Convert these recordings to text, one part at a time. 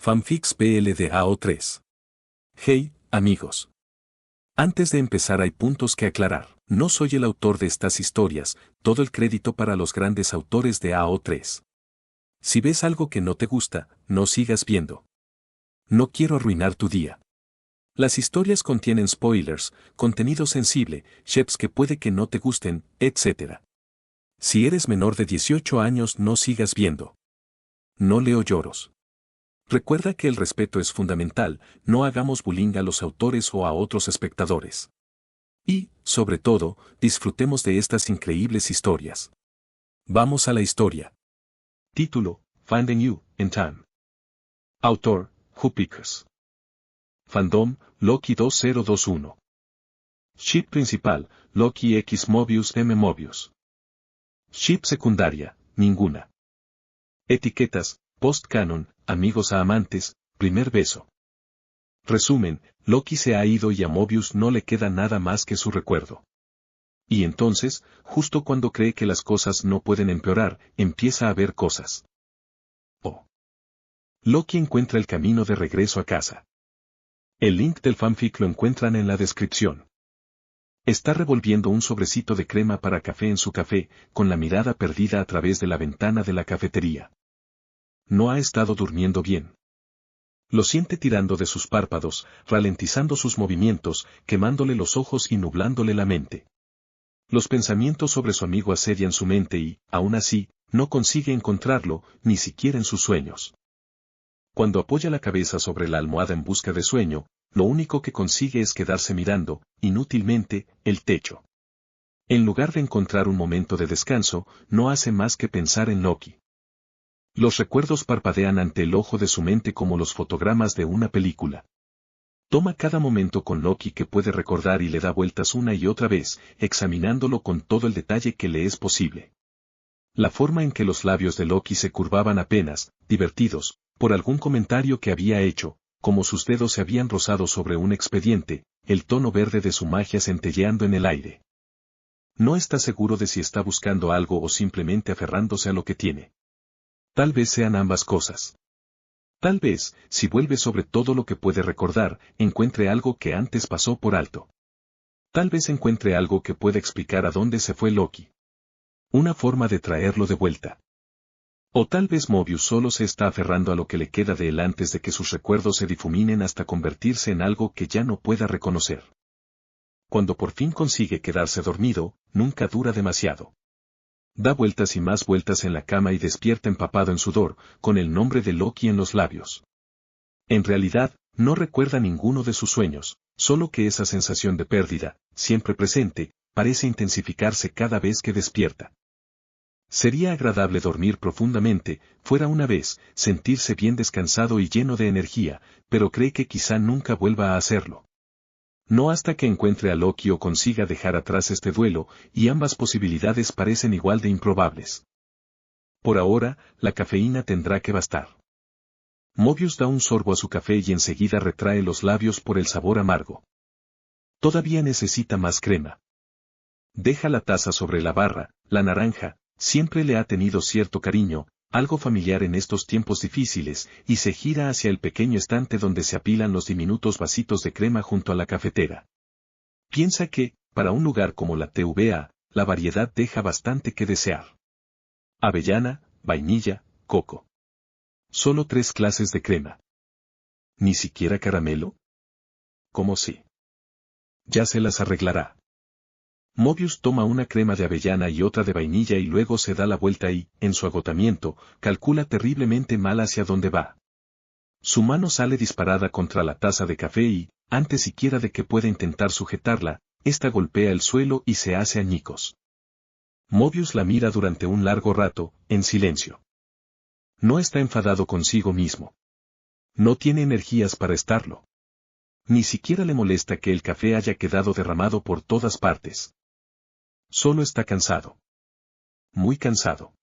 Fanfics PL de AO3. Hey, amigos. Antes de empezar hay puntos que aclarar. No soy el autor de estas historias, todo el crédito para los grandes autores de AO3. Si ves algo que no te gusta, no sigas viendo. No quiero arruinar tu día. Las historias contienen spoilers, contenido sensible, sheps que puede que no te gusten, etc. Si eres menor de 18 años no sigas viendo. No leo lloros. Recuerda que el respeto es fundamental, no hagamos bullying a los autores o a otros espectadores. Y, sobre todo, disfrutemos de estas increíbles historias. Vamos a la historia. Título: Finding You, in Time. Autor: Whopickers. Fandom: Loki 2021. Ship principal: Loki X Mobius M Mobius. Ship secundaria: ninguna. Etiquetas: post-canon, amigos a amantes, primer beso. Resumen: Loki se ha ido y a Mobius no le queda nada más que su recuerdo. Y entonces, justo cuando cree que las cosas no pueden empeorar, empieza a ver cosas. Oh. Loki encuentra el camino de regreso a casa. El link del fanfic lo encuentran en la descripción. Está revolviendo un sobrecito de crema para café en su café, con la mirada perdida a través de la ventana de la cafetería. No ha estado durmiendo bien. Lo siente tirando de sus párpados, ralentizando sus movimientos, quemándole los ojos y nublándole la mente. Los pensamientos sobre su amigo asedian su mente y, aún así, no consigue encontrarlo, ni siquiera en sus sueños. Cuando apoya la cabeza sobre la almohada en busca de sueño, lo único que consigue es quedarse mirando, inútilmente, el techo. En lugar de encontrar un momento de descanso, no hace más que pensar en Loki. Los recuerdos parpadean ante el ojo de su mente como los fotogramas de una película. Toma cada momento con Loki que puede recordar y le da vueltas una y otra vez, examinándolo con todo el detalle que le es posible. La forma en que los labios de Loki se curvaban apenas, divertidos, por algún comentario que había hecho, como sus dedos se habían rozado sobre un expediente, el tono verde de su magia centelleando en el aire. No está seguro de si está buscando algo o simplemente aferrándose a lo que tiene. Tal vez sean ambas cosas. Tal vez, si vuelve sobre todo lo que puede recordar, encuentre algo que antes pasó por alto. Tal vez encuentre algo que pueda explicar a dónde se fue Loki. Una forma de traerlo de vuelta. O tal vez Mobius solo se está aferrando a lo que le queda de él antes de que sus recuerdos se difuminen hasta convertirse en algo que ya no pueda reconocer. Cuando por fin consigue quedarse dormido, nunca dura demasiado. Da vueltas y más vueltas en la cama y despierta empapado en sudor, con el nombre de Loki en los labios. En realidad, no recuerda ninguno de sus sueños, solo que esa sensación de pérdida, siempre presente, parece intensificarse cada vez que despierta. Sería agradable dormir profundamente, fuera una vez, sentirse bien descansado y lleno de energía, pero cree que quizá nunca vuelva a hacerlo. No hasta que encuentre a Loki o consiga dejar atrás este duelo, y ambas posibilidades parecen igual de improbables. Por ahora, la cafeína tendrá que bastar. Mobius da un sorbo a su café y enseguida retrae los labios por el sabor amargo. Todavía necesita más crema. Deja la taza sobre la barra, la naranja, siempre le ha tenido cierto cariño, algo familiar en estos tiempos difíciles, y se gira hacia el pequeño estante donde se apilan los diminutos vasitos de crema junto a la cafetera. Piensa que, para un lugar como la TVA, la variedad deja bastante que desear. Avellana, vainilla, coco. Solo 3 clases de crema. ¿Ni siquiera caramelo? ¿Cómo sí? Ya se las arreglará. Mobius toma una crema de avellana y otra de vainilla y luego se da la vuelta y, en su agotamiento, calcula terriblemente mal hacia dónde va. Su mano sale disparada contra la taza de café y, antes siquiera de que pueda intentar sujetarla, ésta golpea el suelo y se hace añicos. Mobius la mira durante un largo rato, en silencio. No está enfadado consigo mismo. No tiene energías para estarlo. Ni siquiera le molesta que el café haya quedado derramado por todas partes. Solo está cansado. Muy cansado.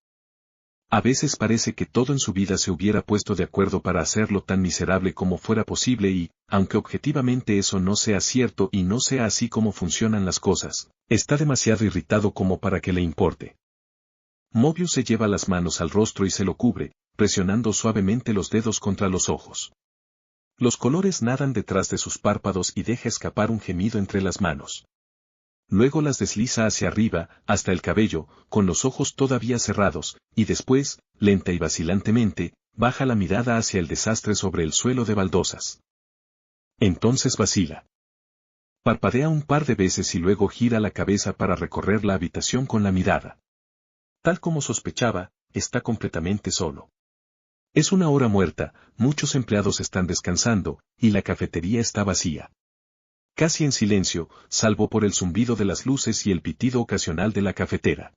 A veces parece que todo en su vida se hubiera puesto de acuerdo para hacerlo tan miserable como fuera posible y, aunque objetivamente eso no sea cierto y no sea así como funcionan las cosas, está demasiado irritado como para que le importe. Mobius se lleva las manos al rostro y se lo cubre, presionando suavemente los dedos contra los ojos. Los colores nadan detrás de sus párpados y deja escapar un gemido entre las manos. Luego las desliza hacia arriba, hasta el cabello, con los ojos todavía cerrados, y después, lenta y vacilantemente, baja la mirada hacia el desastre sobre el suelo de baldosas. Entonces vacila. Parpadea un par de veces y luego gira la cabeza para recorrer la habitación con la mirada. Tal como sospechaba, está completamente solo. Es una hora muerta, muchos empleados están descansando, y la cafetería está vacía. Casi en silencio, salvo por el zumbido de las luces y el pitido ocasional de la cafetera.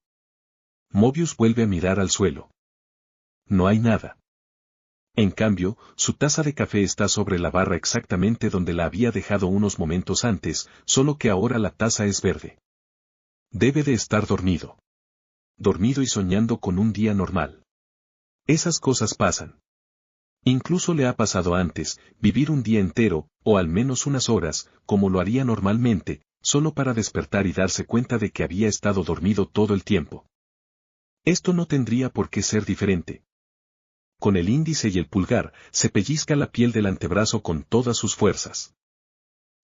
Mobius vuelve a mirar al suelo. No hay nada. En cambio, su taza de café está sobre la barra exactamente donde la había dejado unos momentos antes, solo que ahora la taza es verde. Debe de estar dormido. Dormido y soñando con un día normal. Esas cosas pasan. Incluso le ha pasado antes, vivir un día entero, o al menos unas horas, como lo haría normalmente, solo para despertar y darse cuenta de que había estado dormido todo el tiempo. Esto no tendría por qué ser diferente. Con el índice y el pulgar, se pellizca la piel del antebrazo con todas sus fuerzas.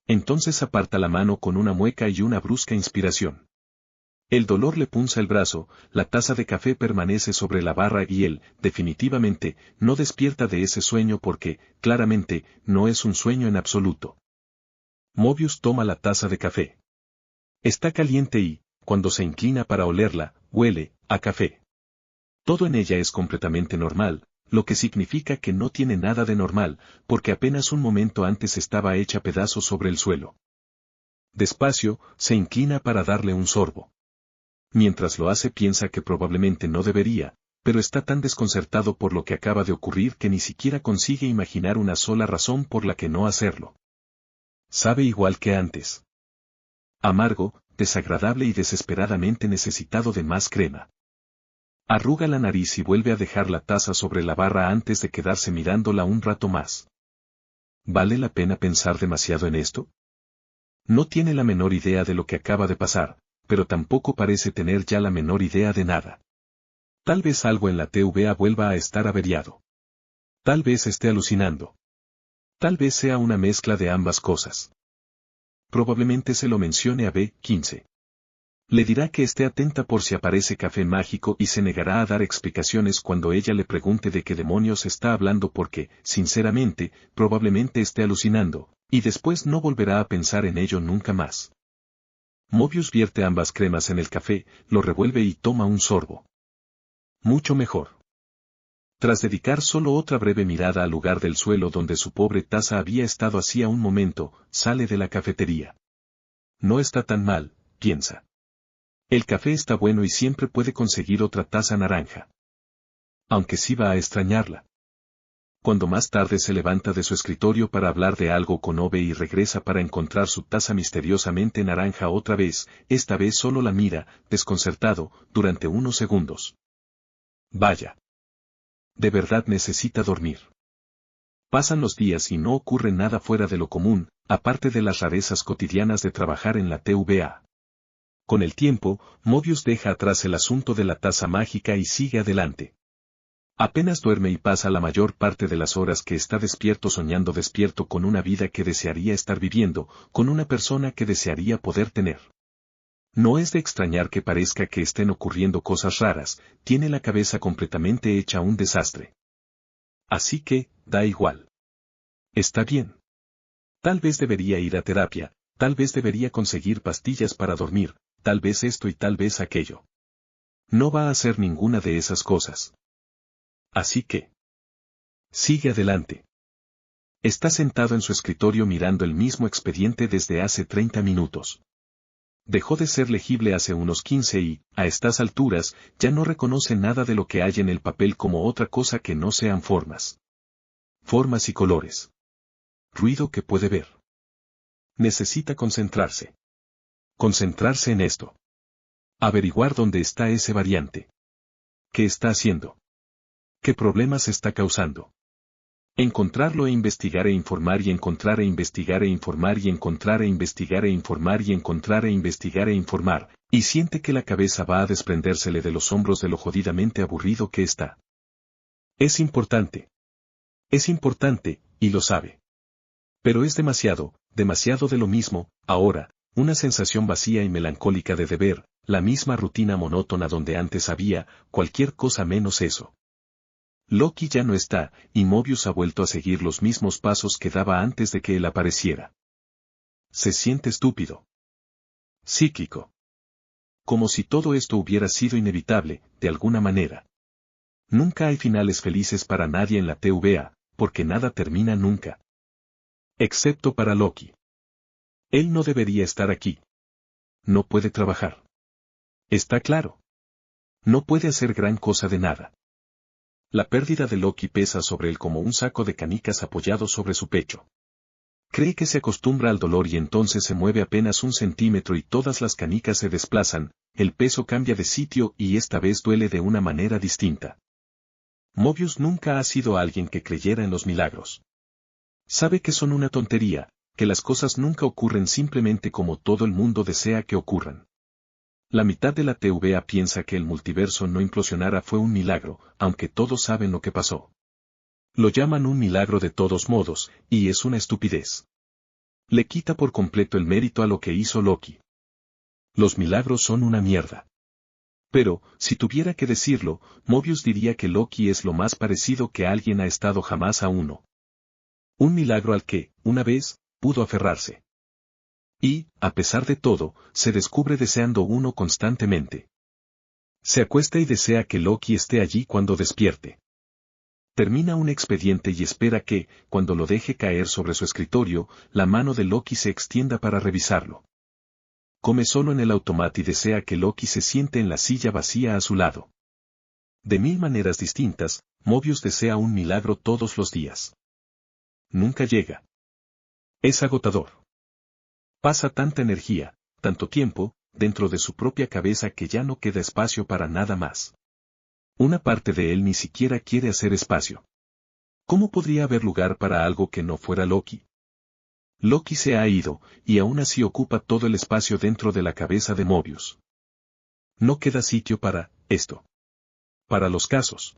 Entonces aparta la mano con una mueca y una brusca inspiración. El dolor le punza el brazo, la taza de café permanece sobre la barra y él, definitivamente, no despierta de ese sueño porque, claramente, no es un sueño en absoluto. Mobius toma la taza de café. Está caliente y, cuando se inclina para olerla, huele a café. Todo en ella es completamente normal, lo que significa que no tiene nada de normal, porque apenas un momento antes estaba hecha pedazos sobre el suelo. Despacio, se inclina para darle un sorbo. Mientras lo hace piensa que probablemente no debería, pero está tan desconcertado por lo que acaba de ocurrir que ni siquiera consigue imaginar una sola razón por la que no hacerlo. Sabe igual que antes. Amargo, desagradable y desesperadamente necesitado de más crema. Arruga la nariz y vuelve a dejar la taza sobre la barra antes de quedarse mirándola un rato más. ¿Vale la pena pensar demasiado en esto? No tiene la menor idea de lo que acaba de pasar, pero tampoco parece tener ya la menor idea de nada. Tal vez algo en la TVA vuelva a estar averiado. Tal vez esté alucinando. Tal vez sea una mezcla de ambas cosas. Probablemente se lo mencione a B15. Le dirá que esté atenta por si aparece café mágico y se negará a dar explicaciones cuando ella le pregunte de qué demonios está hablando porque, sinceramente, probablemente esté alucinando, y después no volverá a pensar en ello nunca más. Mobius vierte ambas cremas en el café, lo revuelve y toma un sorbo. Mucho mejor. Tras dedicar solo otra breve mirada al lugar del suelo donde su pobre taza había estado hacía un momento, sale de la cafetería. No está tan mal, piensa. El café está bueno y siempre puede conseguir otra taza naranja. Aunque sí va a extrañarla. Cuando más tarde se levanta de su escritorio para hablar de algo con Ove y regresa para encontrar su taza misteriosamente naranja otra vez, esta vez solo la mira, desconcertado, durante unos segundos. Vaya. De verdad necesita dormir. Pasan los días y no ocurre nada fuera de lo común, aparte de las rarezas cotidianas de trabajar en la TVA. Con el tiempo, Mobius deja atrás el asunto de la taza mágica y sigue adelante. Apenas duerme y pasa la mayor parte de las horas que está despierto soñando despierto con una vida que desearía estar viviendo, con una persona que desearía poder tener. No es de extrañar que parezca que estén ocurriendo cosas raras, tiene la cabeza completamente hecha un desastre. Así que, da igual. Está bien. Tal vez debería ir a terapia, tal vez debería conseguir pastillas para dormir, tal vez esto y tal vez aquello. No va a hacer ninguna de esas cosas. Así que sigue adelante. Está sentado en su escritorio mirando el mismo expediente desde hace 30 minutos. Dejó de ser legible hace unos 15 y, a estas alturas, ya no reconoce nada de lo que hay en el papel como otra cosa que no sean formas. Formas y colores. Ruido que puede ver. Necesita concentrarse. Concentrarse en esto. Averiguar dónde está ese variante. ¿Qué está haciendo? ¿Qué problemas está causando? Encontrarlo e investigar e informar y encontrar e investigar e informar y encontrar e investigar e informar y encontrar e investigar e informar, y siente que la cabeza va a desprendérsele de los hombros de lo jodidamente aburrido que está. Es importante. Es importante, y lo sabe. Pero es demasiado, demasiado de lo mismo, ahora, una sensación vacía y melancólica de deber, la misma rutina monótona donde antes había, cualquier cosa menos eso. Loki ya no está, y Mobius ha vuelto a seguir los mismos pasos que daba antes de que él apareciera. Se siente estúpido. Cíclico. Como si todo esto hubiera sido inevitable, de alguna manera. Nunca hay finales felices para nadie en la TVA, porque nada termina nunca. Excepto para Loki. Él no debería estar aquí. No puede trabajar. Está claro. No puede hacer gran cosa de nada. La pérdida de Loki pesa sobre él como un saco de canicas apoyado sobre su pecho. Cree que se acostumbra al dolor y entonces se mueve apenas un centímetro y todas las canicas se desplazan, el peso cambia de sitio y esta vez duele de una manera distinta. Mobius nunca ha sido alguien que creyera en los milagros. Sabe que son una tontería, que las cosas nunca ocurren simplemente como todo el mundo desea que ocurran. La mitad de la TVA piensa que el multiverso no implosionara fue un milagro, aunque todos saben lo que pasó. Lo llaman un milagro de todos modos, y es una estupidez. Le quita por completo el mérito a lo que hizo Loki. Los milagros son una mierda. Pero, si tuviera que decirlo, Mobius diría que Loki es lo más parecido que alguien ha estado jamás a uno. Un milagro al que, una vez, pudo aferrarse. Y, a pesar de todo, se descubre deseando uno constantemente. Se acuesta y desea que Loki esté allí cuando despierte. Termina un expediente y espera que, cuando lo deje caer sobre su escritorio, la mano de Loki se extienda para revisarlo. Come solo en el automata y desea que Loki se siente en la silla vacía a su lado. De mil maneras distintas, Mobius desea un milagro todos los días. Nunca llega. Es agotador. Pasa tanta energía, tanto tiempo, dentro de su propia cabeza que ya no queda espacio para nada más. Una parte de él ni siquiera quiere hacer espacio. ¿Cómo podría haber lugar para algo que no fuera Loki? Loki se ha ido, y aún así ocupa todo el espacio dentro de la cabeza de Mobius. No queda sitio para esto. Para los casos.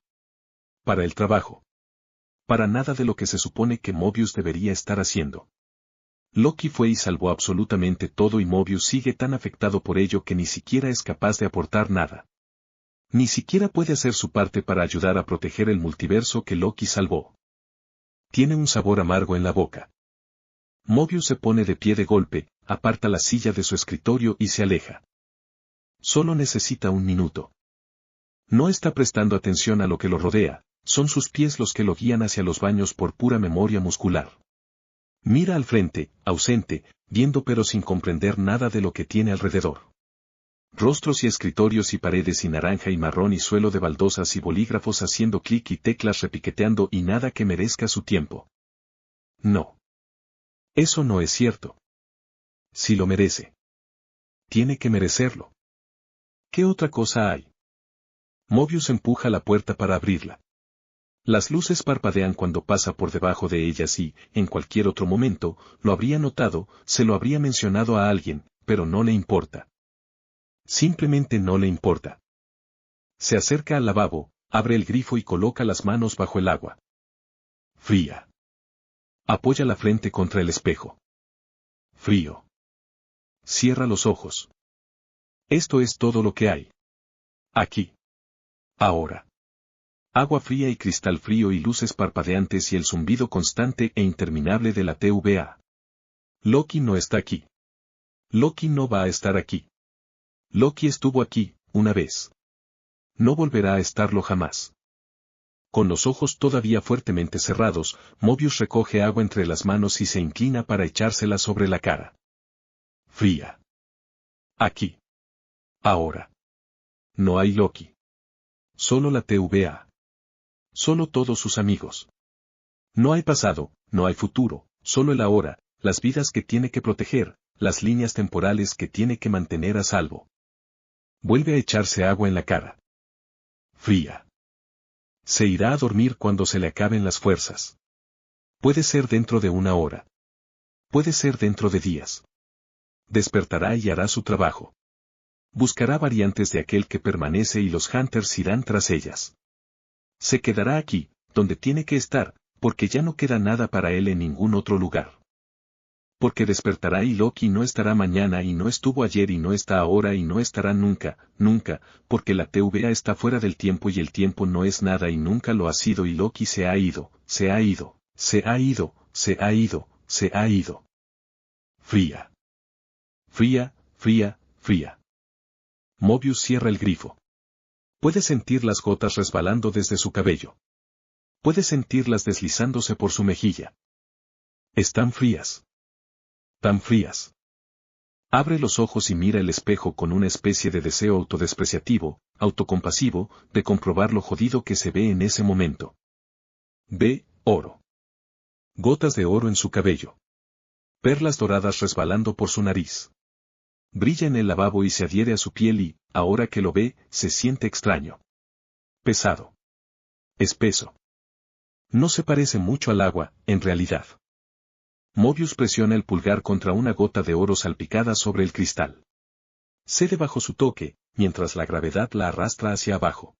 Para el trabajo. Para nada de lo que se supone que Mobius debería estar haciendo. Loki fue y salvó absolutamente todo y Mobius sigue tan afectado por ello que ni siquiera es capaz de aportar nada. Ni siquiera puede hacer su parte para ayudar a proteger el multiverso que Loki salvó. Tiene un sabor amargo en la boca. Mobius se pone de pie de golpe, aparta la silla de su escritorio y se aleja. Solo necesita un minuto. No está prestando atención a lo que lo rodea, son sus pies los que lo guían hacia los baños por pura memoria muscular. Mira al frente, ausente, viendo pero sin comprender nada de lo que tiene alrededor. Rostros y escritorios y paredes y naranja y marrón y suelo de baldosas y bolígrafos haciendo clic y teclas repiqueteando y nada que merezca su tiempo. No. Eso no es cierto. Si lo merece. Tiene que merecerlo. ¿Qué otra cosa hay? Mobius empuja la puerta para abrirla. Las luces parpadean cuando pasa por debajo de ellas y, en cualquier otro momento, lo habría notado, se lo habría mencionado a alguien, pero no le importa. Simplemente no le importa. Se acerca al lavabo, abre el grifo y coloca las manos bajo el agua. Fría. Apoya la frente contra el espejo. Frío. Cierra los ojos. Esto es todo lo que hay. Aquí. Ahora. Agua fría y cristal frío y luces parpadeantes y el zumbido constante e interminable de la TVA. Loki no está aquí. Loki no va a estar aquí. Loki estuvo aquí, una vez. No volverá a estarlo jamás. Con los ojos todavía fuertemente cerrados, Mobius recoge agua entre las manos y se inclina para echársela sobre la cara. Fría. Aquí. Ahora. No hay Loki. Solo la TVA. Solo todos sus amigos. No hay pasado, no hay futuro, solo el ahora, las vidas que tiene que proteger, las líneas temporales que tiene que mantener a salvo. Vuelve a echarse agua en la cara. Fría. Se irá a dormir cuando se le acaben las fuerzas. Puede ser dentro de una hora. Puede ser dentro de días. Despertará y hará su trabajo. Buscará variantes de aquel que permanece y los Hunters irán tras ellas. Se quedará aquí, donde tiene que estar, porque ya no queda nada para él en ningún otro lugar. Porque despertará y Loki no estará mañana y no estuvo ayer y no está ahora y no estará nunca, nunca, porque la TVA está fuera del tiempo y el tiempo no es nada y nunca lo ha sido y Loki se ha ido, se ha ido, se ha ido, se ha ido, se ha ido. Fría. Fría, fría, fría. Mobius cierra el grifo. Puede sentir las gotas resbalando desde su cabello. Puede sentirlas deslizándose por su mejilla. Están frías. Tan frías. Abre los ojos y mira el espejo con una especie de deseo autodespreciativo, autocompasivo, de comprobar lo jodido que se ve en ese momento. Ve, oro. Gotas de oro en su cabello. Perlas doradas resbalando por su nariz. Brilla en el lavabo y se adhiere a su piel y, ahora que lo ve, se siente extraño. Pesado. Espeso. No se parece mucho al agua, en realidad. Mobius presiona el pulgar contra una gota de oro salpicada sobre el cristal. Cede bajo su toque, mientras la gravedad la arrastra hacia abajo.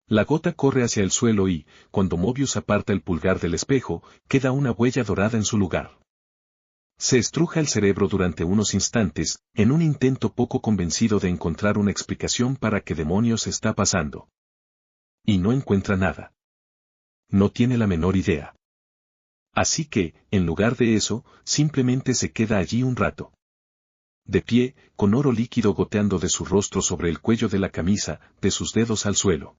La gota corre hacia el suelo y, cuando Mobius aparta el pulgar del espejo, queda una huella dorada en su lugar. Se estruja el cerebro durante unos instantes, en un intento poco convencido de encontrar una explicación para qué demonios está pasando. Y no encuentra nada. No tiene la menor idea. Así que, en lugar de eso, simplemente se queda allí un rato. De pie, con oro líquido goteando de su rostro sobre el cuello de la camisa, de sus dedos al suelo.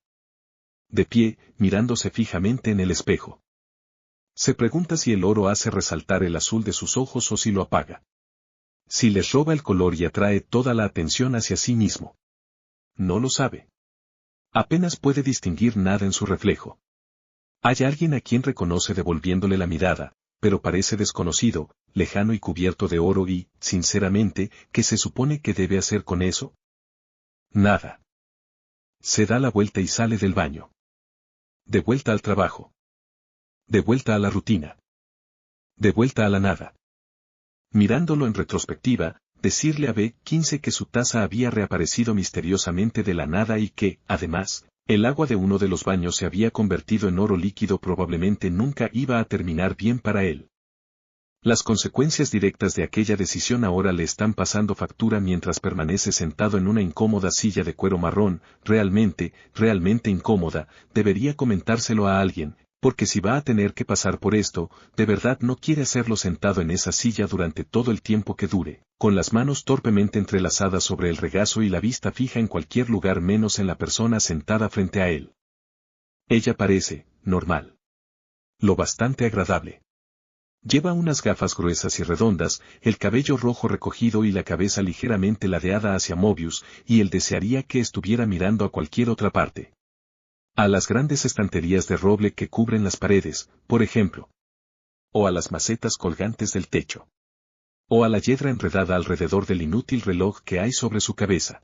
De pie, mirándose fijamente en el espejo. Se pregunta si el oro hace resaltar el azul de sus ojos o si lo apaga. Si les roba el color y atrae toda la atención hacia sí mismo. No lo sabe. Apenas puede distinguir nada en su reflejo. Hay alguien a quien reconoce devolviéndole la mirada, pero parece desconocido, lejano y cubierto de oro y, sinceramente, ¿qué se supone que debe hacer con eso? Nada. Se da la vuelta y sale del baño. De vuelta al trabajo. De vuelta a la rutina. De vuelta a la nada. Mirándolo en retrospectiva, decirle a B15 que su taza había reaparecido misteriosamente de la nada y que, además, el agua de uno de los baños se había convertido en oro líquido probablemente nunca iba a terminar bien para él. Las consecuencias directas de aquella decisión ahora le están pasando factura mientras permanece sentado en una incómoda silla de cuero marrón, realmente incómoda, debería comentárselo a alguien, porque si va a tener que pasar por esto, de verdad no quiere hacerlo sentado en esa silla durante todo el tiempo que dure, con las manos torpemente entrelazadas sobre el regazo y la vista fija en cualquier lugar menos en la persona sentada frente a él. Ella parece, normal. Lo bastante agradable. Lleva unas gafas gruesas y redondas, el cabello rojo recogido y la cabeza ligeramente ladeada hacia Mobius, y él desearía que estuviera mirando a cualquier otra parte. A las grandes estanterías de roble que cubren las paredes, por ejemplo. O a las macetas colgantes del techo. O a la hiedra enredada alrededor del inútil reloj que hay sobre su cabeza.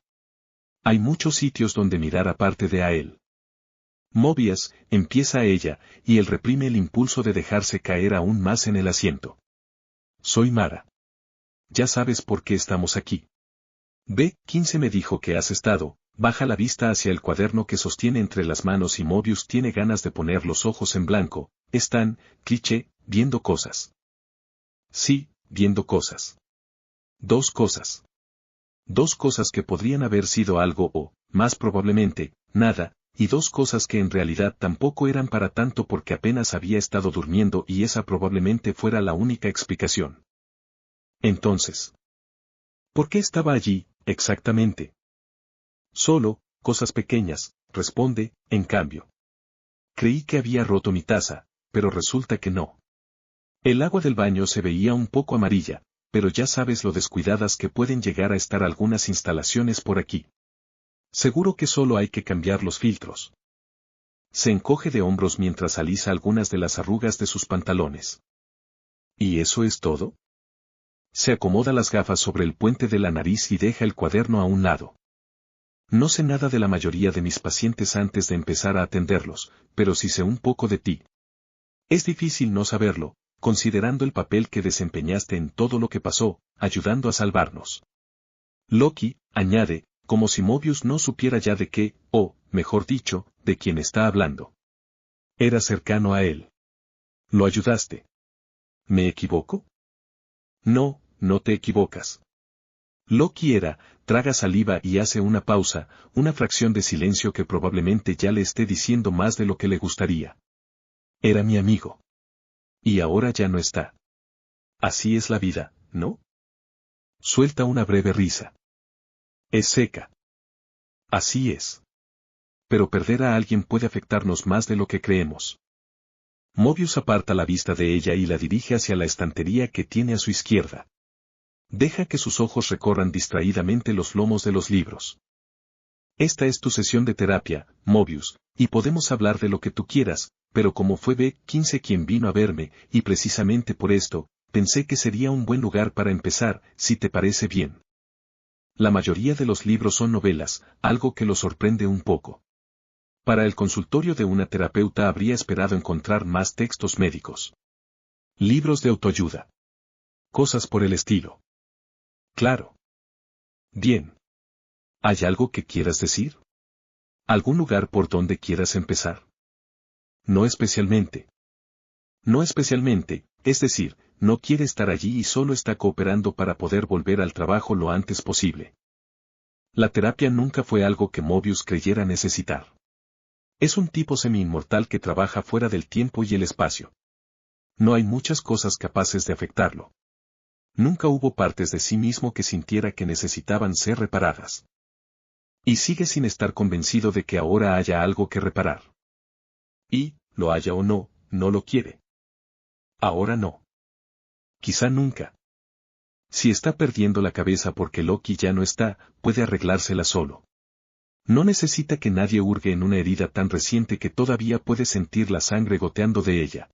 Hay muchos sitios donde mirar aparte de a él. Mobius, empieza ella, y él reprime el impulso de dejarse caer aún más en el asiento. Soy Mara. Ya sabes por qué estamos aquí. B15 me dijo que has estado. Baja la vista hacia el cuaderno que sostiene entre las manos y Mobius tiene ganas de poner los ojos en blanco. Están, cliché, viendo cosas. Sí, viendo cosas. Dos cosas. Dos cosas que podrían haber sido algo o, más probablemente, nada, y dos cosas que en realidad tampoco eran para tanto porque apenas había estado durmiendo y esa probablemente fuera la única explicación. Entonces, ¿por qué estaba allí, exactamente? Solo, cosas pequeñas, responde, en cambio. Creí que había roto mi taza, pero resulta que no. El agua del baño se veía un poco amarilla, pero ya sabes lo descuidadas que pueden llegar a estar algunas instalaciones por aquí. Seguro que solo hay que cambiar los filtros. Se encoge de hombros mientras alisa algunas de las arrugas de sus pantalones. ¿Y eso es todo? Se acomoda las gafas sobre el puente de la nariz y deja el cuaderno a un lado. No sé nada de la mayoría de mis pacientes antes de empezar a atenderlos, pero sí sé un poco de ti. Es difícil no saberlo, considerando el papel que desempeñaste en todo lo que pasó, ayudando a salvarnos. Loki, añade, como si Mobius no supiera ya de qué, o, mejor dicho, de quién está hablando. Era cercano a él. Lo ayudaste. ¿Me equivoco? No, no te equivocas. Loki traga saliva y hace una pausa, una fracción de silencio que probablemente ya le esté diciendo más de lo que le gustaría. Era mi amigo. Y ahora ya no está. Así es la vida, ¿no? Suelta una breve risa. Es seca. Así es. Pero perder a alguien puede afectarnos más de lo que creemos. Mobius aparta la vista de ella y la dirige hacia la estantería que tiene a su izquierda. Deja que sus ojos recorran distraídamente los lomos de los libros. Esta es tu sesión de terapia, Mobius, y podemos hablar de lo que tú quieras, pero como fue B15 quien vino a verme, y precisamente por esto, pensé que sería un buen lugar para empezar, si te parece bien. La mayoría de los libros son novelas, algo que lo sorprende un poco. Para el consultorio de una terapeuta habría esperado encontrar más textos médicos. Libros de autoayuda. Cosas por el estilo. Claro. Bien. ¿Hay algo que quieras decir? ¿Algún lugar por donde quieras empezar? No especialmente. No especialmente, es decir, no quiere estar allí y solo está cooperando para poder volver al trabajo lo antes posible. La terapia nunca fue algo que Mobius creyera necesitar. Es un tipo semi-inmortal que trabaja fuera del tiempo y el espacio. No hay muchas cosas capaces de afectarlo. Nunca hubo partes de sí mismo que sintiera que necesitaban ser reparadas. Y sigue sin estar convencido de que ahora haya algo que reparar. Y, lo haya o no, no lo quiere. Ahora no. Quizá nunca. Si está perdiendo la cabeza porque Loki ya no está, puede arreglársela solo. No necesita que nadie hurgue en una herida tan reciente que todavía puede sentir la sangre goteando de ella.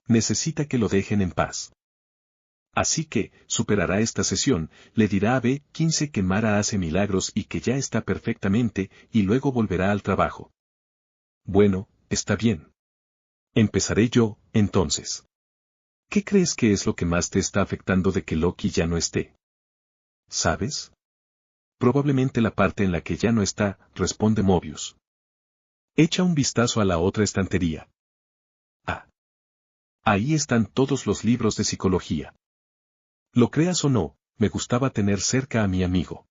Necesita que lo dejen en paz. Así que, superará esta sesión, le dirá a B15 que Mara hace milagros y que ya está perfectamente, y luego volverá al trabajo. Bueno, está bien. Empezaré yo, entonces. ¿Qué crees que es lo que más te está afectando de que Loki ya no esté? ¿Sabes? Probablemente la parte en la que ya no está, responde Mobius. Echa un vistazo a la otra estantería. Ah. Ahí están todos los libros de psicología. Lo creas o no, me gustaba tener cerca a mi amigo.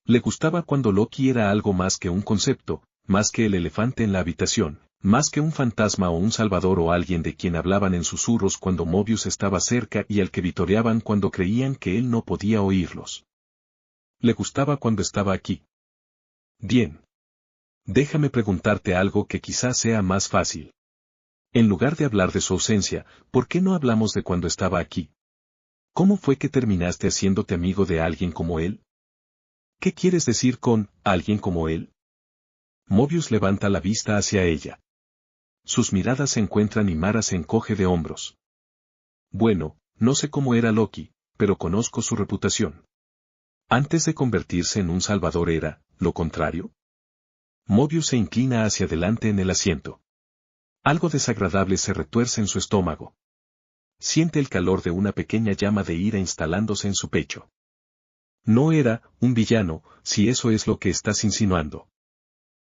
Le gustaba cuando Loki era algo más que un concepto, más que el elefante en la habitación, más que un fantasma o un salvador o alguien de quien hablaban en susurros cuando Mobius estaba cerca y al que vitoreaban cuando creían que él no podía oírlos. Le gustaba cuando estaba aquí. Bien. Déjame preguntarte algo que quizás sea más fácil. En lugar de hablar de su ausencia, ¿por qué no hablamos de cuando estaba aquí? ¿Cómo fue que terminaste haciéndote amigo de alguien como él? ¿Qué quieres decir con alguien como él? Mobius levanta la vista hacia ella. Sus miradas se encuentran y Mara se encoge de hombros. Bueno, no sé cómo era Loki, pero conozco su reputación. Antes de convertirse en un salvador era, ¿lo contrario? Mobius se inclina hacia adelante en el asiento. Algo desagradable se retuerce en su estómago. Siente el calor de una pequeña llama de ira instalándose en su pecho. No era un villano, si eso es lo que estás insinuando.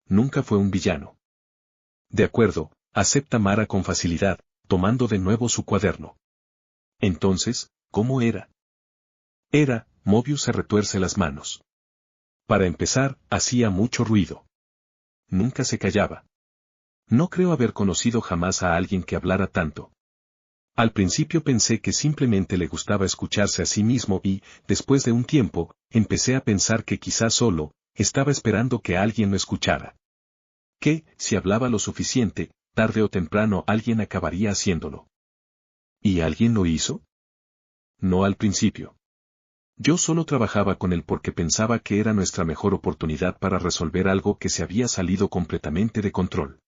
Nunca fue un villano. De acuerdo, acepta Mara con facilidad, tomando de nuevo su cuaderno. Entonces, ¿cómo era? Mobius se retuerce las manos. Para empezar, hacía mucho ruido. Nunca se callaba. No creo haber conocido jamás a alguien que hablara tanto. Al principio pensé que simplemente le gustaba escucharse a sí mismo y, después de un tiempo, empecé a pensar que quizás solo, estaba esperando que alguien lo escuchara. Que, si hablaba lo suficiente, tarde o temprano alguien acabaría haciéndolo. ¿Y alguien lo hizo? No al principio. Yo solo trabajaba con él porque pensaba que era nuestra mejor oportunidad para resolver algo que se había salido completamente de control.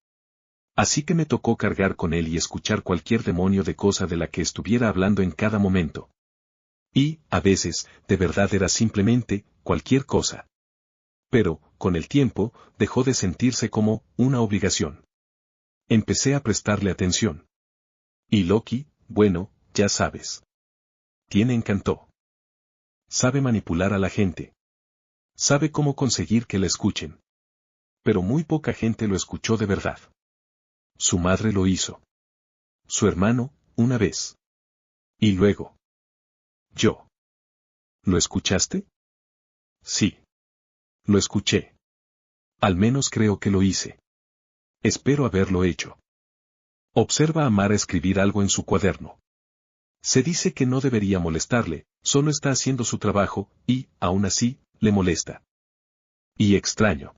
Así que me tocó cargar con él y escuchar cualquier demonio de cosa de la que estuviera hablando en cada momento. Y, a veces, de verdad era simplemente, cualquier cosa. Pero, con el tiempo, dejó de sentirse como una obligación. Empecé a prestarle atención. Y Loki, bueno, ya sabes. Tiene encanto. Sabe manipular a la gente. Sabe cómo conseguir que la escuchen. Pero muy poca gente lo escuchó de verdad. Su madre lo hizo. Su hermano, una vez. Y luego. Yo. ¿Lo escuchaste? Sí. Lo escuché. Al menos creo que lo hice. Espero haberlo hecho. Observa a Mara escribir algo en su cuaderno. Se dice que no debería molestarle, solo está haciendo su trabajo, y, aún así, le molesta. Y extraño.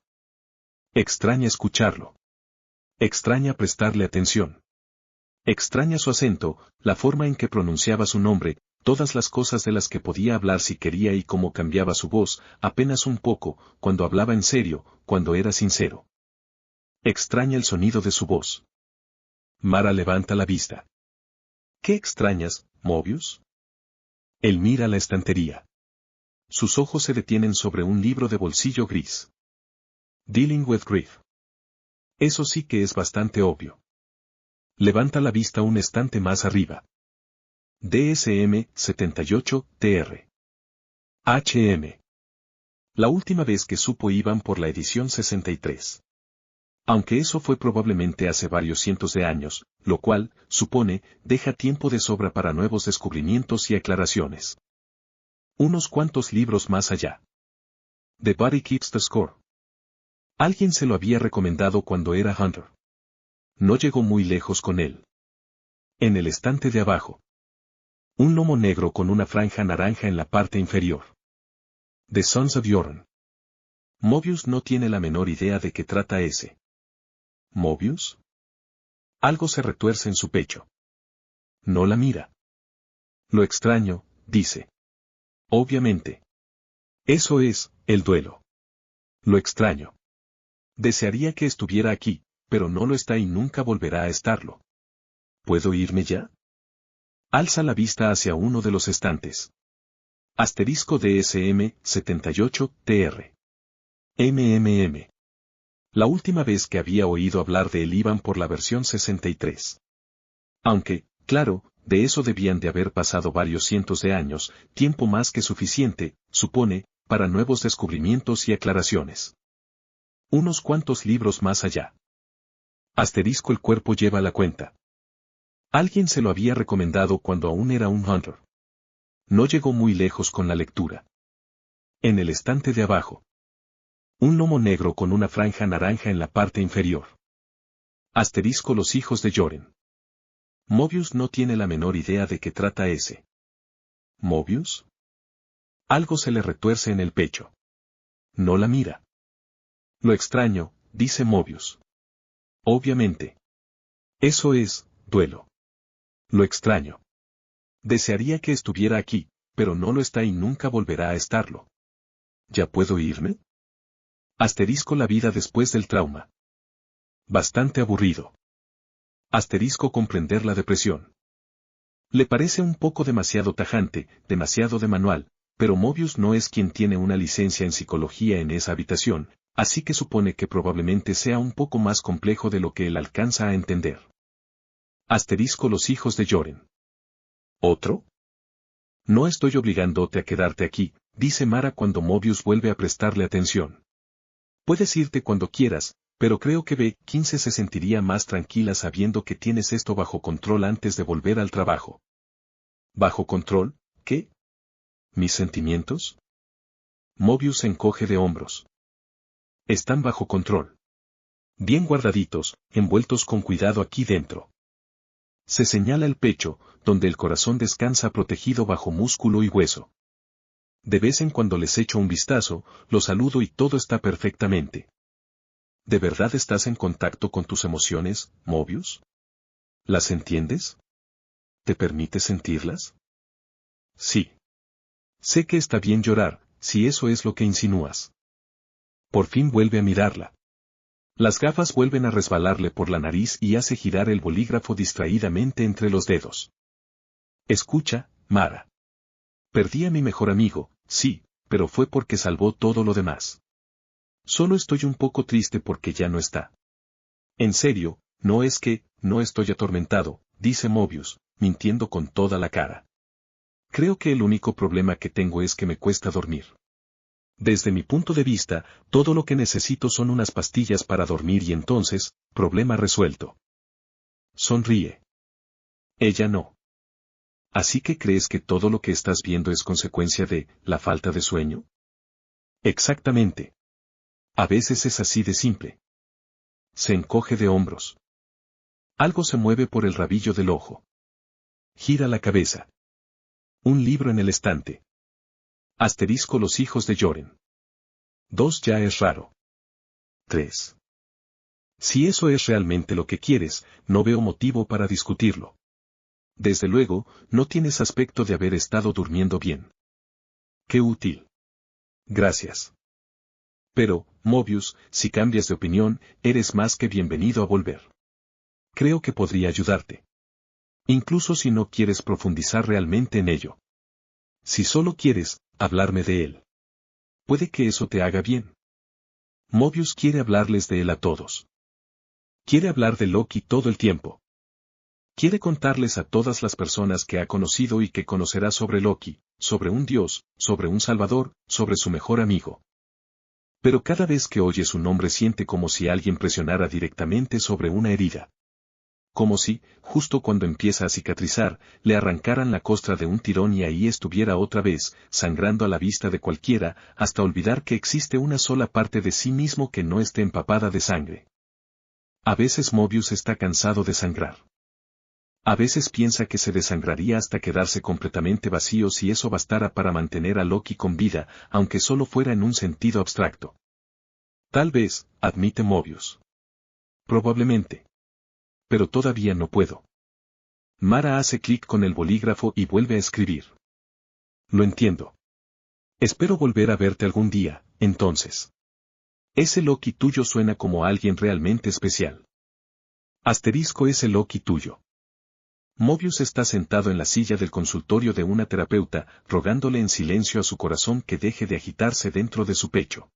Extraña escucharlo. Extraña prestarle atención. Extraña su acento, la forma en que pronunciaba su nombre, todas las cosas de las que podía hablar si quería y cómo cambiaba su voz, apenas un poco, cuando hablaba en serio, cuando era sincero. Extraña el sonido de su voz. Mara levanta la vista. ¿Qué extrañas, Mobius? Él mira la estantería. Sus ojos se detienen sobre un libro de bolsillo gris. Dealing with Grief. Eso sí que es bastante obvio. Levanta la vista un estante más arriba. DSM-78-TR. HM. La última vez que supo iban por la edición 63. Aunque eso fue probablemente hace varios cientos de años, lo cual, supone, deja tiempo de sobra para nuevos descubrimientos y aclaraciones. Unos cuantos libros más allá. The Body Keeps the Score. Alguien se lo había recomendado cuando era Hunter. No llegó muy lejos con él. En el estante de abajo. Un lomo negro con una franja naranja en la parte inferior. The Sons of Jordan. Mobius no tiene la menor idea de qué trata ese. ¿Mobius? Algo se retuerce en su pecho. No la mira. Lo extraño, dice. Obviamente. Eso es, el duelo. Lo extraño. Desearía que estuviera aquí, pero no lo está y nunca volverá a estarlo. ¿Puedo irme ya? Alza la vista hacia uno de los estantes. Asterisco DSM 78-TR. MMM. La última vez que había oído hablar de él iban por la versión 63. Aunque, claro, de eso debían de haber pasado varios cientos de años, tiempo más que suficiente, supone, para nuevos descubrimientos y aclaraciones. Unos cuantos libros más allá. Asterisco el cuerpo lleva la cuenta. Alguien se lo había recomendado cuando aún era un Hunter. No llegó muy lejos con la lectura. En el estante de abajo. Un lomo negro con una franja naranja en la parte inferior. Asterisco los hijos de Joren. Mobius no tiene la menor idea de qué trata ese. ¿Mobius? Algo se le retuerce en el pecho. No la mira. Lo extraño, dice Mobius. Obviamente. Eso es, duelo. Lo extraño. Desearía que estuviera aquí, pero no lo está y nunca volverá a estarlo. ¿Ya puedo irme? Asterisco la vida después del trauma. Bastante aburrido. Asterisco comprender la depresión. Le parece un poco demasiado tajante, demasiado de manual, pero Mobius no es quien tiene una licencia en psicología en esa habitación, así que supone que probablemente sea un poco más complejo de lo que él alcanza a entender. Asterisco los hijos de Joren. ¿Otro? No estoy obligándote a quedarte aquí, dice Mara cuando Mobius vuelve a prestarle atención. Puedes irte cuando quieras, pero creo que B15 se sentiría más tranquila sabiendo que tienes esto bajo control antes de volver al trabajo. ¿Bajo control? ¿Qué? ¿Mis sentimientos? Mobius se encoge de hombros. Están bajo control. Bien guardaditos, envueltos con cuidado aquí dentro. Se señala el pecho, donde el corazón descansa protegido bajo músculo y hueso. De vez en cuando les echo un vistazo, lo saludo y todo está perfectamente. ¿De verdad estás en contacto con tus emociones, Mobius? ¿Las entiendes? ¿Te permites sentirlas? Sí. Sé que está bien llorar, si eso es lo que insinúas. Por fin vuelve a mirarla. Las gafas vuelven a resbalarle por la nariz y hace girar el bolígrafo distraídamente entre los dedos. Escucha, Mara. Perdí a mi mejor amigo, sí, pero fue porque salvó todo lo demás. Solo estoy un poco triste porque ya no está. En serio, no es que, no estoy atormentado, dice Mobius, mintiendo con toda la cara. Creo que el único problema que tengo es que me cuesta dormir. Desde mi punto de vista, todo lo que necesito son unas pastillas para dormir y entonces, problema resuelto. Sonríe. Ella no. ¿Así que crees que todo lo que estás viendo es consecuencia de la falta de sueño? Exactamente. A veces es así de simple. Se encoge de hombros. Algo se mueve por el rabillo del ojo. Gira la cabeza. Un libro en el estante. Asterisco los hijos de Joren. 2 ya es raro. 3. Si eso es realmente lo que quieres, no veo motivo para discutirlo. Desde luego, no tienes aspecto de haber estado durmiendo bien. Qué útil. Gracias. Pero, Mobius, si cambias de opinión, eres más que bienvenido a volver. Creo que podría ayudarte. Incluso si no quieres profundizar realmente en ello. Si solo quieres, hablarme de él. Puede que eso te haga bien. Mobius quiere hablarles de él a todos. Quiere hablar de Loki todo el tiempo. Quiere contarles a todas las personas que ha conocido y que conocerá sobre Loki, sobre un dios, sobre un salvador, sobre su mejor amigo. Pero cada vez que oye su nombre siente como si alguien presionara directamente sobre una herida. Como si, justo cuando empieza a cicatrizar, le arrancaran la costra de un tirón y ahí estuviera otra vez, sangrando a la vista de cualquiera, hasta olvidar que existe una sola parte de sí mismo que no esté empapada de sangre. A veces Mobius está cansado de sangrar. A veces piensa que se desangraría hasta quedarse completamente vacío si eso bastara para mantener a Loki con vida, aunque solo fuera en un sentido abstracto. Tal vez, admite Mobius. Probablemente. Pero todavía no puedo. Mara hace clic con el bolígrafo y vuelve a escribir. Lo entiendo. Espero volver a verte algún día, entonces. Ese Loki tuyo suena como alguien realmente especial. Asterisco ese Loki tuyo. Mobius está sentado en la silla del consultorio de una terapeuta, rogándole en silencio a su corazón que deje de agitarse dentro de su pecho.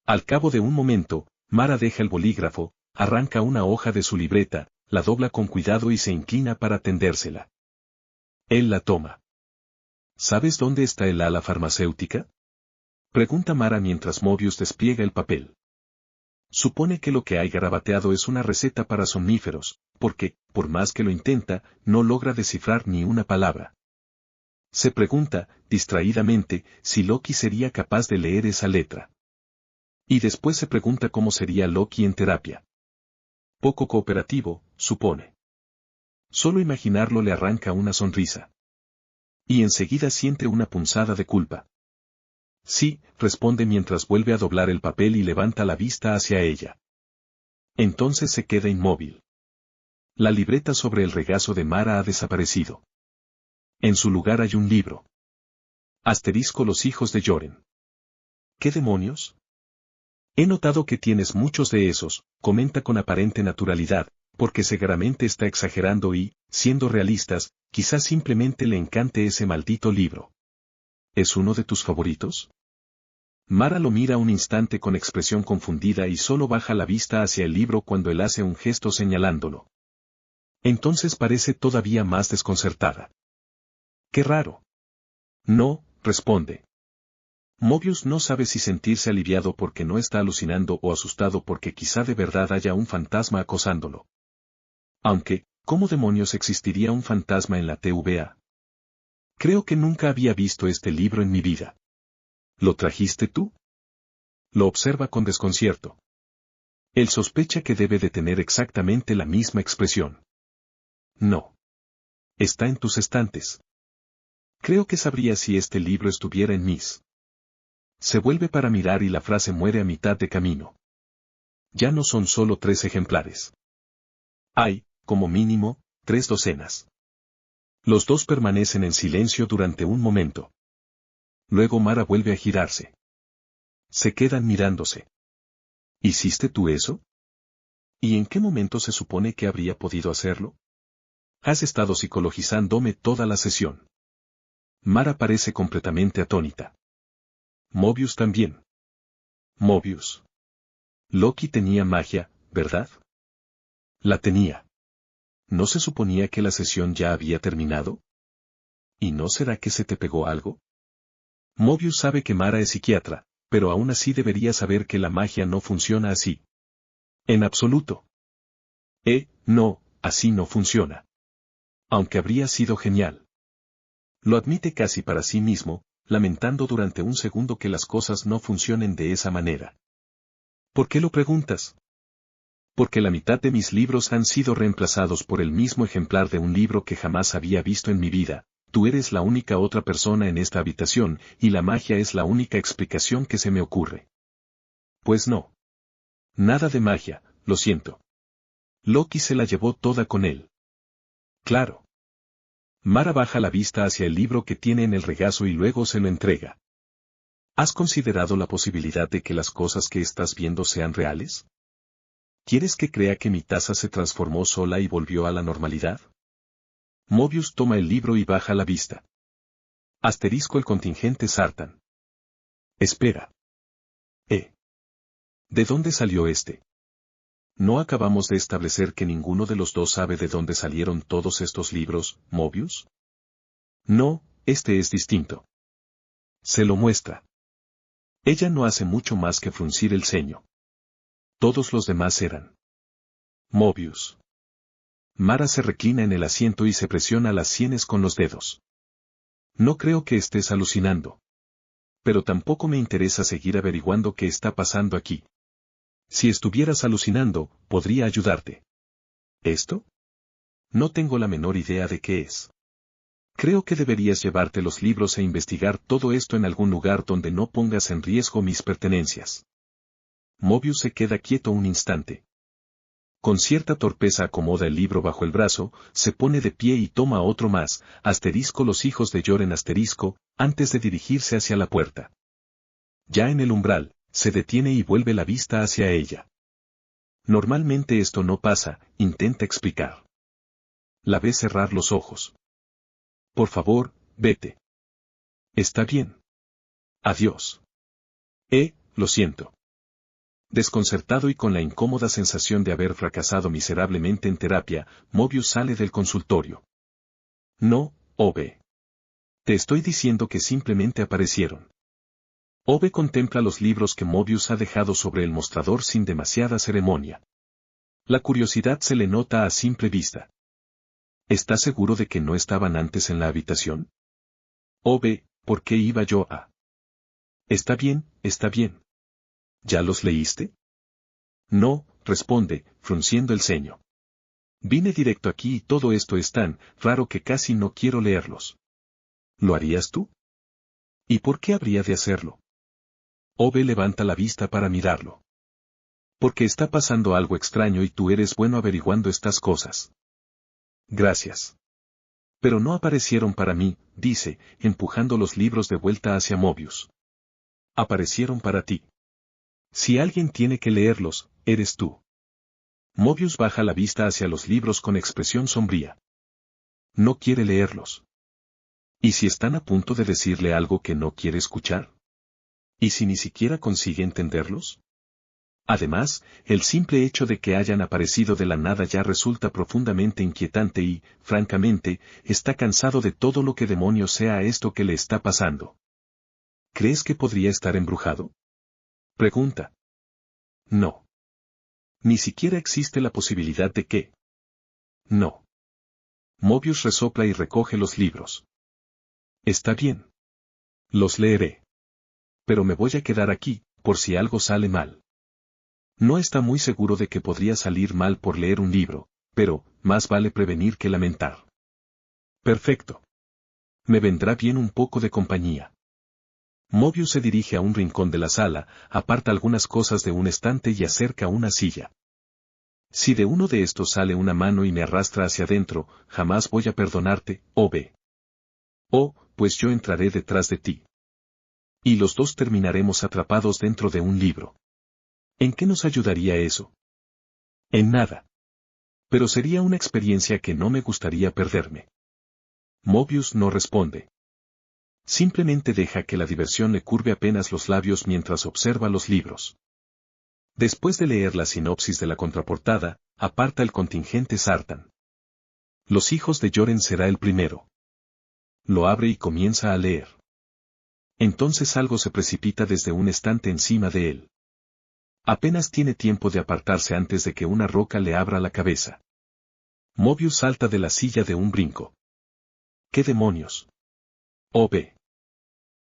Al cabo de un momento, Mara deja el bolígrafo, arranca una hoja de su libreta, la dobla con cuidado y se inclina para tendérsela. Él la toma. ¿Sabes dónde está el ala farmacéutica? Pregunta Mara mientras Mobius despliega el papel. Supone que lo que hay garabateado es una receta para somníferos, porque, por más que lo intenta, no logra descifrar ni una palabra. Se pregunta, distraídamente, si Loki sería capaz de leer esa letra. Y después se pregunta cómo sería Loki en terapia. Poco cooperativo, supone. Solo imaginarlo le arranca una sonrisa. Y enseguida siente una punzada de culpa. Sí, responde mientras vuelve a doblar el papel y levanta la vista hacia ella. Entonces se queda inmóvil. La libreta sobre el regazo de Mara ha desaparecido. En su lugar hay un libro. Asterisco los hijos de Joren. ¿Qué demonios? He notado que tienes muchos de esos, comenta con aparente naturalidad, porque seguramente está exagerando y, siendo realistas, quizás simplemente le encante ese maldito libro. ¿Es uno de tus favoritos? Mara lo mira un instante con expresión confundida y solo baja la vista hacia el libro cuando él hace un gesto señalándolo. Entonces parece todavía más desconcertada. ¡Qué raro! No, responde. Mobius no sabe si sentirse aliviado porque no está alucinando o asustado porque quizá de verdad haya un fantasma acosándolo. Aunque, ¿cómo demonios existiría un fantasma en la TVA? Creo que nunca había visto este libro en mi vida. ¿Lo trajiste tú? Lo observa con desconcierto. Él sospecha que debe de tener exactamente la misma expresión. No. Está en tus estantes. Creo que sabría si este libro estuviera en mis. Se vuelve para mirar y la frase muere a mitad de camino. Ya no son solo 3 ejemplares. Hay, como mínimo, 3 docenas. Los dos permanecen en silencio durante un momento. Luego Mara vuelve a girarse. Se quedan mirándose. ¿Hiciste tú eso? ¿Y en qué momento se supone que habría podido hacerlo? Has estado psicologizándome toda la sesión. Mara parece completamente atónita. Mobius también. Mobius. Loki tenía magia, ¿verdad? La tenía. ¿No se suponía que la sesión ya había terminado? ¿Y no será que se te pegó algo? Mobius sabe que Mara es psiquiatra, pero aún así debería saber que la magia no funciona así. En absoluto. No, así no funciona. Aunque habría sido genial. Lo admite casi para sí mismo, lamentando durante un segundo que las cosas no funcionen de esa manera. ¿Por qué lo preguntas? Porque la mitad de mis libros han sido reemplazados por el mismo ejemplar de un libro que jamás había visto en mi vida. Tú eres la única otra persona en esta habitación, y la magia es la única explicación que se me ocurre. Pues no. Nada de magia, lo siento. Loki se la llevó toda con él. Claro. Mara baja la vista hacia el libro que tiene en el regazo y luego se lo entrega. ¿Has considerado la posibilidad de que las cosas que estás viendo sean reales? ¿Quieres que crea que mi taza se transformó sola y volvió a la normalidad? Mobius toma el libro y baja la vista. Asterisco el contingente Sartan. Espera. ¿De dónde salió este? ¿No acabamos de establecer que ninguno de los dos sabe de dónde salieron todos estos libros, Mobius? No, este es distinto. Se lo muestra. Ella no hace mucho más que fruncir el ceño. Todos los demás eran Mobius. Mara se reclina en el asiento y se presiona las sienes con los dedos. No creo que estés alucinando. Pero tampoco me interesa seguir averiguando qué está pasando aquí. Si estuvieras alucinando, podría ayudarte. ¿Esto? No tengo la menor idea de qué es. Creo que deberías llevarte los libros e investigar todo esto en algún lugar donde no pongas en riesgo mis pertenencias. Mobius se queda quieto un instante. Con cierta torpeza acomoda el libro bajo el brazo, se pone de pie y toma otro más, asterisco los hijos de Yoren asterisco, antes de dirigirse hacia la puerta. Ya en el umbral, se detiene y vuelve la vista hacia ella. Normalmente esto no pasa, intenta explicar. La ve cerrar los ojos. Por favor, vete. Está bien. Adiós. Lo siento. Desconcertado y con la incómoda sensación de haber fracasado miserablemente en terapia, Mobius sale del consultorio. No, Ove. Te estoy diciendo que simplemente aparecieron. Ove contempla los libros que Mobius ha dejado sobre el mostrador sin demasiada ceremonia. La curiosidad se le nota a simple vista. ¿Estás seguro de que no estaban antes en la habitación? Ove, ¿por qué iba yo a? Está bien, está bien. ¿Ya los leíste? No, responde, frunciendo el ceño. Vine directo aquí y todo esto es tan raro que casi no quiero leerlos. ¿Lo harías tú? ¿Y por qué habría de hacerlo? Ove levanta la vista para mirarlo. Porque está pasando algo extraño y tú eres bueno averiguando estas cosas. Gracias. Pero no aparecieron para mí, dice, empujando los libros de vuelta hacia Mobius. Aparecieron para ti. Si alguien tiene que leerlos, eres tú. Mobius baja la vista hacia los libros con expresión sombría. No quiere leerlos. ¿Y si están a punto de decirle algo que no quiere escuchar? ¿Y si ni siquiera consigue entenderlos? Además, el simple hecho de que hayan aparecido de la nada ya resulta profundamente inquietante y, francamente, está cansado de todo lo que demonios sea esto que le está pasando. ¿Crees que podría estar embrujado? Pregunta. No. Ni siquiera existe la posibilidad de que. No. Mobius resopla y recoge los libros. Está bien. Los leeré. Pero me voy a quedar aquí, por si algo sale mal. No está muy seguro de que podría salir mal por leer un libro, pero, más vale prevenir que lamentar. Perfecto. Me vendrá bien un poco de compañía. Mobius se dirige a un rincón de la sala, aparta algunas cosas de un estante y acerca una silla. Si de uno de estos sale una mano y me arrastra hacia adentro, jamás voy a perdonarte, Ove. Oh, pues yo entraré detrás de ti. Y los dos terminaremos atrapados dentro de un libro. ¿En qué nos ayudaría eso? En nada. Pero sería una experiencia que no me gustaría perderme. Mobius no responde. Simplemente deja que la diversión le curve apenas los labios mientras observa los libros. Después de leer la sinopsis de la contraportada, aparta el contingente Sartan. Los hijos de Yoren será el primero. Lo abre y comienza a leer. Entonces algo se precipita desde un estante encima de él. Apenas tiene tiempo de apartarse antes de que una roca le abra la cabeza. Mobius salta de la silla de un brinco. ¿Qué demonios? Ove.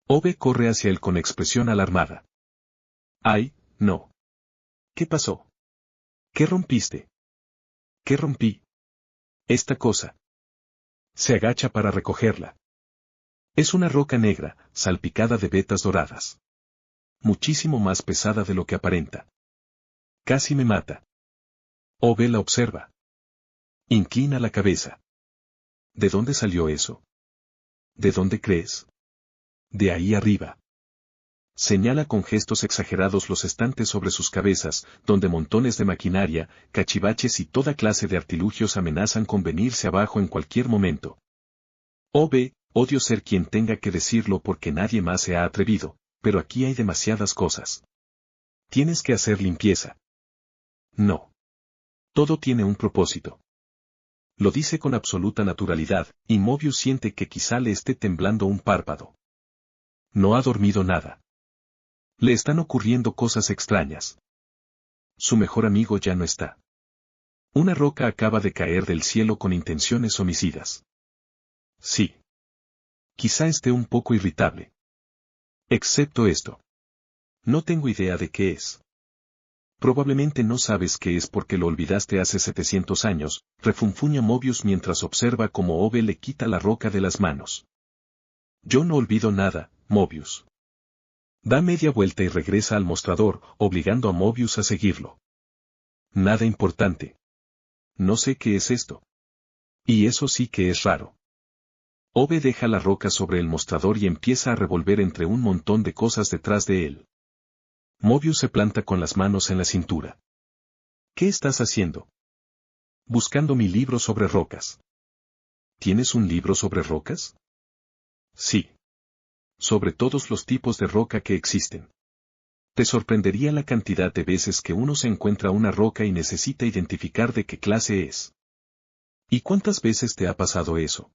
Ove corre hacia él con expresión alarmada. ¡Ay, no! ¿Qué pasó? ¿Qué rompiste? ¿Qué rompí? Esta cosa. Se agacha para recogerla. Es una roca negra, salpicada de vetas doradas. Muchísimo más pesada de lo que aparenta. Casi me mata. Ove la observa. Inclina la cabeza. ¿De dónde salió eso? ¿De dónde crees? De ahí arriba. Señala con gestos exagerados los estantes sobre sus cabezas, donde montones de maquinaria, cachivaches y toda clase de artilugios amenazan con venirse abajo en cualquier momento. Odio ser quien tenga que decirlo porque nadie más se ha atrevido, pero aquí hay demasiadas cosas. Tienes que hacer limpieza. No. Todo tiene un propósito. Lo dice con absoluta naturalidad, y Mobius siente que quizá le esté temblando un párpado. No ha dormido nada. Le están ocurriendo cosas extrañas. Su mejor amigo ya no está. Una roca acaba de caer del cielo con intenciones homicidas. Sí. Quizá esté un poco irritable. Excepto esto. No tengo idea de qué es. Probablemente no sabes qué es porque lo olvidaste hace 700 años, refunfuña Mobius mientras observa cómo Ove le quita la roca de las manos. Yo no olvido nada, Mobius. Da media vuelta y regresa al mostrador, obligando a Mobius a seguirlo. Nada importante. No sé qué es esto. Y eso sí que es raro. Ove deja la roca sobre el mostrador y empieza a revolver entre un montón de cosas detrás de él. Mobius se planta con las manos en la cintura. ¿Qué estás haciendo? Buscando mi libro sobre rocas. ¿Tienes un libro sobre rocas? Sí. Sobre todos los tipos de roca que existen. Te sorprendería la cantidad de veces que uno se encuentra una roca y necesita identificar de qué clase es. ¿Y cuántas veces te ha pasado eso?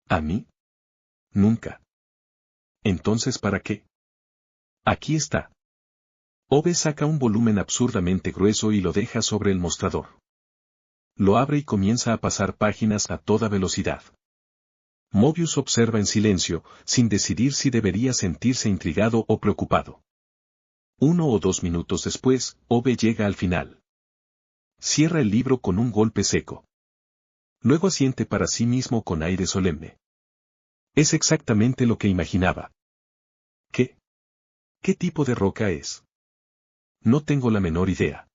¿A mí? Nunca. Entonces, ¿para qué? Aquí está. Ove saca un volumen absurdamente grueso y lo deja sobre el mostrador. Lo abre y comienza a pasar páginas a toda velocidad. Mobius observa en silencio, sin decidir si debería sentirse intrigado o preocupado. 1 o 2 minutos después, Ove llega al final. Cierra el libro con un golpe seco. Luego asiente para sí mismo con aire solemne. Es exactamente lo que imaginaba. ¿Qué? ¿Qué tipo de roca es? No tengo la menor idea.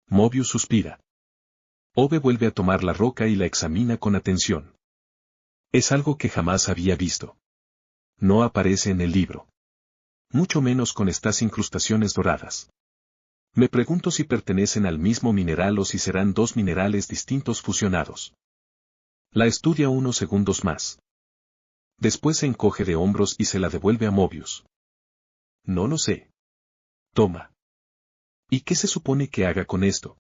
Mobius suspira. Ove vuelve a tomar la roca y la examina con atención. Es algo que jamás había visto. No aparece en el libro. Mucho menos con estas incrustaciones doradas. Me pregunto si pertenecen al mismo mineral o si serán dos minerales distintos fusionados. La estudia unos segundos más. Después se encoge de hombros y se la devuelve a Mobius. No lo sé. Toma. ¿Y qué se supone que haga con esto?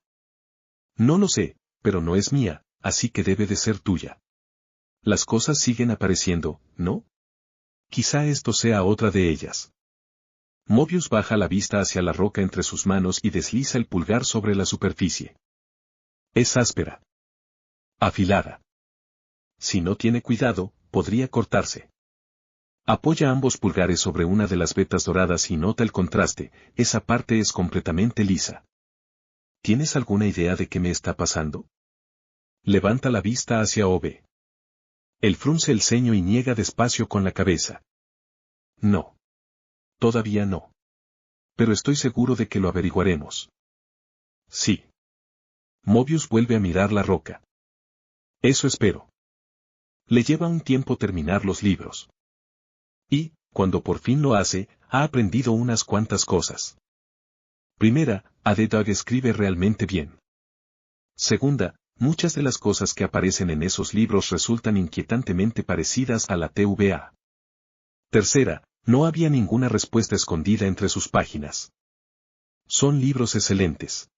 No lo sé, pero no es mía, así que debe de ser tuya. Las cosas siguen apareciendo, ¿no? Quizá esto sea otra de ellas. Mobius baja la vista hacia la roca entre sus manos y desliza el pulgar sobre la superficie. Es áspera. Afilada. Si no tiene cuidado, podría cortarse. Apoya ambos pulgares sobre una de las vetas doradas y nota el contraste, esa parte es completamente lisa. ¿Tienes alguna idea de qué me está pasando? Levanta la vista hacia Ove. Él frunce el ceño y niega despacio con la cabeza. No. Todavía no. Pero estoy seguro de que lo averiguaremos. Sí. Mobius vuelve a mirar la roca. Eso espero. Le lleva un tiempo terminar los libros. Y, cuando por fin lo hace, ha aprendido unas cuantas cosas. Primera, Doug escribe realmente bien. Segunda, muchas de las cosas que aparecen en esos libros resultan inquietantemente parecidas a la TVA. Tercera, no había ninguna respuesta escondida entre sus páginas. Son libros excelentes.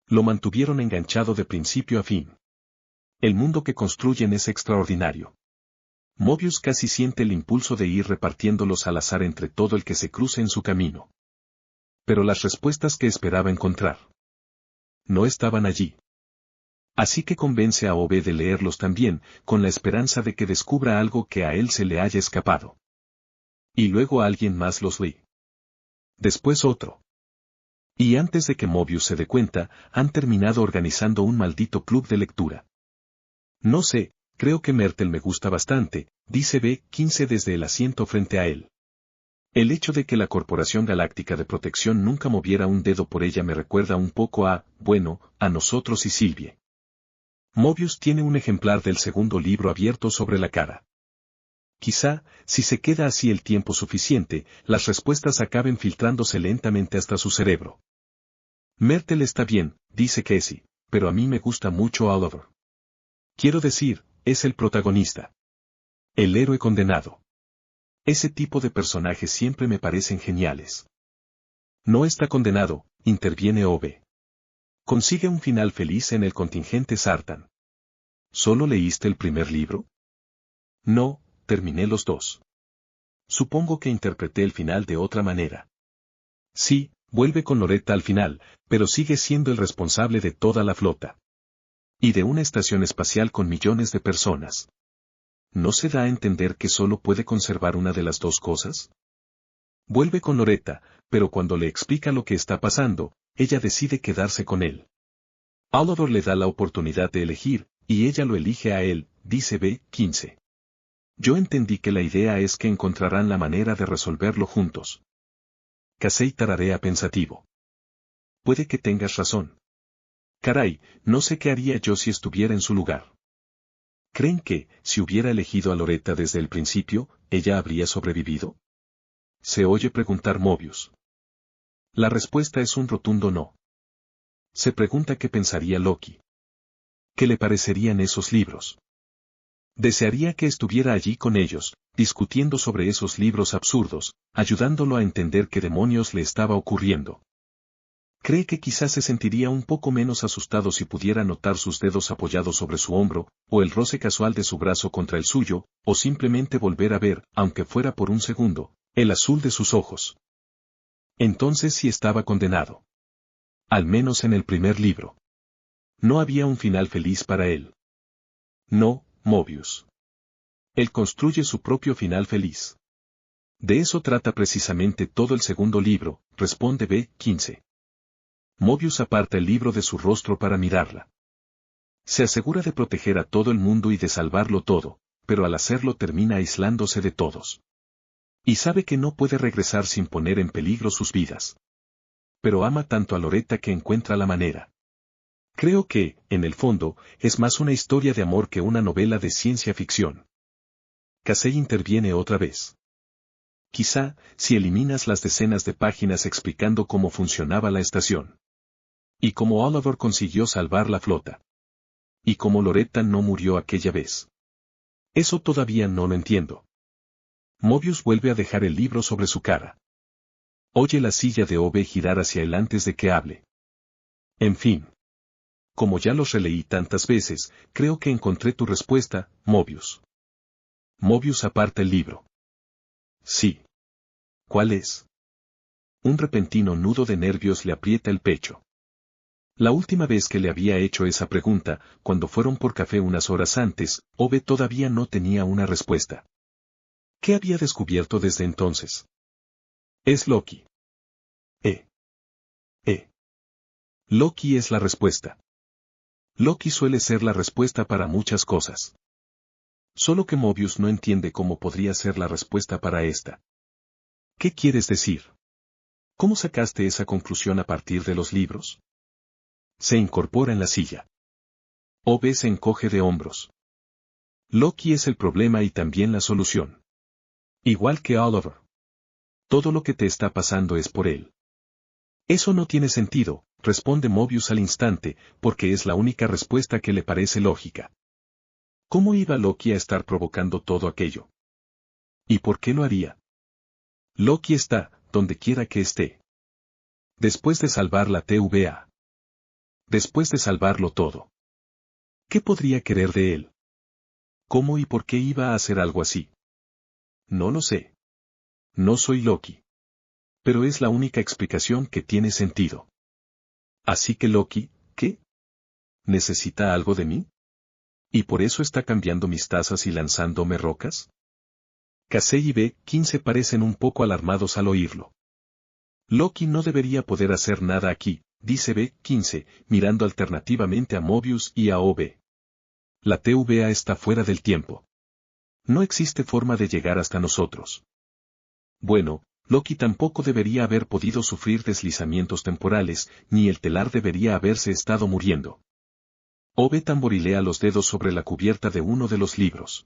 Lo mantuvieron enganchado de principio a fin. El mundo que construyen es extraordinario. Mobius casi siente el impulso de ir repartiéndolos al azar entre todo el que se cruce en su camino. Pero las respuestas que esperaba encontrar no estaban allí. Así que convence a Ove de leerlos también, con la esperanza de que descubra algo que a él se le haya escapado. Y luego alguien más los lee. Después otro. Y antes de que Mobius se dé cuenta, han terminado organizando un maldito club de lectura. No sé, creo que Myrtle me gusta bastante, dice B-15 desde el asiento frente a él. El hecho de que la Corporación Galáctica de Protección nunca moviera un dedo por ella me recuerda un poco a, bueno, a nosotros y Sylvie. Mobius tiene un ejemplar del segundo libro abierto sobre la cara. Quizá, si se queda así el tiempo suficiente, las respuestas acaben filtrándose lentamente hasta su cerebro. Myrtle está bien, dice Casey, pero a mí me gusta mucho Oliver. Quiero decir, es el protagonista. El héroe condenado. Ese tipo de personajes siempre me parecen geniales. No está condenado, interviene Ove. Consigue un final feliz en el contingente Sartan. ¿Solo leíste el primer libro? No, terminé los dos. Supongo que interpreté el final de otra manera. Sí, vuelve con Loretta al final, pero sigue siendo el responsable de toda la flota. Y de una estación espacial con millones de personas. ¿No se da a entender que solo puede conservar una de las dos cosas? Vuelve con Loretta, pero cuando le explica lo que está pasando, ella decide quedarse con él. Oliver le da la oportunidad de elegir, y ella lo elige a él, dice B-15. Yo entendí que la idea es que encontrarán la manera de resolverlo juntos. Casey tararea pensativo. Puede que tengas razón. Caray, no sé qué haría yo si estuviera en su lugar. ¿Creen que, si hubiera elegido a Loretta desde el principio, ella habría sobrevivido? Se oye preguntar Mobius. La respuesta es un rotundo no. Se pregunta qué pensaría Loki. ¿Qué le parecerían esos libros? Desearía que estuviera allí con ellos, discutiendo sobre esos libros absurdos, ayudándolo a entender qué demonios le estaba ocurriendo. Cree que quizás se sentiría un poco menos asustado si pudiera notar sus dedos apoyados sobre su hombro, o el roce casual de su brazo contra el suyo, o simplemente volver a ver, aunque fuera por un segundo, el azul de sus ojos. Entonces sí estaba condenado. Al menos en el primer libro. No había un final feliz para él. No, Mobius. Él construye su propio final feliz. De eso trata precisamente todo el segundo libro, responde B-15. Mobius aparta el libro de su rostro para mirarla. Se asegura de proteger a todo el mundo y de salvarlo todo, pero al hacerlo termina aislándose de todos. Y sabe que no puede regresar sin poner en peligro sus vidas. Pero ama tanto a Loretta que encuentra la manera. Creo que, en el fondo, es más una historia de amor que una novela de ciencia ficción. Casey interviene otra vez. Quizá, si eliminas las decenas de páginas explicando cómo funcionaba la estación. Y cómo Oliver consiguió salvar la flota. Y cómo Loretta no murió aquella vez. Eso todavía no lo entiendo. Mobius vuelve a dejar el libro sobre su cara. Oye la silla de Ove girar hacia él antes de que hable. En fin. Como ya los releí tantas veces, creo que encontré tu respuesta, Mobius. Mobius aparta el libro. Sí. ¿Cuál es? Un repentino nudo de nervios le aprieta el pecho. La última vez que le había hecho esa pregunta, cuando fueron por café unas horas antes, Ove todavía no tenía una respuesta. ¿Qué había descubierto desde entonces? Es Loki. Loki es la respuesta. Loki suele ser la respuesta para muchas cosas. Solo que Mobius no entiende cómo podría ser la respuesta para esta. ¿Qué quieres decir? ¿Cómo sacaste esa conclusión a partir de los libros? Se incorpora en la silla. Ove se encoge de hombros. Loki es el problema y también la solución. Igual que Oliver. Todo lo que te está pasando es por él. Eso no tiene sentido, responde Mobius al instante, porque es la única respuesta que le parece lógica. ¿Cómo iba Loki a estar provocando todo aquello? ¿Y por qué lo haría? Loki está, donde quiera que esté. Después de salvar la TVA. Después de salvarlo todo. ¿Qué podría querer de él? ¿Cómo y por qué iba a hacer algo así? No lo sé. No soy Loki. Pero es la única explicación que tiene sentido. Así que Loki, ¿qué? ¿Necesita algo de mí? ¿Y por eso está cambiando mis tazas y lanzándome rocas? Casey y B-15 parecen un poco alarmados al oírlo. Loki no debería poder hacer nada aquí, dice B-15, mirando alternativamente a Mobius y a OB. La TVA está fuera del tiempo. No existe forma de llegar hasta nosotros. Bueno, Loki tampoco debería haber podido sufrir deslizamientos temporales, ni el telar debería haberse estado muriendo. OB tamborilea los dedos sobre la cubierta de uno de los libros.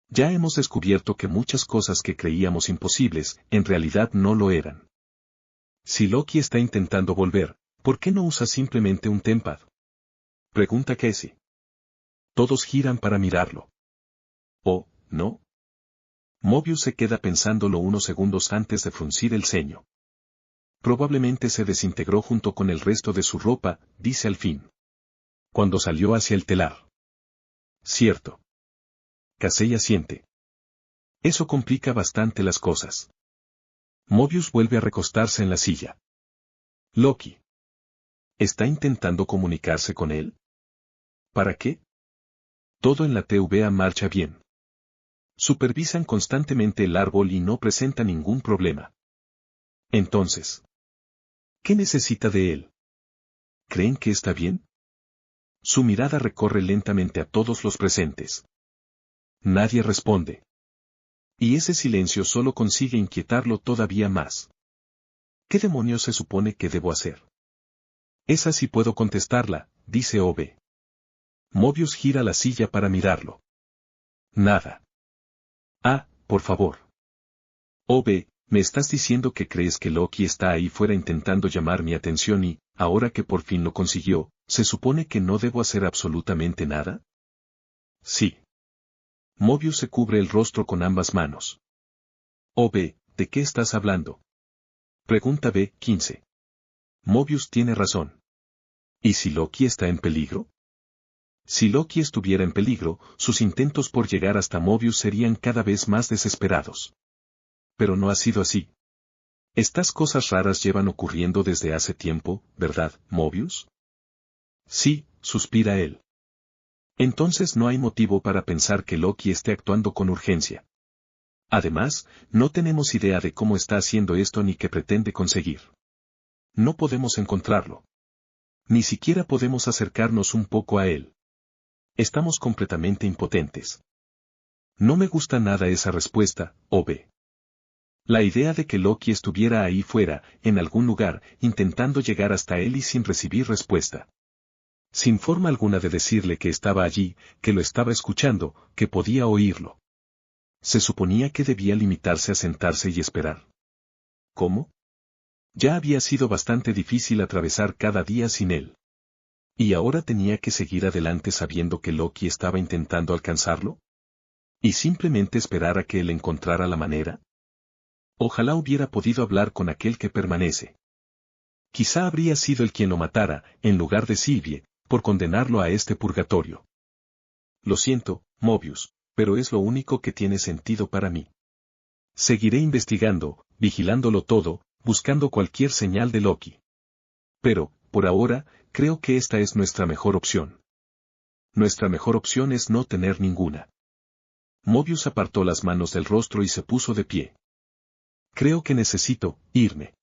Ya hemos descubierto que muchas cosas que creíamos imposibles, en realidad no lo eran. Si Loki está intentando volver, ¿por qué no usa simplemente un Tempad? Pregunta Casey. Todos giran para mirarlo. ¿Oh, no? Mobius se queda pensándolo unos segundos antes de fruncir el ceño. Probablemente se desintegró junto con el resto de su ropa, dice al fin. Cuando salió hacia el telar. Cierto. Casey asiente. Eso complica bastante las cosas. Mobius vuelve a recostarse en la silla. Loki. ¿Está intentando comunicarse con él? ¿Para qué? Todo en la TVA marcha bien. Supervisan constantemente el árbol y no presenta ningún problema. Entonces, ¿qué necesita de él? ¿Creen que está bien? Su mirada recorre lentamente a todos los presentes. Nadie responde. Y ese silencio solo consigue inquietarlo todavía más. ¿Qué demonios se supone que debo hacer? Esa sí puedo contestarla, dice OB. Mobius gira la silla para mirarlo. Nada. Ah, por favor. OB, me estás diciendo que crees que Loki está ahí fuera intentando llamar mi atención y, ahora que por fin lo consiguió, ¿se supone que no debo hacer absolutamente nada? Sí. Mobius se cubre el rostro con ambas manos. OB, ¿de qué estás hablando? Pregunta B-15. Mobius tiene razón. ¿Y si Loki está en peligro? Si Loki estuviera en peligro, sus intentos por llegar hasta Mobius serían cada vez más desesperados. Pero no ha sido así. Estas cosas raras llevan ocurriendo desde hace tiempo, ¿verdad, Mobius? Sí, suspira él. Entonces no hay motivo para pensar que Loki esté actuando con urgencia. Además, no tenemos idea de cómo está haciendo esto ni qué pretende conseguir. No podemos encontrarlo. Ni siquiera podemos acercarnos un poco a él. Estamos completamente impotentes. No me gusta nada esa respuesta, OB. La idea de que Loki estuviera ahí fuera, en algún lugar, intentando llegar hasta él y sin recibir respuesta. Sin forma alguna de decirle que estaba allí, que lo estaba escuchando, que podía oírlo. Se suponía que debía limitarse a sentarse y esperar. ¿Cómo? Ya había sido bastante difícil atravesar cada día sin él. ¿Y ahora tenía que seguir adelante sabiendo que Loki estaba intentando alcanzarlo? ¿Y simplemente esperar a que él encontrara la manera? Ojalá hubiera podido hablar con aquel que permanece. Quizá habría sido el quien lo matara, en lugar de Sylvie, por condenarlo a este purgatorio. Lo siento, Mobius, pero es lo único que tiene sentido para mí. Seguiré investigando, vigilándolo todo, buscando cualquier señal de Loki. Pero, por ahora, creo que esta es nuestra mejor opción. Nuestra mejor opción es no tener ninguna. Mobius apartó las manos del rostro y se puso de pie. Creo que necesito irme.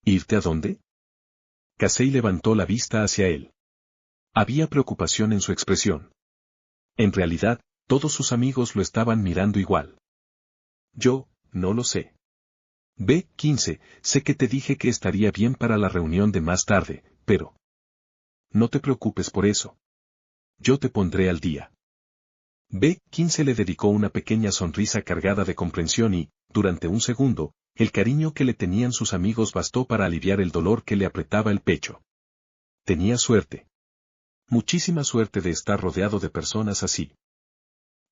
¿Irte a dónde? Casey levantó la vista hacia él. Había preocupación en su expresión. En realidad, todos sus amigos lo estaban mirando igual. Yo, no lo sé. B-15, sé que te dije que estaría bien para la reunión de más tarde, pero... No te preocupes por eso. Yo te pondré al día. B-15 le dedicó una pequeña sonrisa cargada de comprensión y, durante un segundo, el cariño que le tenían sus amigos bastó para aliviar el dolor que le apretaba el pecho. Tenía suerte. Muchísima suerte de estar rodeado de personas así.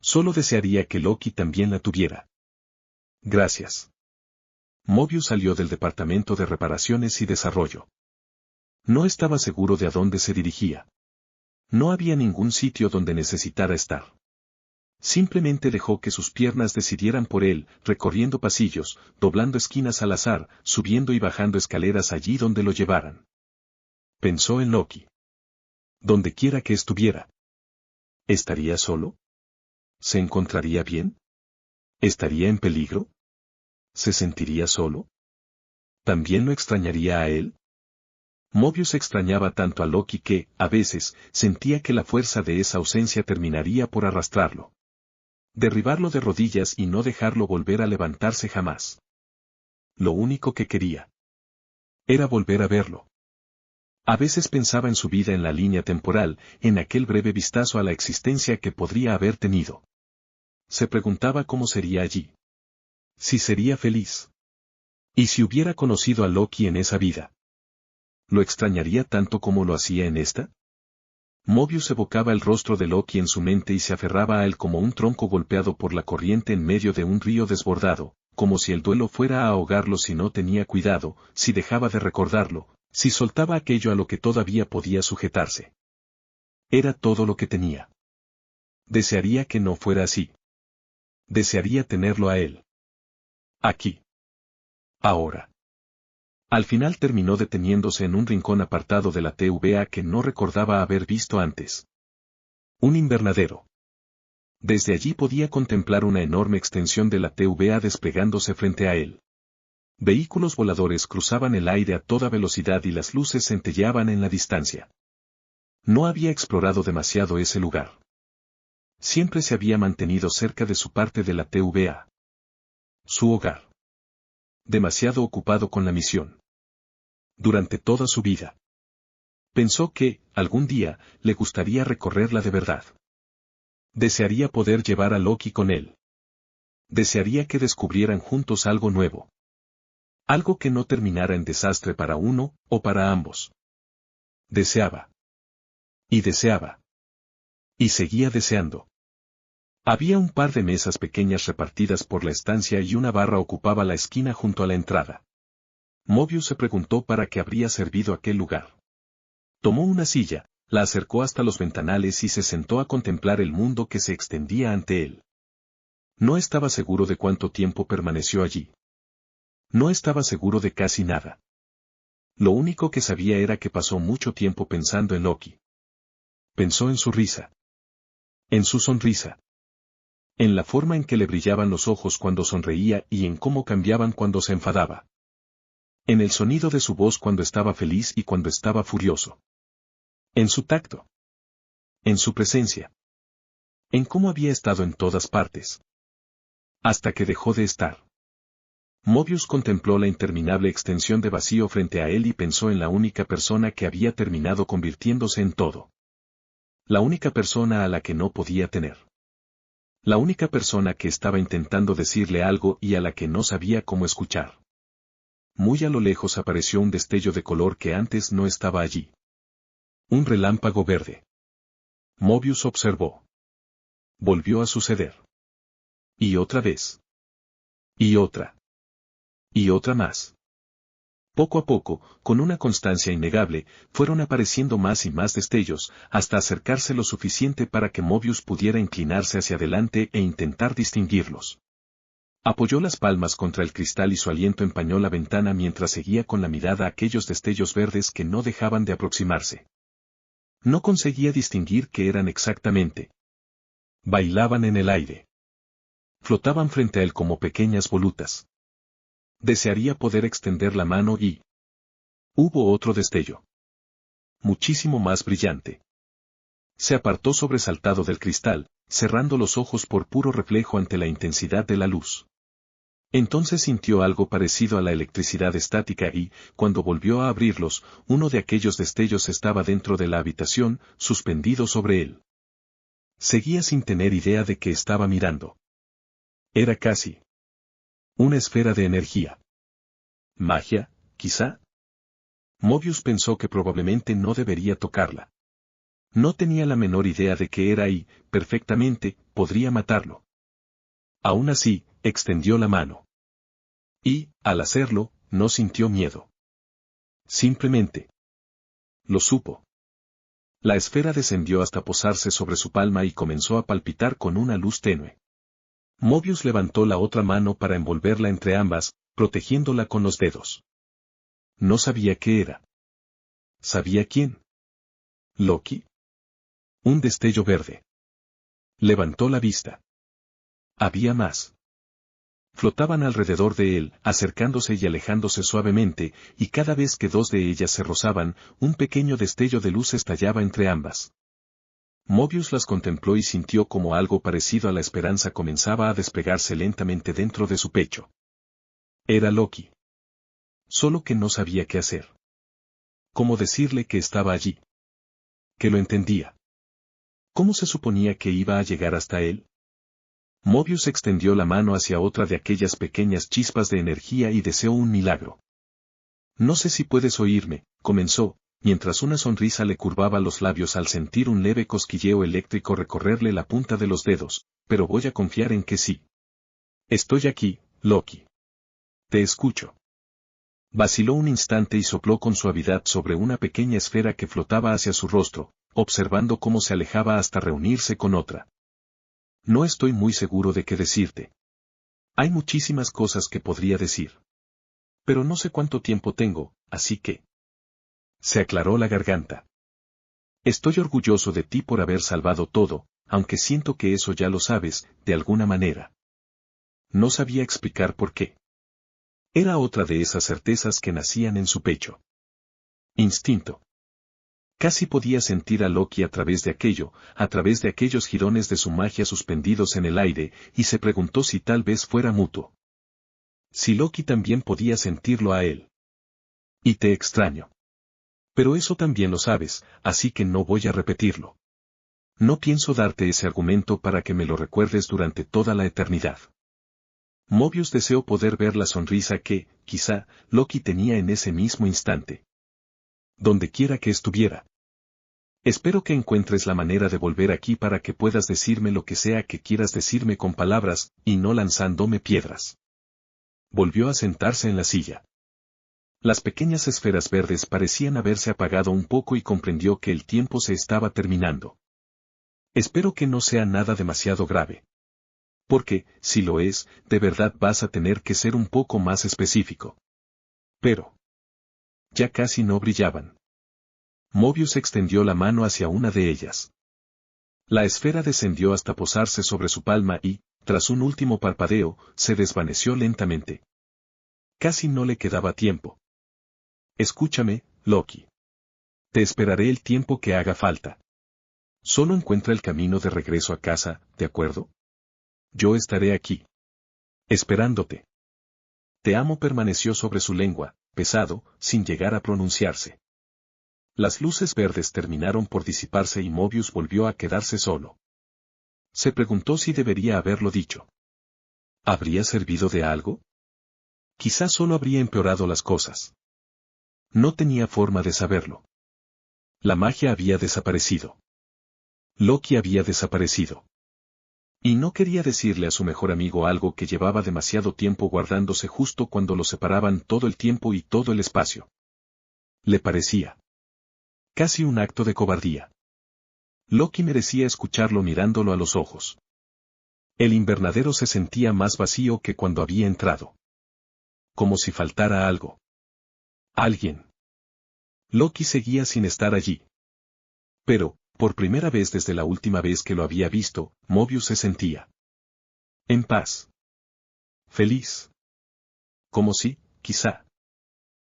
Solo desearía que Loki también la tuviera. Gracias. Mobius salió del departamento de reparaciones y desarrollo. No estaba seguro de a dónde se dirigía. No había ningún sitio donde necesitara estar. Simplemente dejó que sus piernas decidieran por él, recorriendo pasillos, doblando esquinas al azar, subiendo y bajando escaleras allí donde lo llevaran. Pensó en Loki. Donde quiera que estuviera. ¿Estaría solo? ¿Se encontraría bien? ¿Estaría en peligro? ¿Se sentiría solo? ¿También lo extrañaría a él? Mobius extrañaba tanto a Loki que, a veces, sentía que la fuerza de esa ausencia terminaría por arrastrarlo. Derribarlo de rodillas y no dejarlo volver a levantarse jamás. Lo único que quería era volver a verlo. A veces pensaba en su vida en la línea temporal, en aquel breve vistazo a la existencia que podría haber tenido. Se preguntaba cómo sería allí. Si sería feliz. ¿Y si hubiera conocido a Loki en esa vida? ¿Lo extrañaría tanto como lo hacía en esta? Mobius evocaba el rostro de Loki en su mente y se aferraba a él como un tronco golpeado por la corriente en medio de un río desbordado, como si el duelo fuera a ahogarlo si no tenía cuidado, si dejaba de recordarlo, si soltaba aquello a lo que todavía podía sujetarse. Era todo lo que tenía. Desearía que no fuera así. Desearía tenerlo a él. Aquí. Ahora. Al final terminó deteniéndose en un rincón apartado de la TVA que no recordaba haber visto antes. Un invernadero. Desde allí podía contemplar una enorme extensión de la TVA desplegándose frente a él. Vehículos voladores cruzaban el aire a toda velocidad y las luces centelleaban en la distancia. No había explorado demasiado ese lugar. Siempre se había mantenido cerca de su parte de la TVA. Su hogar. Demasiado ocupado con la misión. Durante toda su vida. Pensó que, algún día, le gustaría recorrerla de verdad. Desearía poder llevar a Loki con él. Desearía que descubrieran juntos algo nuevo. Algo que no terminara en desastre para uno, o para ambos. Deseaba. Y deseaba. Y seguía deseando. Había un par de mesas pequeñas repartidas por la estancia y una barra ocupaba la esquina junto a la entrada. Mobius se preguntó para qué habría servido aquel lugar. Tomó una silla, la acercó hasta los ventanales y se sentó a contemplar el mundo que se extendía ante él. No estaba seguro de cuánto tiempo permaneció allí. No estaba seguro de casi nada. Lo único que sabía era que pasó mucho tiempo pensando en Loki. Pensó en su risa. En su sonrisa. En la forma en que le brillaban los ojos cuando sonreía y en cómo cambiaban cuando se enfadaba. En el sonido de su voz cuando estaba feliz y cuando estaba furioso. En su tacto. En su presencia. En cómo había estado en todas partes. Hasta que dejó de estar. Mobius contempló la interminable extensión de vacío frente a él y pensó en la única persona que había terminado convirtiéndose en todo. La única persona a la que no podía tener. La única persona que estaba intentando decirle algo y a la que no sabía cómo escuchar. Muy a lo lejos apareció un destello de color que antes no estaba allí. Un relámpago verde. Mobius observó. Volvió a suceder. Y otra vez. Y otra. Y otra más. Poco a poco, con una constancia innegable, fueron apareciendo más y más destellos, hasta acercarse lo suficiente para que Mobius pudiera inclinarse hacia adelante e intentar distinguirlos. Apoyó las palmas contra el cristal y su aliento empañó la ventana mientras seguía con la mirada aquellos destellos verdes que no dejaban de aproximarse. No conseguía distinguir qué eran exactamente. Bailaban en el aire. Flotaban frente a él como pequeñas volutas. Desearía poder extender la mano y... Hubo otro destello. Muchísimo más brillante. Se apartó sobresaltado del cristal, cerrando los ojos por puro reflejo ante la intensidad de la luz. Entonces sintió algo parecido a la electricidad estática y, cuando volvió a abrirlos, uno de aquellos destellos estaba dentro de la habitación, suspendido sobre él. Seguía sin tener idea de qué estaba mirando. Era casi una esfera de energía. ¿Magia, quizá? Mobius pensó que probablemente no debería tocarla. No tenía la menor idea de qué era y, perfectamente, podría matarlo. Aún así, extendió la mano. Y, al hacerlo, no sintió miedo. Simplemente. Lo supo. La esfera descendió hasta posarse sobre su palma y comenzó a palpitar con una luz tenue. Mobius levantó la otra mano para envolverla entre ambas, protegiéndola con los dedos. No sabía qué era. ¿Sabía quién? ¿Loki? Un destello verde. Levantó la vista. Había más. Flotaban alrededor de él, acercándose y alejándose suavemente, y cada vez que dos de ellas se rozaban, un pequeño destello de luz estallaba entre ambas. Mobius las contempló y sintió como algo parecido a la esperanza comenzaba a despegarse lentamente dentro de su pecho. Era Loki. Solo que no sabía qué hacer. ¿Cómo decirle que estaba allí? Que lo entendía. ¿Cómo se suponía que iba a llegar hasta él? Mobius extendió la mano hacia otra de aquellas pequeñas chispas de energía y deseó un milagro. No sé si puedes oírme, comenzó, mientras una sonrisa le curvaba los labios al sentir un leve cosquilleo eléctrico recorrerle la punta de los dedos, pero voy a confiar en que sí. Estoy aquí, Loki. Te escucho. Vaciló un instante y sopló con suavidad sobre una pequeña esfera que flotaba hacia su rostro, observando cómo se alejaba hasta reunirse con otra. No estoy muy seguro de qué decirte. Hay muchísimas cosas que podría decir. Pero no sé cuánto tiempo tengo, así que... Se aclaró la garganta. Estoy orgulloso de ti por haber salvado todo, aunque siento que eso ya lo sabes, de alguna manera. No sabía explicar por qué. Era otra de esas certezas que nacían en su pecho. Instinto. Casi podía sentir a Loki a través de aquellos jirones de su magia suspendidos en el aire, y se preguntó si tal vez fuera mutuo. Si Loki también podía sentirlo a él. Y te extraño. Pero eso también lo sabes, así que no voy a repetirlo. No pienso darte ese argumento para que me lo recuerdes durante toda la eternidad. Mobius deseó poder ver la sonrisa que, quizá, Loki tenía en ese mismo instante. Donde quiera que estuviera. Espero que encuentres la manera de volver aquí para que puedas decirme lo que sea que quieras decirme con palabras, y no lanzándome piedras. Volvió a sentarse en la silla. Las pequeñas esferas verdes parecían haberse apagado un poco y comprendió que el tiempo se estaba terminando. Espero que no sea nada demasiado grave. Porque, si lo es, de verdad vas a tener que ser un poco más específico. Pero... ya casi no brillaban. Mobius extendió la mano hacia una de ellas. La esfera descendió hasta posarse sobre su palma y, tras un último parpadeo, se desvaneció lentamente. Casi no le quedaba tiempo. Escúchame, Loki. Te esperaré el tiempo que haga falta. Solo encuentra el camino de regreso a casa, ¿de acuerdo? Yo estaré aquí. Esperándote. Te amo permaneció sobre su lengua, pesado, sin llegar a pronunciarse. Las luces verdes terminaron por disiparse y Mobius volvió a quedarse solo. Se preguntó si debería haberlo dicho. ¿Habría servido de algo? Quizás solo habría empeorado las cosas. No tenía forma de saberlo. La magia había desaparecido. Loki había desaparecido. Y no quería decirle a su mejor amigo algo que llevaba demasiado tiempo guardándose justo cuando lo separaban todo el tiempo y todo el espacio. Le parecía casi un acto de cobardía. Loki merecía escucharlo mirándolo a los ojos. El invernadero se sentía más vacío que cuando había entrado. Como si faltara algo. Alguien. Loki seguía sin estar allí. Pero, por primera vez desde la última vez que lo había visto, Mobius se sentía en paz. Feliz. Como si, quizá,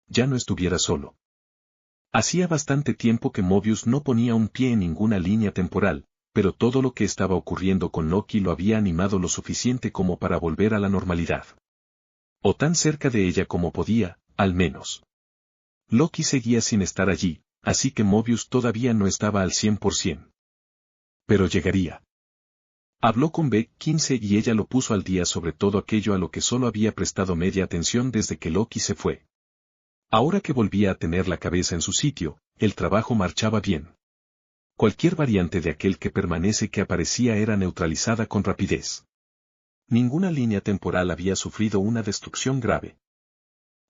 ya no estuviera solo. Hacía bastante tiempo que Mobius no ponía un pie en ninguna línea temporal, pero todo lo que estaba ocurriendo con Loki lo había animado lo suficiente como para volver a la normalidad. O tan cerca de ella como podía, al menos. Loki seguía sin estar allí, así que Mobius todavía no estaba al 100%. Pero llegaría. Habló con B-15 y ella lo puso al día sobre todo aquello a lo que solo había prestado media atención desde que Loki se fue. Ahora que volvía a tener la cabeza en su sitio, el trabajo marchaba bien. Cualquier variante de aquel que permanece que aparecía era neutralizada con rapidez. Ninguna línea temporal había sufrido una destrucción grave.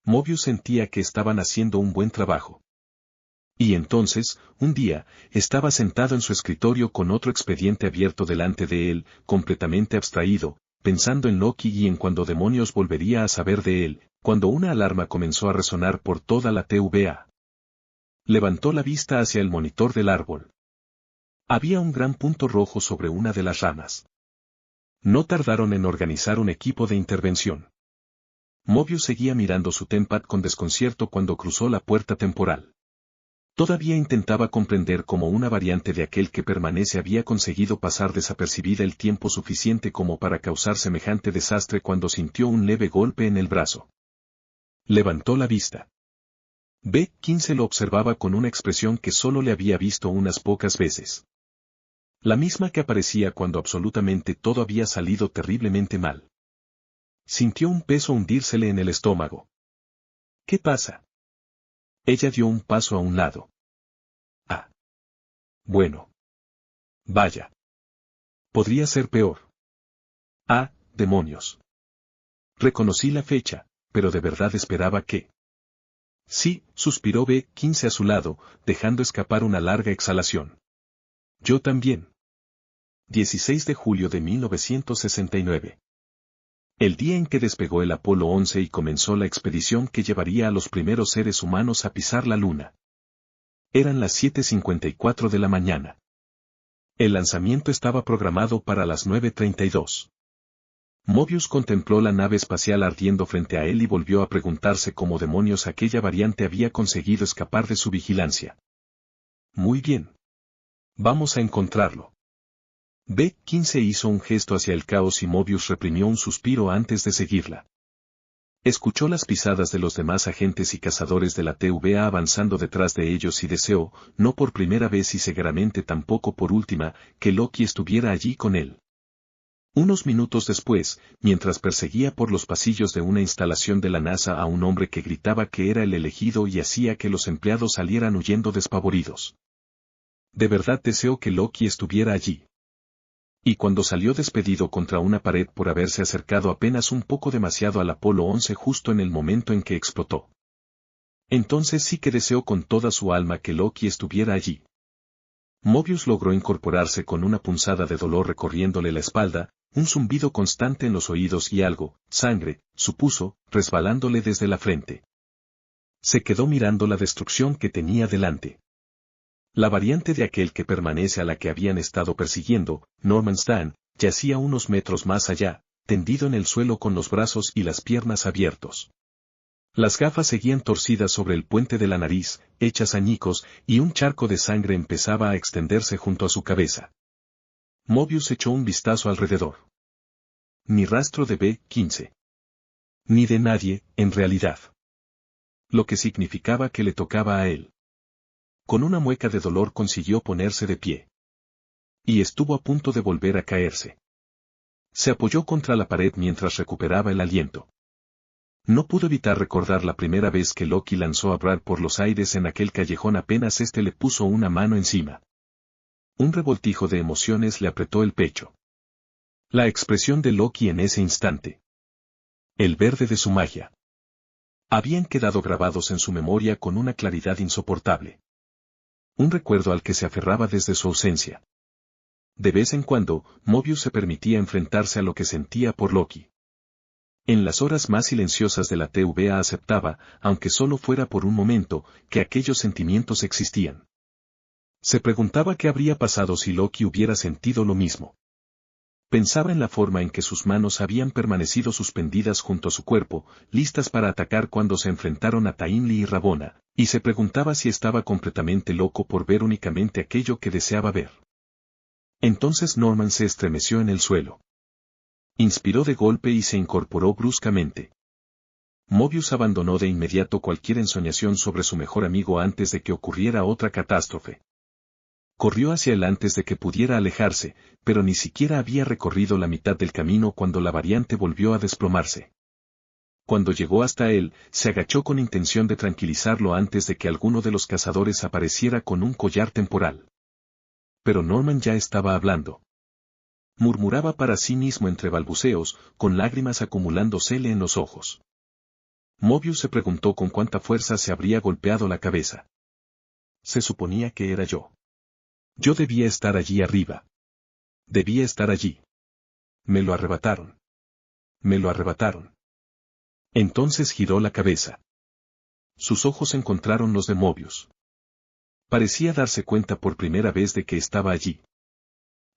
Mobius sentía que estaban haciendo un buen trabajo. Y entonces, un día, estaba sentado en su escritorio con otro expediente abierto delante de él, completamente abstraído, pensando en Loki y en cuándo demonios volvería a saber de él, cuando una alarma comenzó a resonar por toda la TVA. Levantó la vista hacia el monitor del árbol. Había un gran punto rojo sobre una de las ramas. No tardaron en organizar un equipo de intervención. Mobius seguía mirando su Tempad con desconcierto cuando cruzó la puerta temporal. Todavía intentaba comprender cómo una variante de aquel que permanece había conseguido pasar desapercibida el tiempo suficiente como para causar semejante desastre cuando sintió un leve golpe en el brazo. Levantó la vista. B-15 lo observaba con una expresión que solo le había visto unas pocas veces. La misma que aparecía cuando absolutamente todo había salido terriblemente mal. Sintió un peso hundírsele en el estómago. ¿Qué pasa? Ella dio un paso a un lado. Ah. Bueno. Vaya. Podría ser peor. Ah, demonios. Reconocí la fecha, pero de verdad esperaba que... Sí, suspiró B-15 a su lado, dejando escapar una larga exhalación. Yo también. 16 de julio de 1969. El día en que despegó el Apolo 11 y comenzó la expedición que llevaría a los primeros seres humanos a pisar la Luna. Eran las 7:54 de la mañana. El lanzamiento estaba programado para las 9:32. Mobius contempló la nave espacial ardiendo frente a él y volvió a preguntarse cómo demonios aquella variante había conseguido escapar de su vigilancia. Muy bien. Vamos a encontrarlo. B-15 hizo un gesto hacia el caos y Mobius reprimió un suspiro antes de seguirla. Escuchó las pisadas de los demás agentes y cazadores de la TVA avanzando detrás de ellos y deseó, no por primera vez y seguramente tampoco por última, que Loki estuviera allí con él. Unos minutos después, mientras perseguía por los pasillos de una instalación de la NASA a un hombre que gritaba que era el elegido y hacía que los empleados salieran huyendo despavoridos. De verdad deseó que Loki estuviera allí. Y cuando salió despedido contra una pared por haberse acercado apenas un poco demasiado al Apolo 11 justo en el momento en que explotó. Entonces sí que deseó con toda su alma que Loki estuviera allí. Mobius logró incorporarse con una punzada de dolor recorriéndole la espalda, un zumbido constante en los oídos y algo, sangre, supuso, resbalándole desde la frente. Se quedó mirando la destrucción que tenía delante. La variante de aquel que permanece a la que habían estado persiguiendo, Norman Stan, yacía unos metros más allá, tendido en el suelo con los brazos y las piernas abiertos. Las gafas seguían torcidas sobre el puente de la nariz, hechas añicos, y un charco de sangre empezaba a extenderse junto a su cabeza. Mobius echó un vistazo alrededor. Ni rastro de B-15. Ni de nadie, en realidad. Lo que significaba que le tocaba a él. Con una mueca de dolor consiguió ponerse de pie. Y estuvo a punto de volver a caerse. Se apoyó contra la pared mientras recuperaba el aliento. No pudo evitar recordar la primera vez que Loki lanzó a Brad por los aires en aquel callejón apenas éste le puso una mano encima. Un revoltijo de emociones le apretó el pecho. La expresión de Loki en ese instante. El verde de su magia. Habían quedado grabados en su memoria con una claridad insoportable. Un recuerdo al que se aferraba desde su ausencia. De vez en cuando, Mobius se permitía enfrentarse a lo que sentía por Loki. En las horas más silenciosas de la TVA aceptaba, aunque solo fuera por un momento, que aquellos sentimientos existían. Se preguntaba qué habría pasado si Loki hubiera sentido lo mismo. Pensaba en la forma en que sus manos habían permanecido suspendidas junto a su cuerpo, listas para atacar cuando se enfrentaron a Taimli y Rabona, y se preguntaba si estaba completamente loco por ver únicamente aquello que deseaba ver. Entonces Norman se estremeció en el suelo. Inspiró de golpe y se incorporó bruscamente. Mobius abandonó de inmediato cualquier ensoñación sobre su mejor amigo antes de que ocurriera otra catástrofe. Corrió hacia él antes de que pudiera alejarse, pero ni siquiera había recorrido la mitad del camino cuando la variante volvió a desplomarse. Cuando llegó hasta él, se agachó con intención de tranquilizarlo antes de que alguno de los cazadores apareciera con un collar temporal. Pero Norman ya estaba hablando. Murmuraba para sí mismo entre balbuceos, con lágrimas acumulándosele en los ojos. Mobius se preguntó con cuánta fuerza se habría golpeado la cabeza. Se suponía que era yo. Yo debía estar allí arriba. Debía estar allí. Me lo arrebataron. Me lo arrebataron. Entonces giró la cabeza. Sus ojos encontraron los de Mobius. Parecía darse cuenta por primera vez de que estaba allí.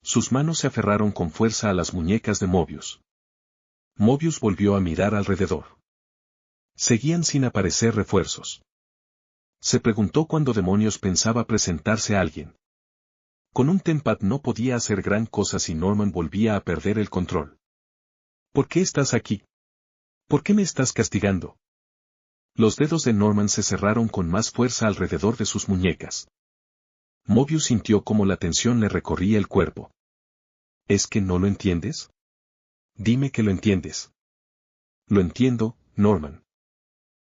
Sus manos se aferraron con fuerza a las muñecas de Mobius. Mobius volvió a mirar alrededor. Seguían sin aparecer refuerzos. Se preguntó cuándo demonios pensaba presentarse a alguien. Con un Tempad no podía hacer gran cosa si Norman volvía a perder el control. ¿Por qué estás aquí? ¿Por qué me estás castigando? Los dedos de Norman se cerraron con más fuerza alrededor de sus muñecas. Mobius sintió como la tensión le recorría el cuerpo. ¿Es que no lo entiendes? Dime que lo entiendes. Lo entiendo, Norman.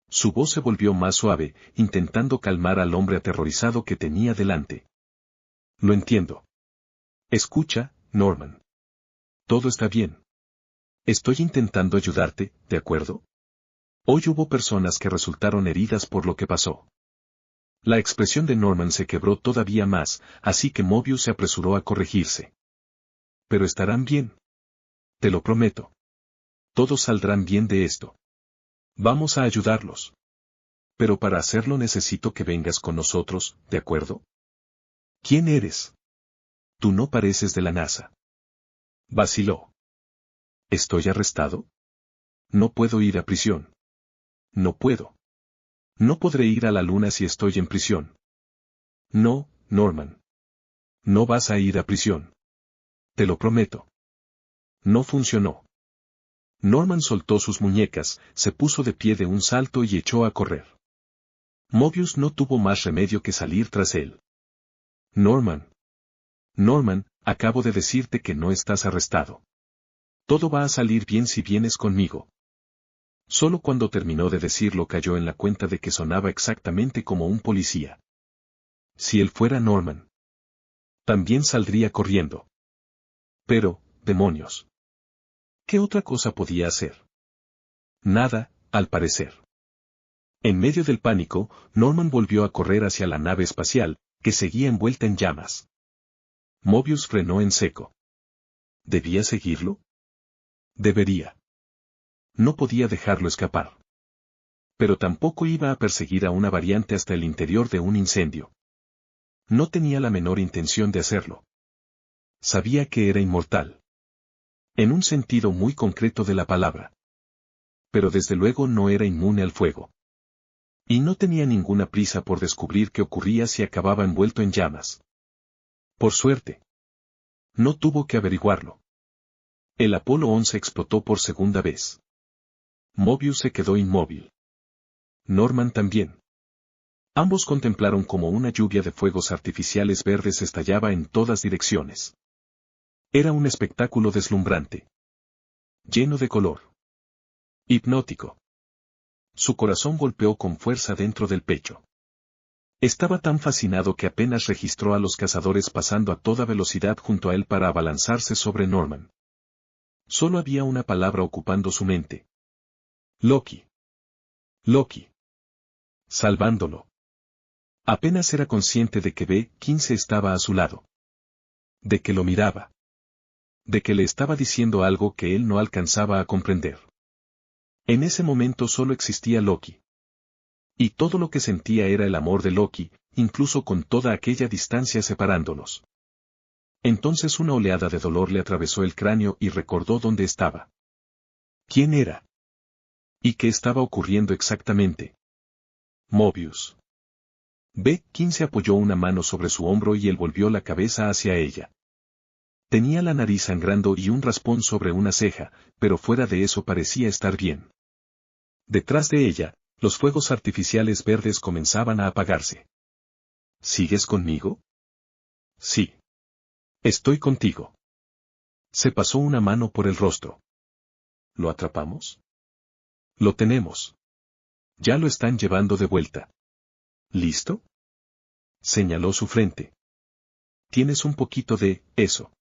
Su voz se volvió más suave, intentando calmar al hombre aterrorizado que tenía delante. Lo entiendo. Escucha, Norman. Todo está bien. Estoy intentando ayudarte, ¿de acuerdo? Hoy hubo personas que resultaron heridas por lo que pasó. La expresión de Norman se quebró todavía más, así que Mobius se apresuró a corregirse. Pero estarán bien. Te lo prometo. Todos saldrán bien de esto. Vamos a ayudarlos. Pero para hacerlo necesito que vengas con nosotros, ¿de acuerdo? ¿Quién eres? Tú no pareces de la NASA. Vaciló. ¿Estoy arrestado? No puedo ir a prisión. No puedo. No podré ir a la luna si estoy en prisión. No, Norman. No vas a ir a prisión. Te lo prometo. No funcionó. Norman soltó sus muñecas, se puso de pie de un salto y echó a correr. Mobius no tuvo más remedio que salir tras él. Norman. Norman, acabo de decirte que no estás arrestado. Todo va a salir bien si vienes conmigo. Solo cuando terminó de decirlo cayó en la cuenta de que sonaba exactamente como un policía. Si él fuera Norman, también saldría corriendo. Pero, demonios. ¿Qué otra cosa podía hacer? Nada, al parecer. En medio del pánico, Norman volvió a correr hacia la nave espacial, que seguía envuelta en llamas. Mobius frenó en seco. ¿Debía seguirlo? Debería. No podía dejarlo escapar. Pero tampoco iba a perseguir a una variante hasta el interior de un incendio. No tenía la menor intención de hacerlo. Sabía que era inmortal. En un sentido muy concreto de la palabra. Pero desde luego no era inmune al fuego. Y no tenía ninguna prisa por descubrir qué ocurría si acababa envuelto en llamas. Por suerte. No tuvo que averiguarlo. El Apolo 11 explotó por segunda vez. Mobius se quedó inmóvil. Norman también. Ambos contemplaron cómo una lluvia de fuegos artificiales verdes estallaba en todas direcciones. Era un espectáculo deslumbrante. Lleno de color. Hipnótico. Su corazón golpeó con fuerza dentro del pecho. Estaba tan fascinado que apenas registró a los cazadores pasando a toda velocidad junto a él para abalanzarse sobre Norman. Solo había una palabra ocupando su mente. Loki. Loki. Salvándolo. Apenas era consciente de que B-15 estaba a su lado. De que lo miraba. De que le estaba diciendo algo que él no alcanzaba a comprender. En ese momento solo existía Loki. Y todo lo que sentía era el amor de Loki, incluso con toda aquella distancia separándolos. Entonces una oleada de dolor le atravesó el cráneo y recordó dónde estaba. ¿Quién era? ¿Y qué estaba ocurriendo exactamente? Mobius. B-15 apoyó una mano sobre su hombro y él volvió la cabeza hacia ella. Tenía la nariz sangrando y un raspón sobre una ceja, pero fuera de eso parecía estar bien. Detrás de ella, los fuegos artificiales verdes comenzaban a apagarse. ¿Sigues conmigo? Sí. Estoy contigo. Se pasó una mano por el rostro. ¿Lo atrapamos? Lo tenemos. Ya lo están llevando de vuelta. ¿Listo? Señaló su frente. Tienes un poquito de eso.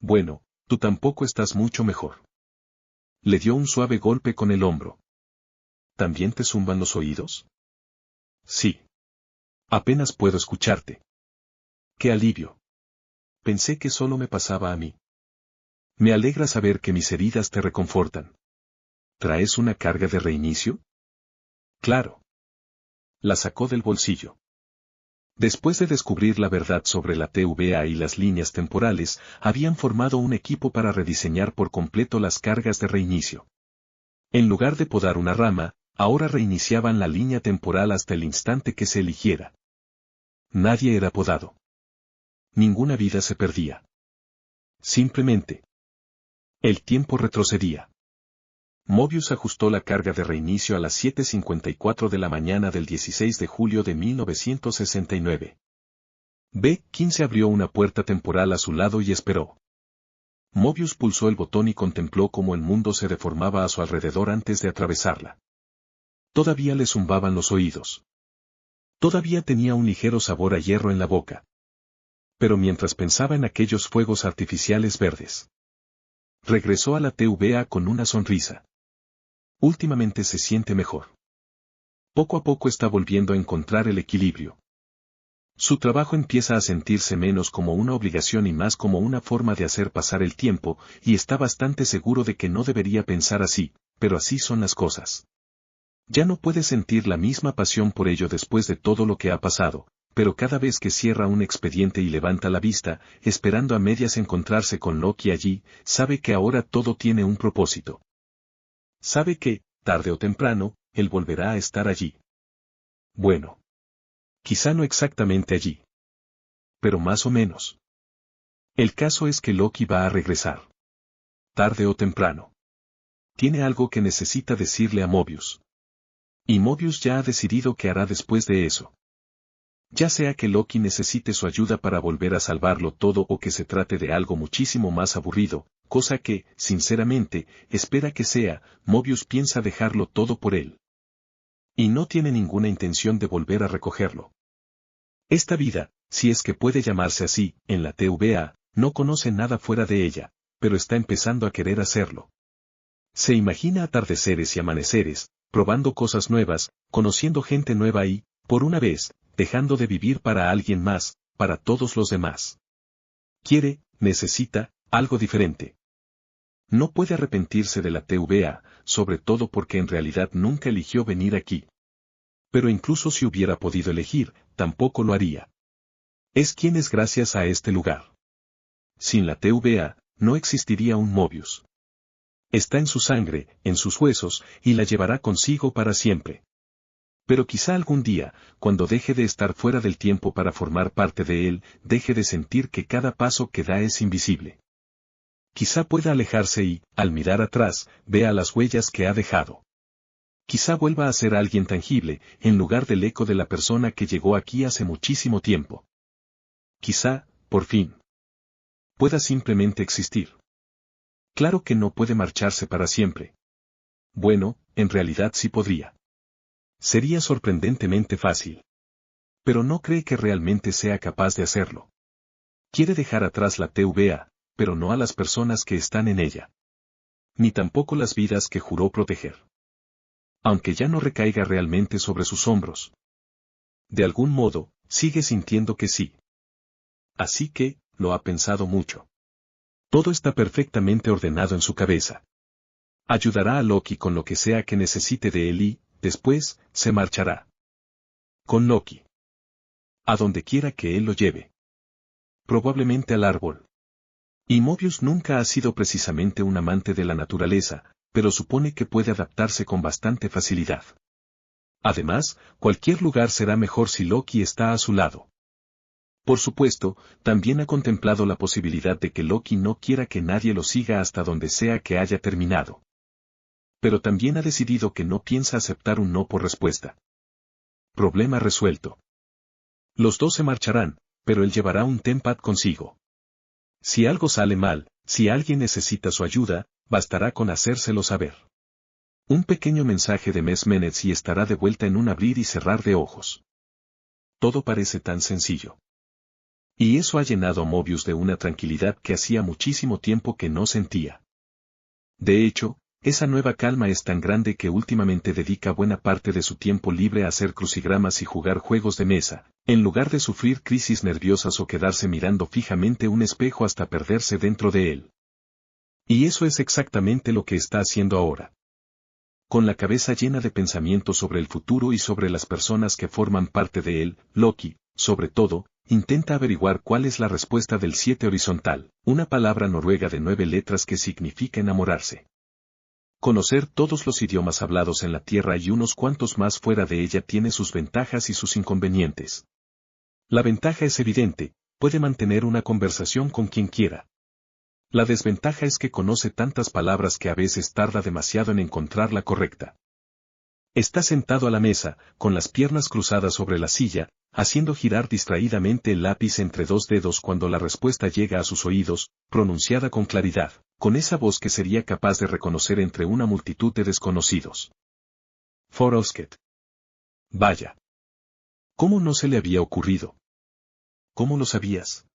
Bueno, tú tampoco estás mucho mejor. Le dio un suave golpe con el hombro. ¿También te zumban los oídos? Sí. Apenas puedo escucharte. ¡Qué alivio! Pensé que solo me pasaba a mí. Me alegra saber que mis heridas te reconfortan. ¿Traes una carga de reinicio? Claro. La sacó del bolsillo. Después de descubrir la verdad sobre la TVA y las líneas temporales, habían formado un equipo para rediseñar por completo las cargas de reinicio. En lugar de podar una rama, ahora reiniciaban la línea temporal hasta el instante que se eligiera. Nadie era podado. Ninguna vida se perdía. Simplemente, el tiempo retrocedía. Mobius ajustó la carga de reinicio a las 7:54 de la mañana del 16 de julio de 1969. B-15 abrió una puerta temporal a su lado y esperó. Mobius pulsó el botón y contempló cómo el mundo se deformaba a su alrededor antes de atravesarla. Todavía le zumbaban los oídos. Todavía tenía un ligero sabor a hierro en la boca. Pero mientras pensaba en aquellos fuegos artificiales verdes, regresó a la TVA con una sonrisa. Últimamente se siente mejor. Poco a poco está volviendo a encontrar el equilibrio. Su trabajo empieza a sentirse menos como una obligación y más como una forma de hacer pasar el tiempo, y está bastante seguro de que no debería pensar así, pero así son las cosas. Ya no puede sentir la misma pasión por ello después de todo lo que ha pasado, pero cada vez que cierra un expediente y levanta la vista, esperando a medias encontrarse con Loki allí, sabe que ahora todo tiene un propósito. Sabe que, tarde o temprano, él volverá a estar allí. Bueno. Quizá no exactamente allí. Pero más o menos. El caso es que Loki va a regresar. Tarde o temprano. Tiene algo que necesita decirle a Mobius. Y Mobius ya ha decidido qué hará después de eso. Ya sea que Loki necesite su ayuda para volver a salvarlo todo o que se trate de algo muchísimo más aburrido, cosa que, sinceramente, espera que sea, Mobius piensa dejarlo todo por él. Y no tiene ninguna intención de volver a recogerlo. Esta vida, si es que puede llamarse así, en la TVA, no conoce nada fuera de ella, pero está empezando a querer hacerlo. Se imagina atardeceres y amaneceres, probando cosas nuevas, conociendo gente nueva y, por una vez, dejando de vivir para alguien más, para todos los demás. Quiere, necesita, algo diferente. No puede arrepentirse de la TVA, sobre todo porque en realidad nunca eligió venir aquí. Pero incluso si hubiera podido elegir, tampoco lo haría. Es quien es gracias a este lugar. Sin la TVA, no existiría un Mobius. Está en su sangre, en sus huesos, y la llevará consigo para siempre. Pero quizá algún día, cuando deje de estar fuera del tiempo para formar parte de él, deje de sentir que cada paso que da es invisible. Quizá pueda alejarse y, al mirar atrás, vea las huellas que ha dejado. Quizá vuelva a ser alguien tangible, en lugar del eco de la persona que llegó aquí hace muchísimo tiempo. Quizá, por fin, pueda simplemente existir. Claro que no puede marcharse para siempre. Bueno, en realidad sí podría. Sería sorprendentemente fácil. Pero no cree que realmente sea capaz de hacerlo. Quiere dejar atrás la TVA, pero no a las personas que están en ella. Ni tampoco las vidas que juró proteger. Aunque ya no recaiga realmente sobre sus hombros. De algún modo, sigue sintiendo que sí. Así que, lo ha pensado mucho. Todo está perfectamente ordenado en su cabeza. Ayudará a Loki con lo que sea que necesite de él y, después, se marchará. Con Loki. A donde quiera que él lo lleve. Probablemente al árbol. Y Mobius nunca ha sido precisamente un amante de la naturaleza, pero supone que puede adaptarse con bastante facilidad. Además, cualquier lugar será mejor si Loki está a su lado. Por supuesto, también ha contemplado la posibilidad de que Loki no quiera que nadie lo siga hasta donde sea que haya terminado. Pero también ha decidido que no piensa aceptar un no por respuesta. Problema resuelto. Los dos se marcharán, pero él llevará un Tempad consigo. Si algo sale mal, si alguien necesita su ayuda, bastará con hacérselo saber. Un pequeño mensaje de Mes Menets y estará de vuelta en un abrir y cerrar de ojos. Todo parece tan sencillo. Y eso ha llenado a Mobius de una tranquilidad que hacía muchísimo tiempo que no sentía. De hecho, esa nueva calma es tan grande que últimamente dedica buena parte de su tiempo libre a hacer crucigramas y jugar juegos de mesa, en lugar de sufrir crisis nerviosas o quedarse mirando fijamente un espejo hasta perderse dentro de él. Y eso es exactamente lo que está haciendo ahora. Con la cabeza llena de pensamientos sobre el futuro y sobre las personas que forman parte de él, Loki, Sobre todo, intenta averiguar cuál es la respuesta del 7 horizontal, una palabra noruega de 9 letras que significa enamorarse. Conocer todos los idiomas hablados en la Tierra y unos cuantos más fuera de ella tiene sus ventajas y sus inconvenientes. La ventaja es evidente, puede mantener una conversación con quien quiera. La desventaja es que conoce tantas palabras que a veces tarda demasiado en encontrar la correcta. Está sentado a la mesa, con las piernas cruzadas sobre la silla, haciendo girar distraídamente el lápiz entre dos dedos cuando la respuesta llega a sus oídos, pronunciada con claridad, con esa voz que sería capaz de reconocer entre una multitud de desconocidos. Forosket. Vaya. ¿Cómo no se le había ocurrido? ¿Cómo lo sabías?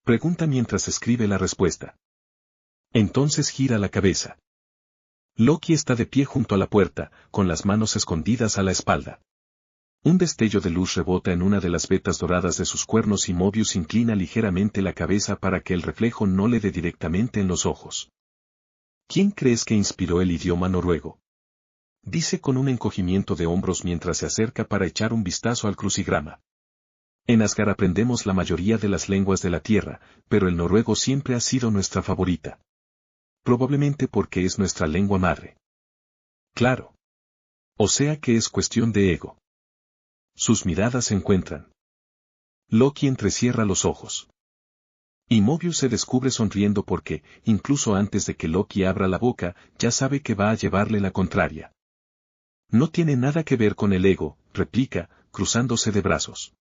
Pregunta mientras escribe la respuesta. Entonces gira la cabeza. Loki está de pie junto a la puerta, con las manos escondidas a la espalda. Un destello de luz rebota en una de las vetas doradas de sus cuernos y Mobius inclina ligeramente la cabeza para que el reflejo no le dé directamente en los ojos. ¿Quién crees que inspiró el idioma noruego? Dice con un encogimiento de hombros mientras se acerca para echar un vistazo al crucigrama. En Asgard aprendemos la mayoría de las lenguas de la Tierra, pero el noruego siempre ha sido nuestra favorita. Probablemente porque es nuestra lengua madre. Claro. O sea que es cuestión de ego. Sus miradas se encuentran. Loki entrecierra los ojos. Y Mobius se descubre sonriendo porque, incluso antes de que Loki abra la boca, ya sabe que va a llevarle la contraria. No tiene nada que ver con el ego, replica, cruzándose de brazos.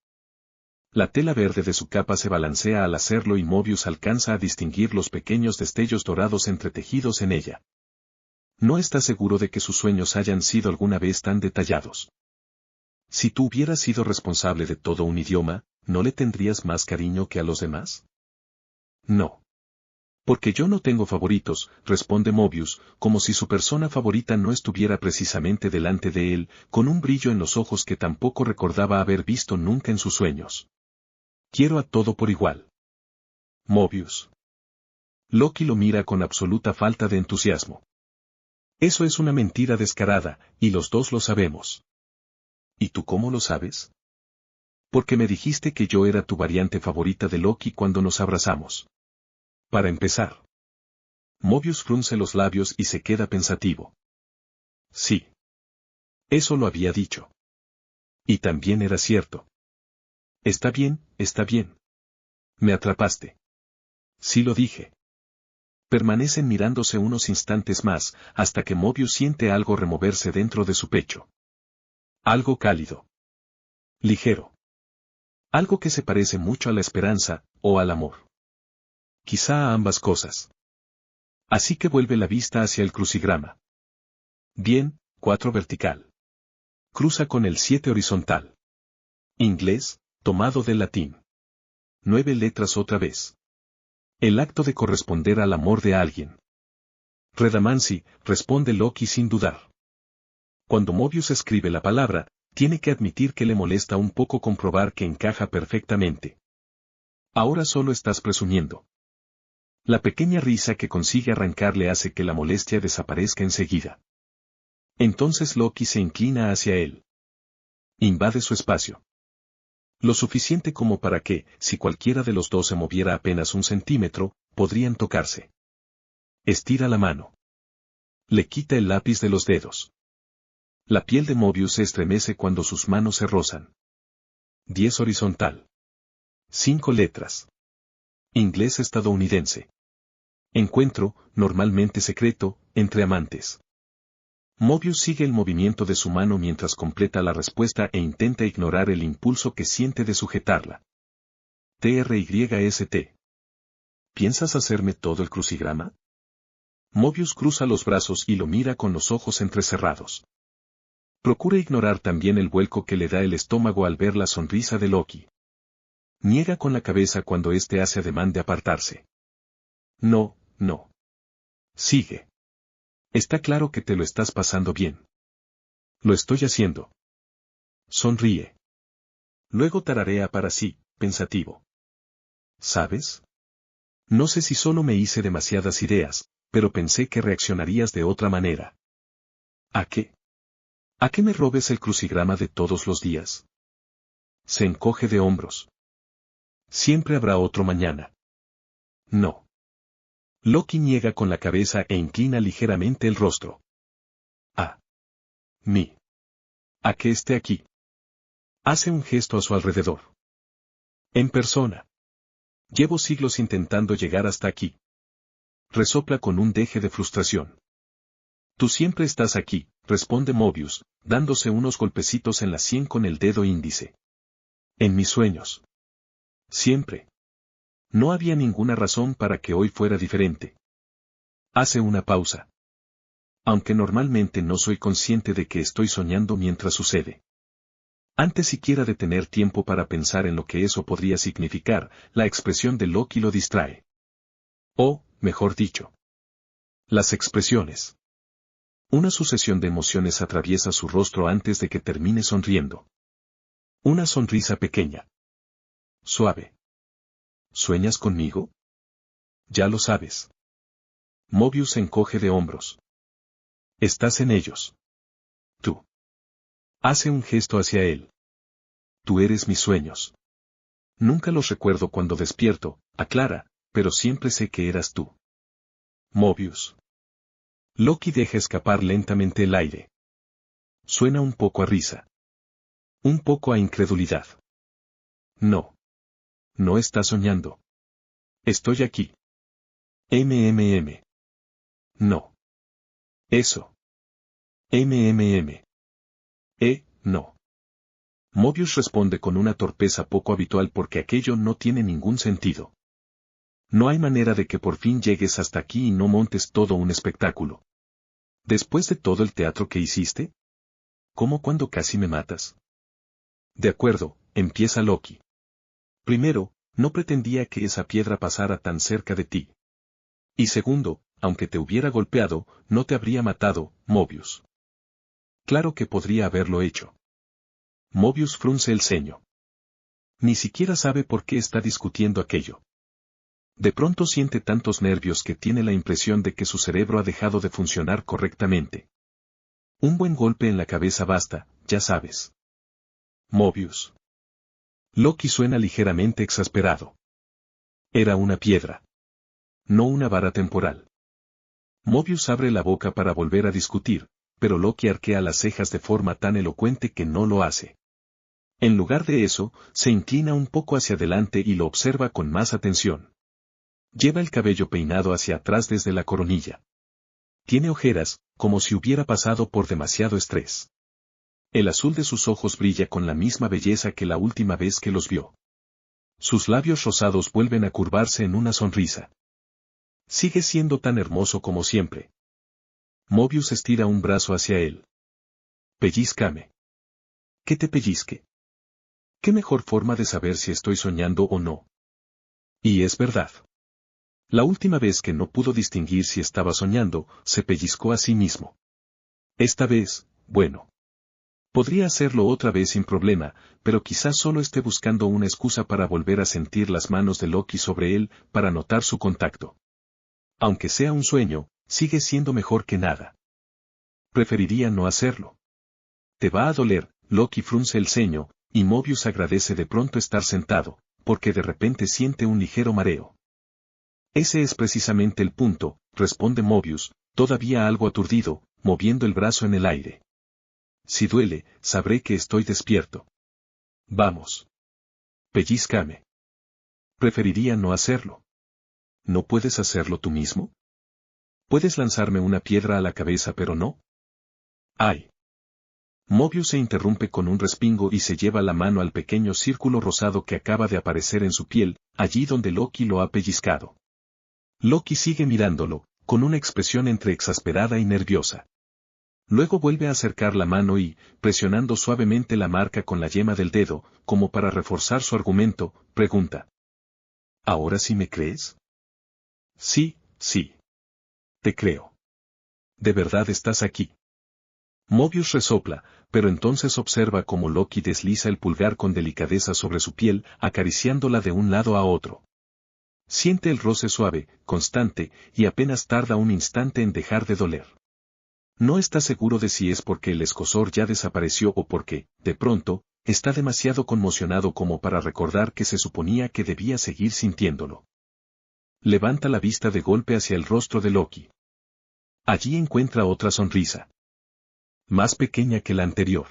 La tela verde de su capa se balancea al hacerlo y Mobius alcanza a distinguir los pequeños destellos dorados entretejidos en ella. No está seguro de que sus sueños hayan sido alguna vez tan detallados. Si tú hubieras sido responsable de todo un idioma, ¿no le tendrías más cariño que a los demás? No. Porque yo no tengo favoritos, responde Mobius, como si su persona favorita no estuviera precisamente delante de él, con un brillo en los ojos que tampoco recordaba haber visto nunca en sus sueños. Quiero a todo por igual. Mobius. Loki lo mira con absoluta falta de entusiasmo. Eso es una mentira descarada, y los dos lo sabemos. ¿Y tú cómo lo sabes? Porque me dijiste que yo era tu variante favorita de Loki cuando nos abrazamos. Para empezar. Mobius frunce los labios y se queda pensativo. Sí. Eso lo había dicho. Y también era cierto. Está bien, está bien. Me atrapaste. Sí lo dije. Permanecen mirándose unos instantes más, hasta que Mobius siente algo removerse dentro de su pecho. Algo cálido. Ligero. Algo que se parece mucho a la esperanza, o al amor. Quizá a ambas cosas. Así que vuelve la vista hacia el crucigrama. Bien, 4 vertical. Cruza con el 7 horizontal. Inglés, tomado del latín. 9 letras otra vez. El acto de corresponder al amor de alguien. Redamancy, responde Loki sin dudar. Cuando Mobius escribe la palabra, tiene que admitir que le molesta un poco comprobar que encaja perfectamente. Ahora solo estás presumiendo. La pequeña risa que consigue arrancarle hace que la molestia desaparezca enseguida. Entonces Loki se inclina hacia él. Invade su espacio. Lo suficiente como para que, si cualquiera de los dos se moviera apenas un centímetro, podrían tocarse. Estira la mano. Le quita el lápiz de los dedos. La piel de Mobius se estremece cuando sus manos se rozan. 10 horizontal. 5 letras. Inglés estadounidense. Encuentro, normalmente secreto, entre amantes. Mobius sigue el movimiento de su mano mientras completa la respuesta e intenta ignorar el impulso que siente de sujetarla. TRYST. ¿Piensas hacerme todo el crucigrama? Mobius cruza los brazos y lo mira con los ojos entrecerrados. Procura ignorar también el vuelco que le da el estómago al ver la sonrisa de Loki. Niega con la cabeza cuando éste hace ademán de apartarse. No, no. Sigue. Está claro que te lo estás pasando bien. Lo estoy haciendo. Sonríe. Luego tararea para sí, pensativo. ¿Sabes? No sé si solo me hice demasiadas ideas, pero pensé que reaccionarías de otra manera. ¿A qué? ¿A qué me robes el crucigrama de todos los días? Se encoge de hombros. Siempre habrá otro mañana. No. Loki niega con la cabeza e inclina ligeramente el rostro. Ah. Mí. A que esté aquí. Hace un gesto a su alrededor. En persona. Llevo siglos intentando llegar hasta aquí. Resopla con un deje de frustración. Tú siempre estás aquí, responde Mobius, dándose unos golpecitos en la sien con el dedo índice. En mis sueños. Siempre. No había ninguna razón para que hoy fuera diferente. Hace una pausa. Aunque normalmente no soy consciente de que estoy soñando mientras sucede. Antes siquiera de tener tiempo para pensar en lo que eso podría significar, la expresión de Loki lo distrae. O, mejor dicho, las expresiones. Una sucesión de emociones atraviesa su rostro antes de que termine sonriendo. Una sonrisa pequeña. Suave. ¿Sueñas conmigo? Ya lo sabes. Mobius se encoge de hombros. Estás en ellos. Tú. Hace un gesto hacia él. Tú eres mis sueños. Nunca los recuerdo cuando despierto, aclara, pero siempre sé que eras tú. Mobius. Loki deja escapar lentamente el aire. Suena un poco a risa. Un poco a incredulidad. No. No estás soñando. Estoy aquí. MMM. No. Eso. MMM. No. Mobius responde con una torpeza poco habitual porque aquello no tiene ningún sentido. No hay manera de que por fin llegues hasta aquí y no montes todo un espectáculo. Después de todo el teatro que hiciste, ¿cómo cuando casi me matas? De acuerdo, empieza Loki. Primero, no pretendía que esa piedra pasara tan cerca de ti. Y segundo, aunque te hubiera golpeado, no te habría matado, Mobius. Claro que podría haberlo hecho. Mobius frunce el ceño. Ni siquiera sabe por qué está discutiendo aquello. De pronto siente tantos nervios que tiene la impresión de que su cerebro ha dejado de funcionar correctamente. Un buen golpe en la cabeza basta, ya sabes. Mobius. Loki suena ligeramente exasperado. Era una piedra. No una vara temporal. Mobius abre la boca para volver a discutir, pero Loki arquea las cejas de forma tan elocuente que no lo hace. En lugar de eso, se inclina un poco hacia adelante y lo observa con más atención. Lleva el cabello peinado hacia atrás desde la coronilla. Tiene ojeras, como si hubiera pasado por demasiado estrés. El azul de sus ojos brilla con la misma belleza que la última vez que los vio. Sus labios rosados vuelven a curvarse en una sonrisa. Sigue siendo tan hermoso como siempre. Mobius estira un brazo hacia él. Pellízcame. ¿Qué te pellizque? ¿Qué mejor forma de saber si estoy soñando o no? Y es verdad. La última vez que no pudo distinguir si estaba soñando, se pellizcó a sí mismo. Esta vez, bueno. Podría hacerlo otra vez sin problema, pero quizás solo esté buscando una excusa para volver a sentir las manos de Loki sobre él, para notar su contacto. Aunque sea un sueño, sigue siendo mejor que nada. Preferiría no hacerlo. Te va a doler, Loki frunce el ceño, y Mobius agradece de pronto estar sentado, porque de repente siente un ligero mareo. Ese es precisamente el punto, responde Mobius, todavía algo aturdido, moviendo el brazo en el aire. Si duele, sabré que estoy despierto. Vamos. Pellízcame. Preferiría no hacerlo. ¿No puedes hacerlo tú mismo? Puedes lanzarme una piedra a la cabeza pero no. ¡Ay! Mobius se interrumpe con un respingo y se lleva la mano al pequeño círculo rosado que acaba de aparecer en su piel, allí donde Loki lo ha pellizcado. Loki sigue mirándolo, con una expresión entre exasperada y nerviosa. Luego vuelve a acercar la mano y, presionando suavemente la marca con la yema del dedo, como para reforzar su argumento, pregunta. ¿Ahora sí me crees? Sí, sí. Te creo. ¿De verdad estás aquí? Mobius resopla, pero entonces observa cómo Loki desliza el pulgar con delicadeza sobre su piel, acariciándola de un lado a otro. Siente el roce suave, constante, y apenas tarda un instante en dejar de doler. No está seguro de si es porque el escozor ya desapareció o porque, de pronto, está demasiado conmocionado como para recordar que se suponía que debía seguir sintiéndolo. Levanta la vista de golpe hacia el rostro de Loki. Allí encuentra otra sonrisa. Más pequeña que la anterior.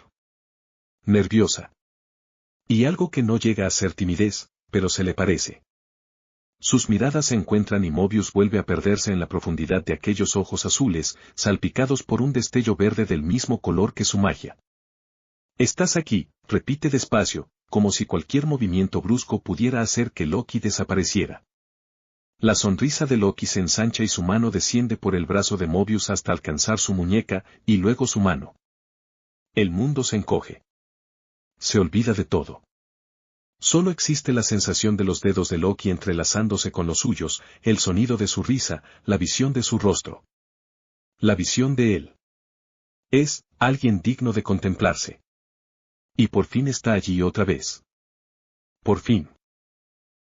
Nerviosa. Y algo que no llega a ser timidez, pero se le parece. Sus miradas se encuentran y Mobius vuelve a perderse en la profundidad de aquellos ojos azules, salpicados por un destello verde del mismo color que su magia. «Estás aquí», repite despacio, como si cualquier movimiento brusco pudiera hacer que Loki desapareciera. La sonrisa de Loki se ensancha y su mano desciende por el brazo de Mobius hasta alcanzar su muñeca, y luego su mano. El mundo se encoge. Se olvida de todo. Solo existe la sensación de los dedos de Loki entrelazándose con los suyos, el sonido de su risa, la visión de su rostro. La visión de él. Es alguien digno de contemplarse. Y por fin está allí otra vez. Por fin.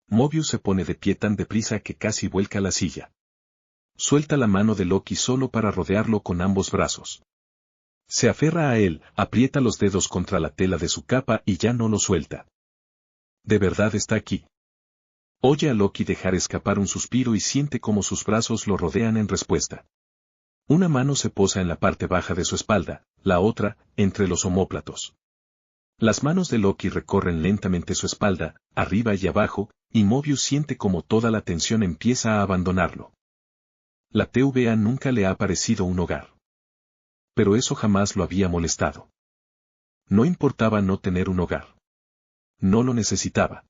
Mobius se pone de pie tan deprisa que casi vuelca la silla. Suelta la mano de Loki solo para rodearlo con ambos brazos. Se aferra a él, aprieta los dedos contra la tela de su capa y ya no lo suelta. De verdad está aquí. Oye a Loki dejar escapar un suspiro y siente como sus brazos lo rodean en respuesta. Una mano se posa en la parte baja de su espalda, la otra, entre los omóplatos. Las manos de Loki recorren lentamente su espalda, arriba y abajo, y Mobius siente como toda la tensión empieza a abandonarlo. La TVA nunca le ha parecido un hogar. Pero eso jamás lo había molestado. No importaba no tener un hogar. No lo necesitaba.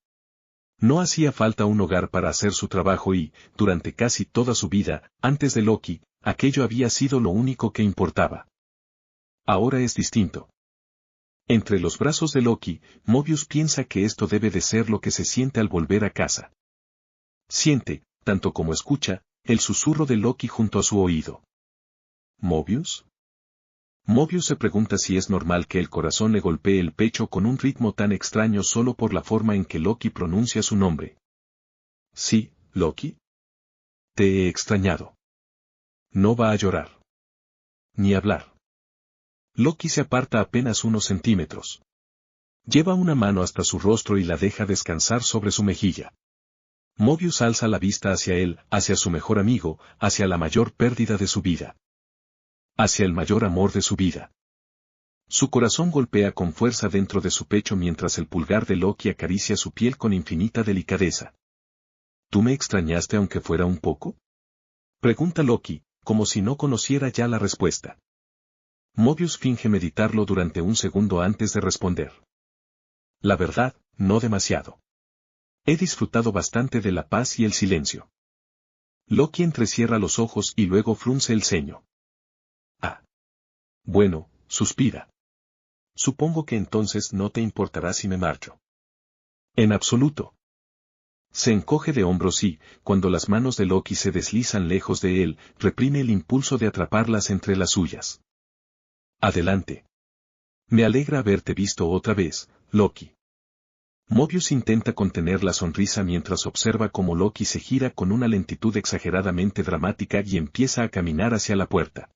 No hacía falta un hogar para hacer su trabajo y, durante casi toda su vida, antes de Loki, aquello había sido lo único que importaba. Ahora es distinto. Entre los brazos de Loki, Mobius piensa que esto debe de ser lo que se siente al volver a casa. Siente, tanto como escucha, el susurro de Loki junto a su oído. ¿Mobius? Mobius se pregunta si es normal que el corazón le golpee el pecho con un ritmo tan extraño solo por la forma en que Loki pronuncia su nombre. Sí, Loki. Te he extrañado. No va a llorar. Ni hablar. Loki se aparta apenas unos centímetros. Lleva una mano hasta su rostro y la deja descansar sobre su mejilla. Mobius alza la vista hacia él, hacia su mejor amigo, hacia la mayor pérdida de su vida. Hacia el mayor amor de su vida. Su corazón golpea con fuerza dentro de su pecho mientras el pulgar de Loki acaricia su piel con infinita delicadeza. ¿Tú me extrañaste aunque fuera un poco? Pregunta Loki, como si no conociera ya la respuesta. Mobius finge meditarlo durante un segundo antes de responder. La verdad, no demasiado. He disfrutado bastante de la paz y el silencio. Loki entrecierra los ojos y luego frunce el ceño. Ah. Bueno, suspira. Supongo que entonces no te importará si me marcho. En absoluto. Se encoge de hombros y, cuando las manos de Loki se deslizan lejos de él, reprime el impulso de atraparlas entre las suyas. Adelante. Me alegra haberte visto otra vez, Loki. Mobius intenta contener la sonrisa mientras observa cómo Loki se gira con una lentitud exageradamente dramática y empieza a caminar hacia la puerta.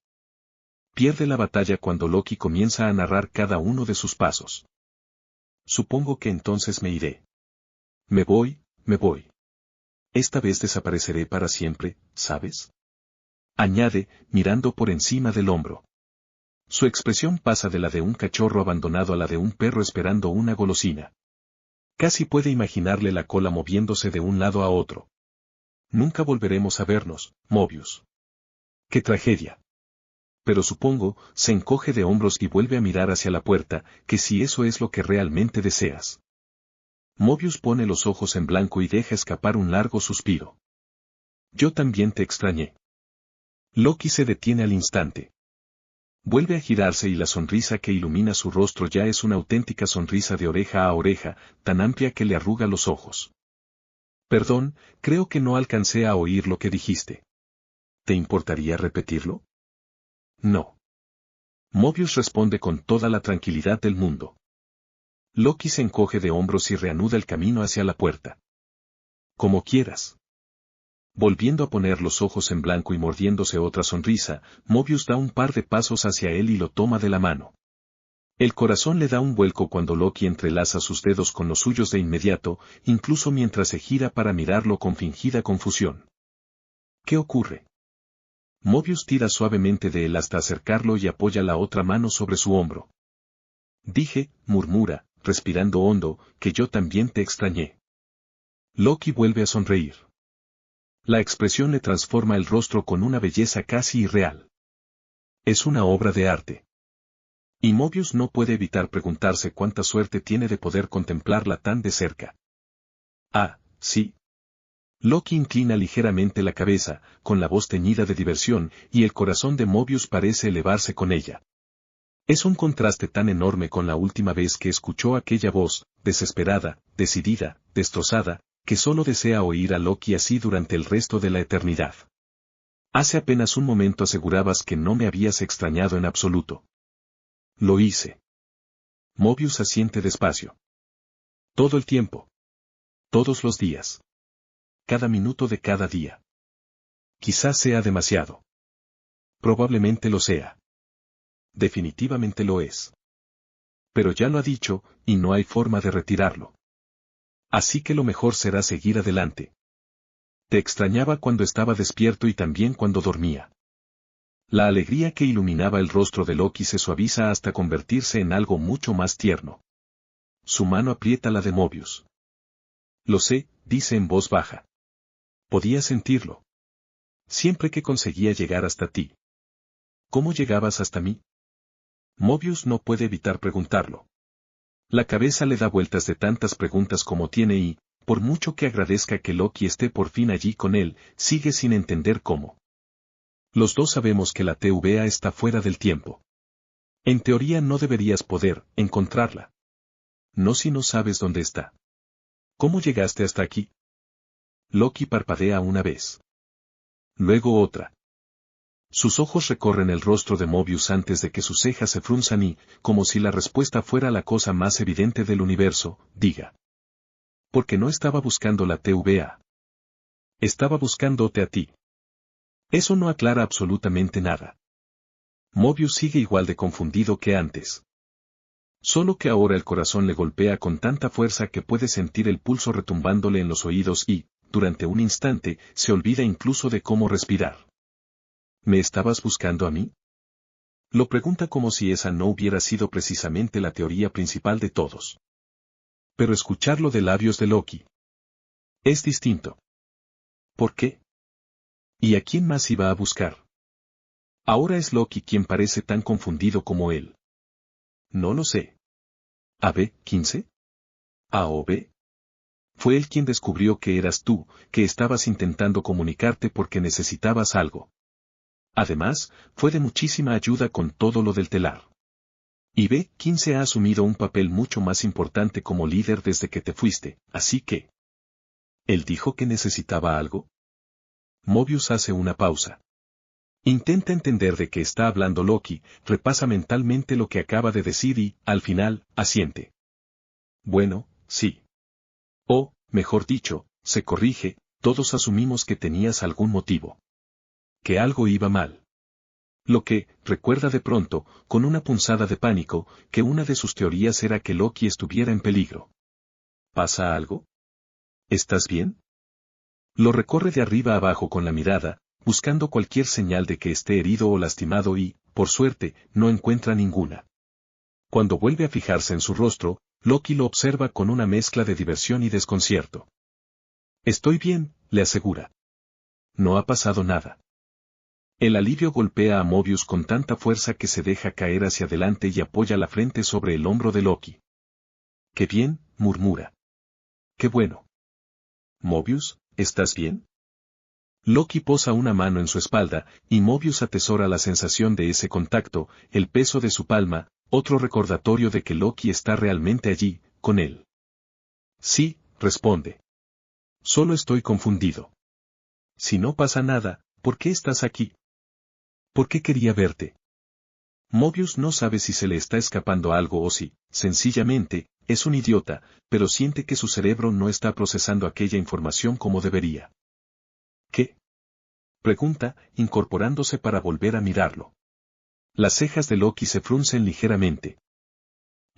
Pierde la batalla cuando Loki comienza a narrar cada uno de sus pasos. Supongo que entonces me iré. Me voy. Esta vez desapareceré para siempre, ¿sabes? Añade, mirando por encima del hombro. Su expresión pasa de la de un cachorro abandonado a la de un perro esperando una golosina. Casi puede imaginarle la cola moviéndose de un lado a otro. Nunca volveremos a vernos, Mobius. ¡Qué tragedia! Pero supongo, se encoge de hombros y vuelve a mirar hacia la puerta, que si eso es lo que realmente deseas. Mobius pone los ojos en blanco y deja escapar un largo suspiro. Yo también te extrañé. Loki se detiene al instante. Vuelve a girarse y la sonrisa que ilumina su rostro ya es una auténtica sonrisa de oreja a oreja, tan amplia que le arruga los ojos. Perdón, creo que no alcancé a oír lo que dijiste. ¿Te importaría repetirlo? No. Mobius responde con toda la tranquilidad del mundo. Loki se encoge de hombros y reanuda el camino hacia la puerta. Como quieras. Volviendo a poner los ojos en blanco y mordiéndose otra sonrisa, Mobius da un par de pasos hacia él y lo toma de la mano. El corazón le da un vuelco cuando Loki entrelaza sus dedos con los suyos de inmediato, incluso mientras se gira para mirarlo con fingida confusión. ¿Qué ocurre? Mobius tira suavemente de él hasta acercarlo y apoya la otra mano sobre su hombro. Dije, murmura, respirando hondo, que yo también te extrañé. Loki vuelve a sonreír. La expresión le transforma el rostro con una belleza casi irreal. Es una obra de arte. Y Mobius no puede evitar preguntarse cuánta suerte tiene de poder contemplarla tan de cerca. Ah, sí. Loki inclina ligeramente la cabeza, con la voz teñida de diversión, y el corazón de Mobius parece elevarse con ella. Es un contraste tan enorme con la última vez que escuchó aquella voz, desesperada, decidida, destrozada, que solo desea oír a Loki así durante el resto de la eternidad. Hace apenas un momento asegurabas que no me habías extrañado en absoluto. Lo hice. Mobius asiente despacio. Todo el tiempo. Todos los días. Cada minuto de cada día. Quizás sea demasiado. Probablemente lo sea. Definitivamente lo es. Pero ya lo ha dicho, y no hay forma de retirarlo. Así que lo mejor será seguir adelante. Te extrañaba cuando estaba despierto y también cuando dormía. La alegría que iluminaba el rostro de Loki se suaviza hasta convertirse en algo mucho más tierno. Su mano aprieta la de Mobius. Lo sé, dice en voz baja. Podía sentirlo. Siempre que conseguía llegar hasta ti. ¿Cómo llegabas hasta mí? Mobius no puede evitar preguntarlo. La cabeza le da vueltas de tantas preguntas como tiene y, por mucho que agradezca que Loki esté por fin allí con él, sigue sin entender cómo. Los dos sabemos que la TVA está fuera del tiempo. En teoría no deberías poder encontrarla. No si no sabes dónde está. ¿Cómo llegaste hasta aquí? Loki parpadea una vez. Luego otra. Sus ojos recorren el rostro de Mobius antes de que sus cejas se frunzan y, como si la respuesta fuera la cosa más evidente del universo, diga. Porque no estaba buscando la TVA. Estaba buscándote a ti. Eso no aclara absolutamente nada. Mobius sigue igual de confundido que antes. Solo que ahora el corazón le golpea con tanta fuerza que puede sentir el pulso retumbándole en los oídos y, durante un instante, se olvida incluso de cómo respirar. ¿Me estabas buscando a mí? Lo pregunta como si esa no hubiera sido precisamente la teoría principal de todos. Pero escucharlo de labios de Loki es distinto. ¿Por qué? ¿Y a quién más iba a buscar? Ahora es Loki quien parece tan confundido como él. No lo sé. ¿AB-15? ¿A o B? Fue él quien descubrió que eras tú, que estabas intentando comunicarte porque necesitabas algo. Además, fue de muchísima ayuda con todo lo del telar. Y B-15 ha asumido un papel mucho más importante como líder desde que te fuiste, así que... ¿Él dijo que necesitaba algo? Mobius hace una pausa. Intenta entender de qué está hablando Loki, repasa mentalmente lo que acaba de decir y, al final, asiente. Bueno, sí. O, mejor dicho, se corrige, todos asumimos que tenías algún motivo. Que algo iba mal. Lo que, recuerda de pronto, con una punzada de pánico, que una de sus teorías era que Loki estuviera en peligro. ¿Pasa algo? ¿Estás bien? Lo recorre de arriba abajo con la mirada, buscando cualquier señal de que esté herido o lastimado y, por suerte, no encuentra ninguna. Cuando vuelve a fijarse en su rostro, Loki lo observa con una mezcla de diversión y desconcierto. Estoy bien, le asegura. No ha pasado nada. El alivio golpea a Mobius con tanta fuerza que se deja caer hacia adelante y apoya la frente sobre el hombro de Loki. Qué bien, murmura. Qué bueno. Mobius, ¿estás bien? Loki posa una mano en su espalda, y Mobius atesora la sensación de ese contacto, el peso de su palma, otro recordatorio de que Loki está realmente allí, con él. Sí, responde. Solo estoy confundido. Si no pasa nada, ¿por qué estás aquí? ¿Por qué quería verte? Mobius no sabe si se le está escapando algo o si, sencillamente, es un idiota, pero siente que su cerebro no está procesando aquella información como debería. ¿Qué? Pregunta, incorporándose para volver a mirarlo. Las cejas de Loki se fruncen ligeramente.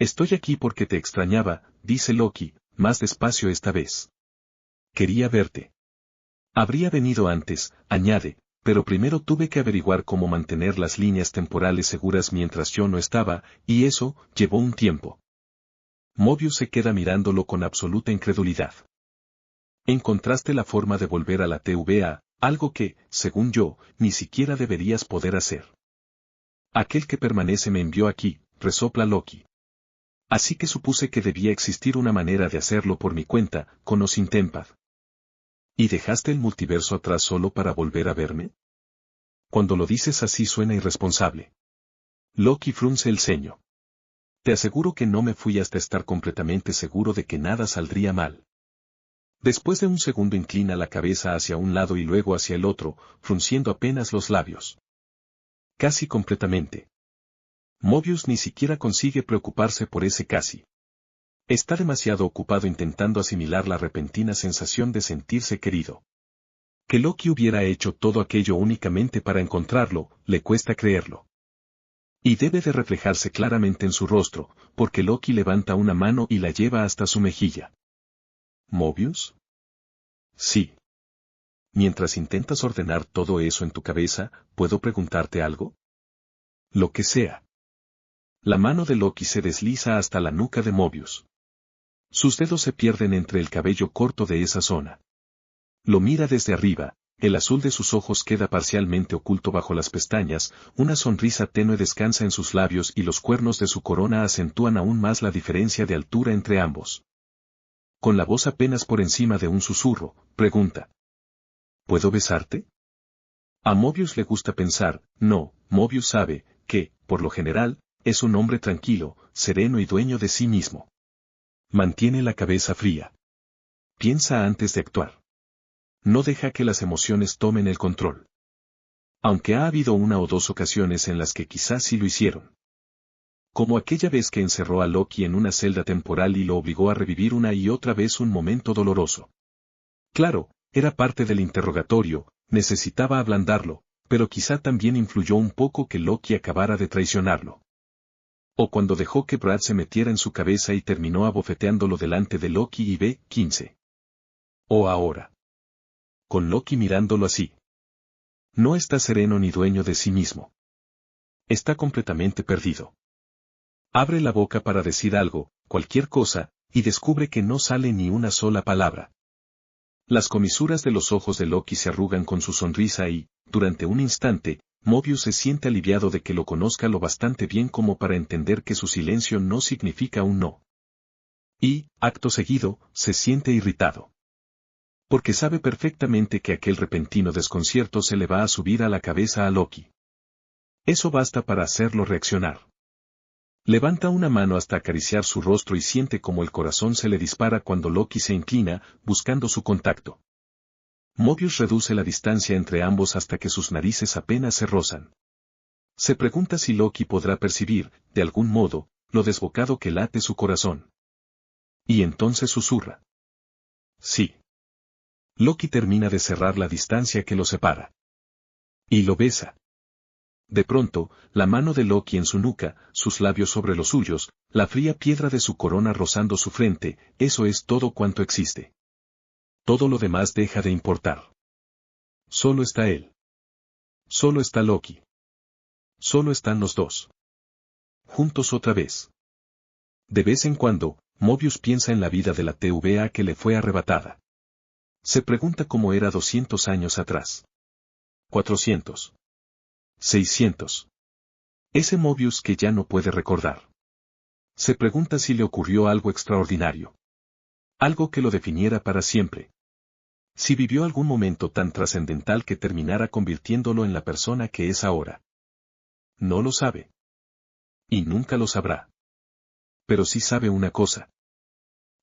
Estoy aquí porque te extrañaba, dice Loki, más despacio esta vez. Quería verte. Habría venido antes, añade, pero primero tuve que averiguar cómo mantener las líneas temporales seguras mientras yo no estaba, y eso llevó un tiempo. Mobius se queda mirándolo con absoluta incredulidad. Encontraste la forma de volver a la TVA, algo que, según yo, ni siquiera deberías poder hacer. Aquel que permanece me envió aquí, resopla Loki. Así que supuse que debía existir una manera de hacerlo por mi cuenta, con o sin Tempad. ¿Y dejaste el multiverso atrás solo para volver a verme? Cuando lo dices así suena irresponsable. Loki frunce el ceño. Te aseguro que no me fui hasta estar completamente seguro de que nada saldría mal. Después de un segundo inclina la cabeza hacia un lado y luego hacia el otro, frunciendo apenas los labios. Casi completamente. Mobius ni siquiera consigue preocuparse por ese casi. Está demasiado ocupado intentando asimilar la repentina sensación de sentirse querido. Que Loki hubiera hecho todo aquello únicamente para encontrarlo, le cuesta creerlo. Y debe de reflejarse claramente en su rostro, porque Loki levanta una mano y la lleva hasta su mejilla. ¿Mobius? Sí. Mientras intentas ordenar todo eso en tu cabeza, ¿puedo preguntarte algo? Lo que sea. La mano de Loki se desliza hasta la nuca de Mobius. Sus dedos se pierden entre el cabello corto de esa zona. Lo mira desde arriba, el azul de sus ojos queda parcialmente oculto bajo las pestañas, una sonrisa tenue descansa en sus labios y los cuernos de su corona acentúan aún más la diferencia de altura entre ambos. Con la voz apenas por encima de un susurro, pregunta. ¿Puedo besarte? A Mobius le gusta pensar, no, Mobius sabe, que, por lo general, es un hombre tranquilo, sereno y dueño de sí mismo. Mantiene la cabeza fría. Piensa antes de actuar. No deja que las emociones tomen el control. Aunque ha habido una o dos ocasiones en las que quizás sí lo hicieron. Como aquella vez que encerró a Loki en una celda temporal y lo obligó a revivir una y otra vez un momento doloroso. Claro, era parte del interrogatorio, necesitaba ablandarlo, pero quizá también influyó un poco que Loki acabara de traicionarlo. O cuando dejó que Brad se metiera en su cabeza y terminó abofeteándolo delante de Loki y B-15. O ahora. Con Loki mirándolo así. No está sereno ni dueño de sí mismo. Está completamente perdido. Abre la boca para decir algo, cualquier cosa, y descubre que no sale ni una sola palabra. Las comisuras de los ojos de Loki se arrugan con su sonrisa y, durante un instante, Mobius se siente aliviado de que lo conozca lo bastante bien como para entender que su silencio no significa un no. Y, acto seguido, se siente irritado. Porque sabe perfectamente que aquel repentino desconcierto se le va a subir a la cabeza a Loki. Eso basta para hacerlo reaccionar. Levanta una mano hasta acariciar su rostro y siente como el corazón se le dispara cuando Loki se inclina, buscando su contacto. Mobius reduce la distancia entre ambos hasta que sus narices apenas se rozan. Se pregunta si Loki podrá percibir, de algún modo, lo desbocado que late su corazón. Y entonces susurra. Sí. Loki termina de cerrar la distancia que lo separa. Y lo besa. De pronto, la mano de Loki en su nuca, sus labios sobre los suyos, la fría piedra de su corona rozando su frente, eso es todo cuanto existe. Todo lo demás deja de importar. Solo está él. Solo está Loki. Solo están los dos. Juntos otra vez. De vez en cuando, Mobius piensa en la vida de la TVA que le fue arrebatada. Se pregunta cómo era 200 años atrás. 400. 600. Ese Mobius que ya no puede recordar. Se pregunta si le ocurrió algo extraordinario. Algo que lo definiera para siempre. Si vivió algún momento tan trascendental que terminara convirtiéndolo en la persona que es ahora. No lo sabe. Y nunca lo sabrá. Pero sí sabe una cosa.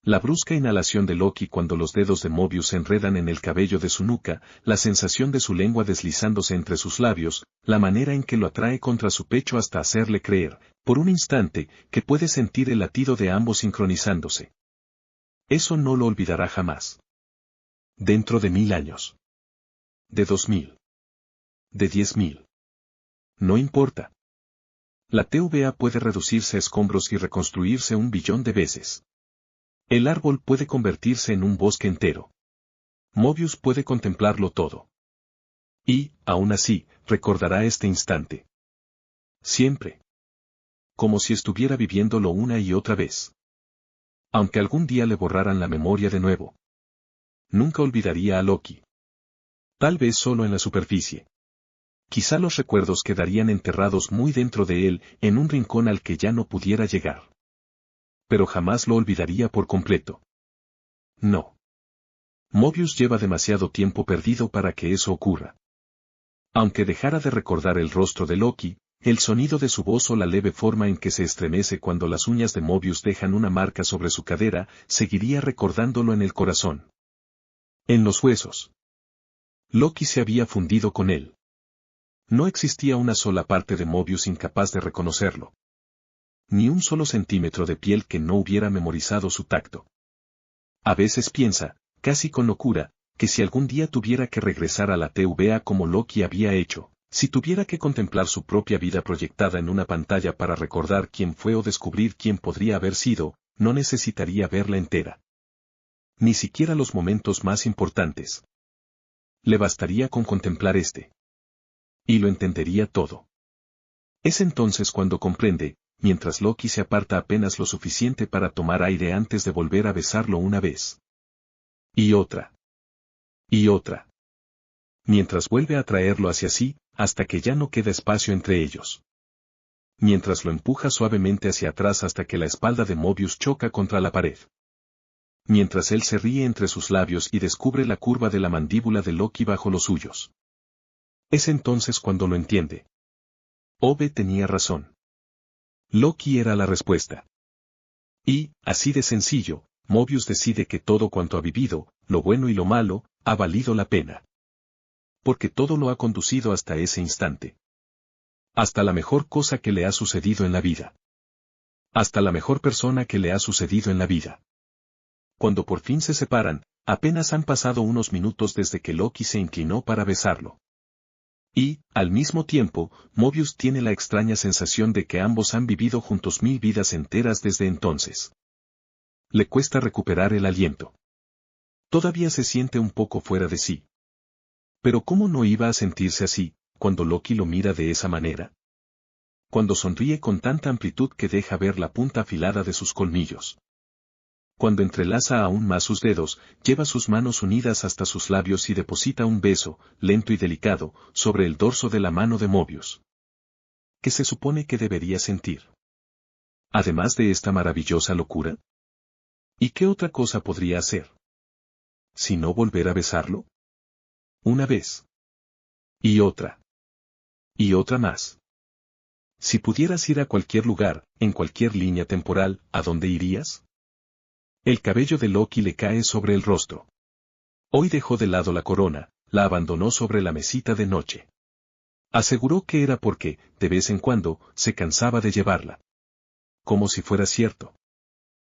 La brusca inhalación de Loki cuando los dedos de Mobius se enredan en el cabello de su nuca, la sensación de su lengua deslizándose entre sus labios, la manera en que lo atrae contra su pecho hasta hacerle creer, por un instante, que puede sentir el latido de ambos sincronizándose. Eso no lo olvidará jamás. Dentro de 1000 años. De 2000. De 10.000. No importa. La TVA puede reducirse a escombros y reconstruirse 1 billón de veces. El árbol puede convertirse en un bosque entero. Mobius puede contemplarlo todo. Y, aún así, recordará este instante. Siempre. Como si estuviera viviéndolo una y otra vez. Aunque algún día le borraran la memoria de nuevo. Nunca olvidaría a Loki. Tal vez solo en la superficie. Quizá los recuerdos quedarían enterrados muy dentro de él, en un rincón al que ya no pudiera llegar. Pero jamás lo olvidaría por completo. No. Mobius lleva demasiado tiempo perdido para que eso ocurra. Aunque dejara de recordar el rostro de Loki, el sonido de su voz o la leve forma en que se estremece cuando las uñas de Mobius dejan una marca sobre su cadera, seguiría recordándolo en el corazón. En los huesos. Loki se había fundido con él. No existía una sola parte de Mobius incapaz de reconocerlo. Ni un solo centímetro de piel que no hubiera memorizado su tacto. A veces piensa, casi con locura, que si algún día tuviera que regresar a la TVA como Loki había hecho, si tuviera que contemplar su propia vida proyectada en una pantalla para recordar quién fue o descubrir quién podría haber sido, no necesitaría verla entera. Ni siquiera los momentos más importantes. Le bastaría con contemplar este. Y lo entendería todo. Es entonces cuando comprende, mientras Loki se aparta apenas lo suficiente para tomar aire antes de volver a besarlo una vez. Y otra. Y otra. Mientras vuelve a traerlo hacia sí, hasta que ya no queda espacio entre ellos. Mientras lo empuja suavemente hacia atrás hasta que la espalda de Mobius choca contra la pared. Mientras él se ríe entre sus labios y descubre la curva de la mandíbula de Loki bajo los suyos. Es entonces cuando lo entiende. Ove tenía razón. Loki era la respuesta. Y, así de sencillo, Mobius decide que todo cuanto ha vivido, lo bueno y lo malo, ha valido la pena. Porque todo lo ha conducido hasta ese instante. Hasta la mejor cosa que le ha sucedido en la vida. Hasta la mejor persona que le ha sucedido en la vida. Cuando por fin se separan, apenas han pasado unos minutos desde que Loki se inclinó para besarlo. Y, al mismo tiempo, Mobius tiene la extraña sensación de que ambos han vivido juntos 1000 vidas enteras desde entonces. Le cuesta recuperar el aliento. Todavía se siente un poco fuera de sí. Pero ¿cómo no iba a sentirse así, cuando Loki lo mira de esa manera? Cuando sonríe con tanta amplitud que deja ver la punta afilada de sus colmillos. Cuando entrelaza aún más sus dedos, lleva sus manos unidas hasta sus labios y deposita un beso, lento y delicado, sobre el dorso de la mano de Mobius. ¿Qué se supone que debería sentir? Además de esta maravillosa locura. ¿Y qué otra cosa podría hacer? ¿Si no volver a besarlo? Una vez. Y otra. Y otra más. Si pudieras ir a cualquier lugar, en cualquier línea temporal, ¿a dónde irías? El cabello de Loki le cae sobre el rostro. Hoy dejó de lado la corona, la abandonó sobre la mesita de noche. Aseguró que era porque, de vez en cuando, se cansaba de llevarla. Como si fuera cierto.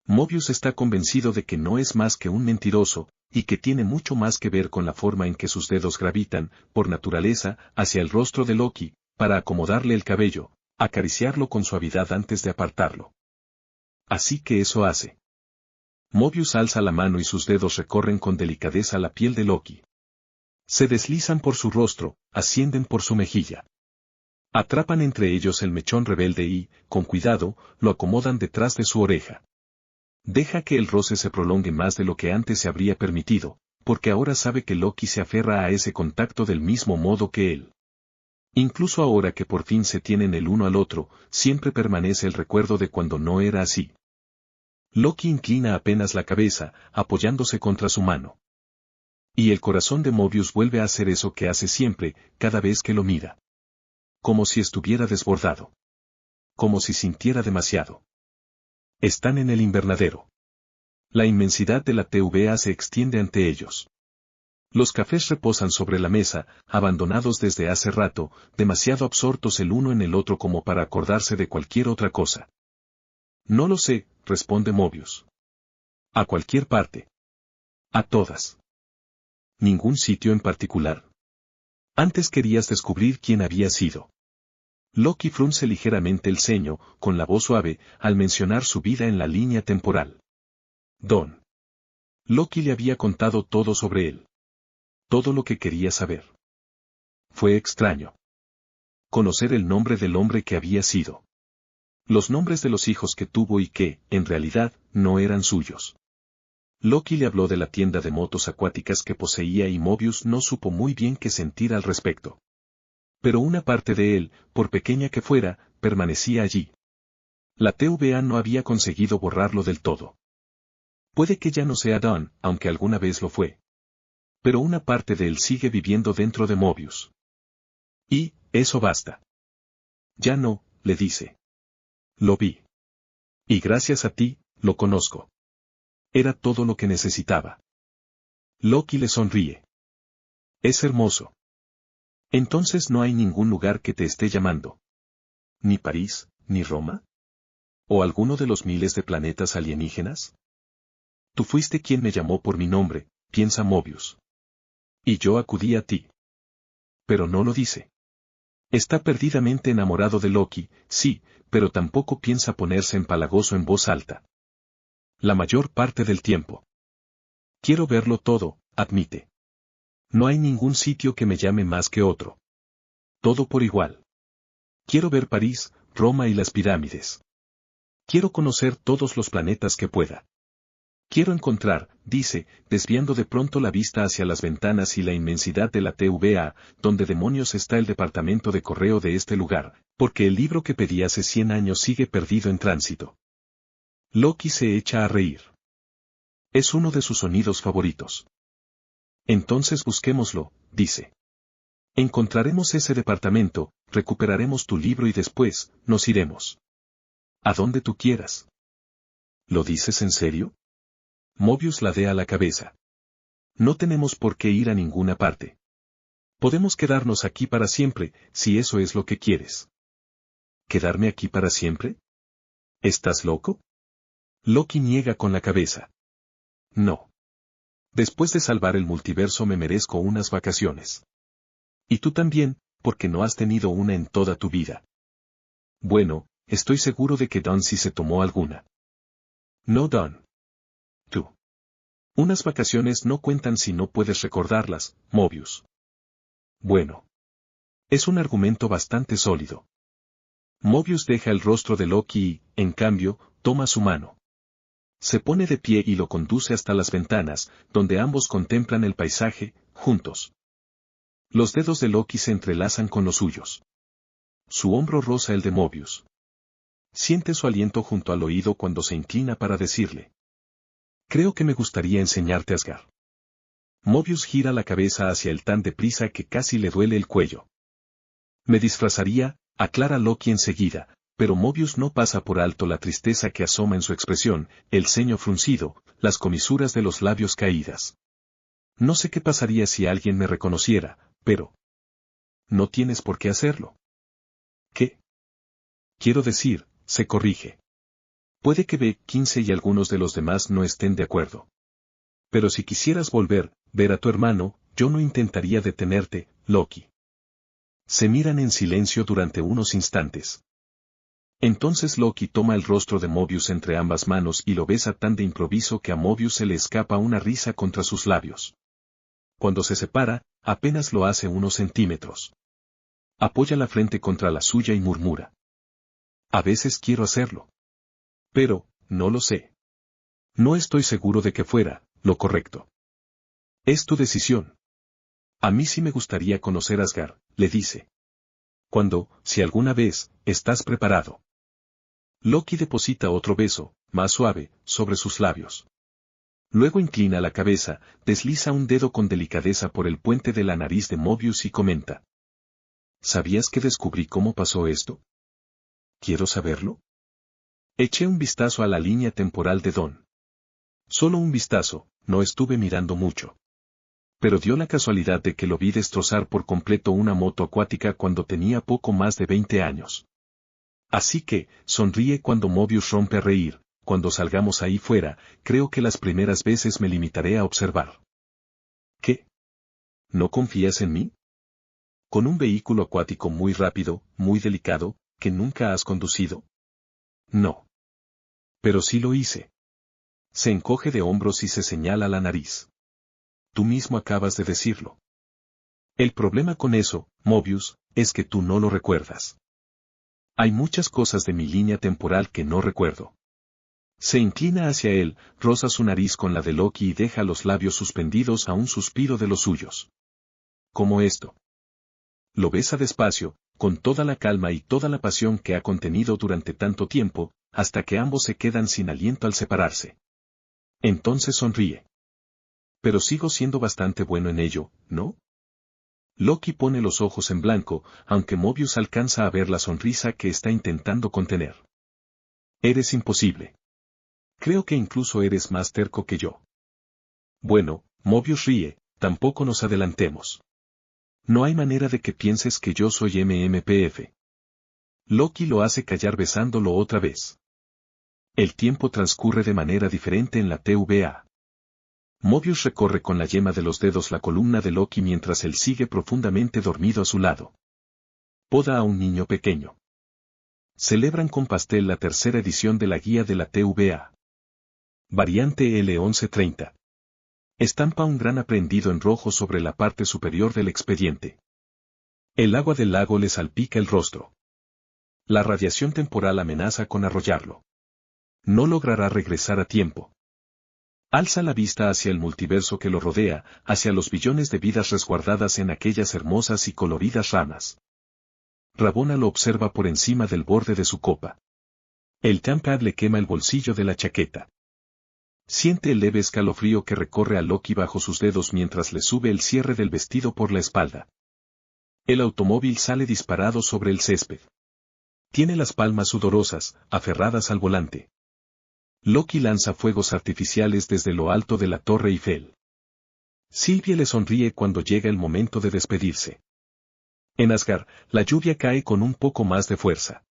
Mobius está convencido de que no es más que un mentiroso, y que tiene mucho más que ver con la forma en que sus dedos gravitan, por naturaleza, hacia el rostro de Loki, para acomodarle el cabello, acariciarlo con suavidad antes de apartarlo. Así que eso hace. Mobius alza la mano y sus dedos recorren con delicadeza la piel de Loki. Se deslizan por su rostro, ascienden por su mejilla. Atrapan entre ellos el mechón rebelde y, con cuidado, lo acomodan detrás de su oreja. Deja que el roce se prolongue más de lo que antes se habría permitido, porque ahora sabe que Loki se aferra a ese contacto del mismo modo que él. Incluso ahora que por fin se tienen el uno al otro, siempre permanece el recuerdo de cuando no era así. Loki inclina apenas la cabeza, apoyándose contra su mano. Y el corazón de Mobius vuelve a hacer eso que hace siempre, cada vez que lo mira. Como si estuviera desbordado. Como si sintiera demasiado. Están en el invernadero. La inmensidad de la TVA se extiende ante ellos. Los cafés reposan sobre la mesa, abandonados desde hace rato, demasiado absortos el uno en el otro como para acordarse de cualquier otra cosa. No lo sé, responde Mobius. A cualquier parte. A todas. ¿Ningún sitio en particular? Antes querías descubrir quién había sido. Loki frunce ligeramente el ceño, con la voz suave, al mencionar su vida en la línea temporal. Don. Loki le había contado todo sobre él. Todo lo que quería saber. Fue extraño. Conocer el nombre del hombre que había sido. Los nombres de los hijos que tuvo y que, en realidad, no eran suyos. Loki le habló de la tienda de motos acuáticas que poseía y Mobius no supo muy bien qué sentir al respecto. Pero una parte de él, por pequeña que fuera, permanecía allí. La TVA no había conseguido borrarlo del todo. Puede que ya no sea Don, aunque alguna vez lo fue. Pero una parte de él sigue viviendo dentro de Mobius. Y, eso basta. Ya no, le dice. Lo vi. Y gracias a ti, lo conozco. Era todo lo que necesitaba. Loki le sonríe. Es hermoso. Entonces no hay ningún lugar que te esté llamando. ¿Ni París, ni Roma? ¿O alguno de los miles de planetas alienígenas? Tú fuiste quien me llamó por mi nombre, piensa Mobius. Y yo acudí a ti. Pero no lo dice. Está perdidamente enamorado de Loki, sí, pero tampoco piensa ponerse empalagoso en voz alta. La mayor parte del tiempo. Quiero verlo todo, admite. No hay ningún sitio que me llame más que otro. Todo por igual. Quiero ver París, Roma y las pirámides. Quiero conocer todos los planetas que pueda. Quiero encontrar, dice, desviando de pronto la vista hacia las ventanas y la inmensidad de la TVA, donde demonios está el departamento de correo de este lugar, porque el libro que pedí hace 100 años sigue perdido en tránsito. Loki se echa a reír. Es uno de sus sonidos favoritos. Entonces busquémoslo, dice. Encontraremos ese departamento, recuperaremos tu libro y después, nos iremos. A donde tú quieras. ¿Lo dices en serio? Mobius ladea la cabeza. No tenemos por qué ir a ninguna parte. Podemos quedarnos aquí para siempre, si eso es lo que quieres. ¿Quedarme aquí para siempre? ¿Estás loco? Loki niega con la cabeza. No. Después de salvar el multiverso me merezco unas vacaciones. Y tú también, porque no has tenido una en toda tu vida. Bueno, estoy seguro de que Don sí se tomó alguna. No, Don. Tú. Unas vacaciones no cuentan si no puedes recordarlas, Mobius. Bueno. Es un argumento bastante sólido. Mobius deja el rostro de Loki y, en cambio, toma su mano. Se pone de pie y lo conduce hasta las ventanas, donde ambos contemplan el paisaje, juntos. Los dedos de Loki se entrelazan con los suyos. Su hombro roza el de Mobius. Siente su aliento junto al oído cuando se inclina para decirle. Creo que me gustaría enseñarte Asgard. Mobius gira la cabeza hacia él tan deprisa que casi le duele el cuello. Me disfrazaría, aclara Loki enseguida, pero Mobius no pasa por alto la tristeza que asoma en su expresión, el ceño fruncido, las comisuras de los labios caídas. No sé qué pasaría si alguien me reconociera, pero... No tienes por qué hacerlo. ¿Qué? Quiero decir, se corrige. Puede que B15 y algunos de los demás no estén de acuerdo. Pero si quisieras volver, ver a tu hermano, yo no intentaría detenerte, Loki. Se miran en silencio durante unos instantes. Entonces Loki toma el rostro de Mobius entre ambas manos y lo besa tan de improviso que a Mobius se le escapa una risa contra sus labios. Cuando se separa, apenas lo hace unos centímetros. Apoya la frente contra la suya y murmura. A veces quiero hacerlo. Pero, no lo sé. No estoy seguro de que fuera lo correcto. Es tu decisión. A mí sí me gustaría conocer Asgard, le dice. Cuando, si alguna vez, estás preparado. Loki deposita otro beso, más suave, sobre sus labios. Luego inclina la cabeza, desliza un dedo con delicadeza por el puente de la nariz de Mobius y comenta. ¿Sabías que descubrí cómo pasó esto? ¿Quiero saberlo? Eché un vistazo a la línea temporal de Don. Solo un vistazo, no estuve mirando mucho. Pero dio la casualidad de que lo vi destrozar por completo una moto acuática cuando tenía poco más de 20 años. Así que, sonríe cuando Mobius rompe a reír, cuando salgamos ahí fuera, creo que las primeras veces me limitaré a observar. ¿Qué? ¿No confías en mí? ¿Con un vehículo acuático muy rápido, muy delicado, que nunca has conducido? No. Pero sí lo hice. Se encoge de hombros y se señala la nariz. Tú mismo acabas de decirlo. El problema con eso, Mobius, es que tú no lo recuerdas. Hay muchas cosas de mi línea temporal que no recuerdo. Se inclina hacia él, roza su nariz con la de Loki y deja los labios suspendidos a un suspiro de los suyos. Como esto. Lo besa despacio, con toda la calma y toda la pasión que ha contenido durante tanto tiempo, hasta que ambos se quedan sin aliento al separarse. Entonces sonríe. Pero sigo siendo bastante bueno en ello, ¿no? Loki pone los ojos en blanco, aunque Mobius alcanza a ver la sonrisa que está intentando contener. Eres imposible. Creo que incluso eres más terco que yo. Bueno, Mobius ríe, tampoco nos adelantemos. No hay manera de que pienses que yo soy MMPF. Loki lo hace callar besándolo otra vez. El tiempo transcurre de manera diferente en la TVA. Mobius recorre con la yema de los dedos la columna de Loki mientras él sigue profundamente dormido a su lado. Poda a un niño pequeño. Celebran con pastel la tercera edición de la guía de la TVA. Variante L1130. Estampa un gran prendido en rojo sobre la parte superior del expediente. El agua del lago le salpica el rostro. La radiación temporal amenaza con arrollarlo. No logrará regresar a tiempo. Alza la vista hacia el multiverso que lo rodea, hacia los billones de vidas resguardadas en aquellas hermosas y coloridas ramas. Rabona lo observa por encima del borde de su copa. El Tampad le quema el bolsillo de la chaqueta. Siente el leve escalofrío que recorre a Loki bajo sus dedos mientras le sube el cierre del vestido por la espalda. El automóvil sale disparado sobre el césped. Tiene las palmas sudorosas, aferradas al volante. Loki lanza fuegos artificiales desde lo alto de la Torre Eiffel. Sylvie le sonríe cuando llega el momento de despedirse. En Asgard, la lluvia cae con un poco más de fuerza.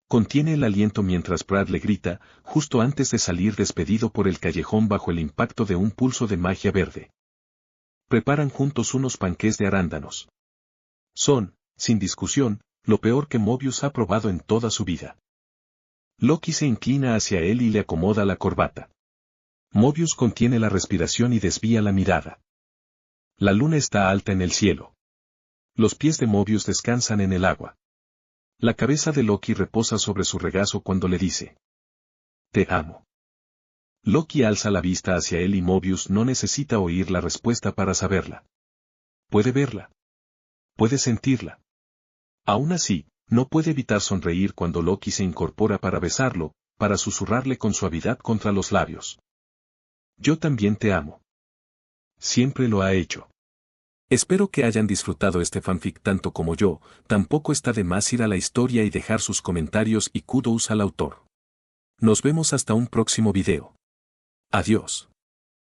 Contiene el aliento mientras Brad le grita, justo antes de salir despedido por el callejón bajo el impacto de un pulso de magia verde. Preparan juntos unos panqués de arándanos. Son, sin discusión, lo peor que Mobius ha probado en toda su vida. Loki se inclina hacia él y le acomoda la corbata. Mobius contiene la respiración y desvía la mirada. La luna está alta en el cielo. Los pies de Mobius descansan en el agua. La cabeza de Loki reposa sobre su regazo cuando le dice: Te amo. Loki alza la vista hacia él y Mobius no necesita oír la respuesta para saberla. Puede verla. Puede sentirla. Aún así, no puede evitar sonreír cuando Loki se incorpora para besarlo, para susurrarle con suavidad contra los labios. Yo también te amo. Siempre lo ha hecho. Espero que hayan disfrutado este fanfic tanto como yo, tampoco está de más ir a la historia y dejar sus comentarios y kudos al autor. Nos vemos hasta un próximo video. Adiós.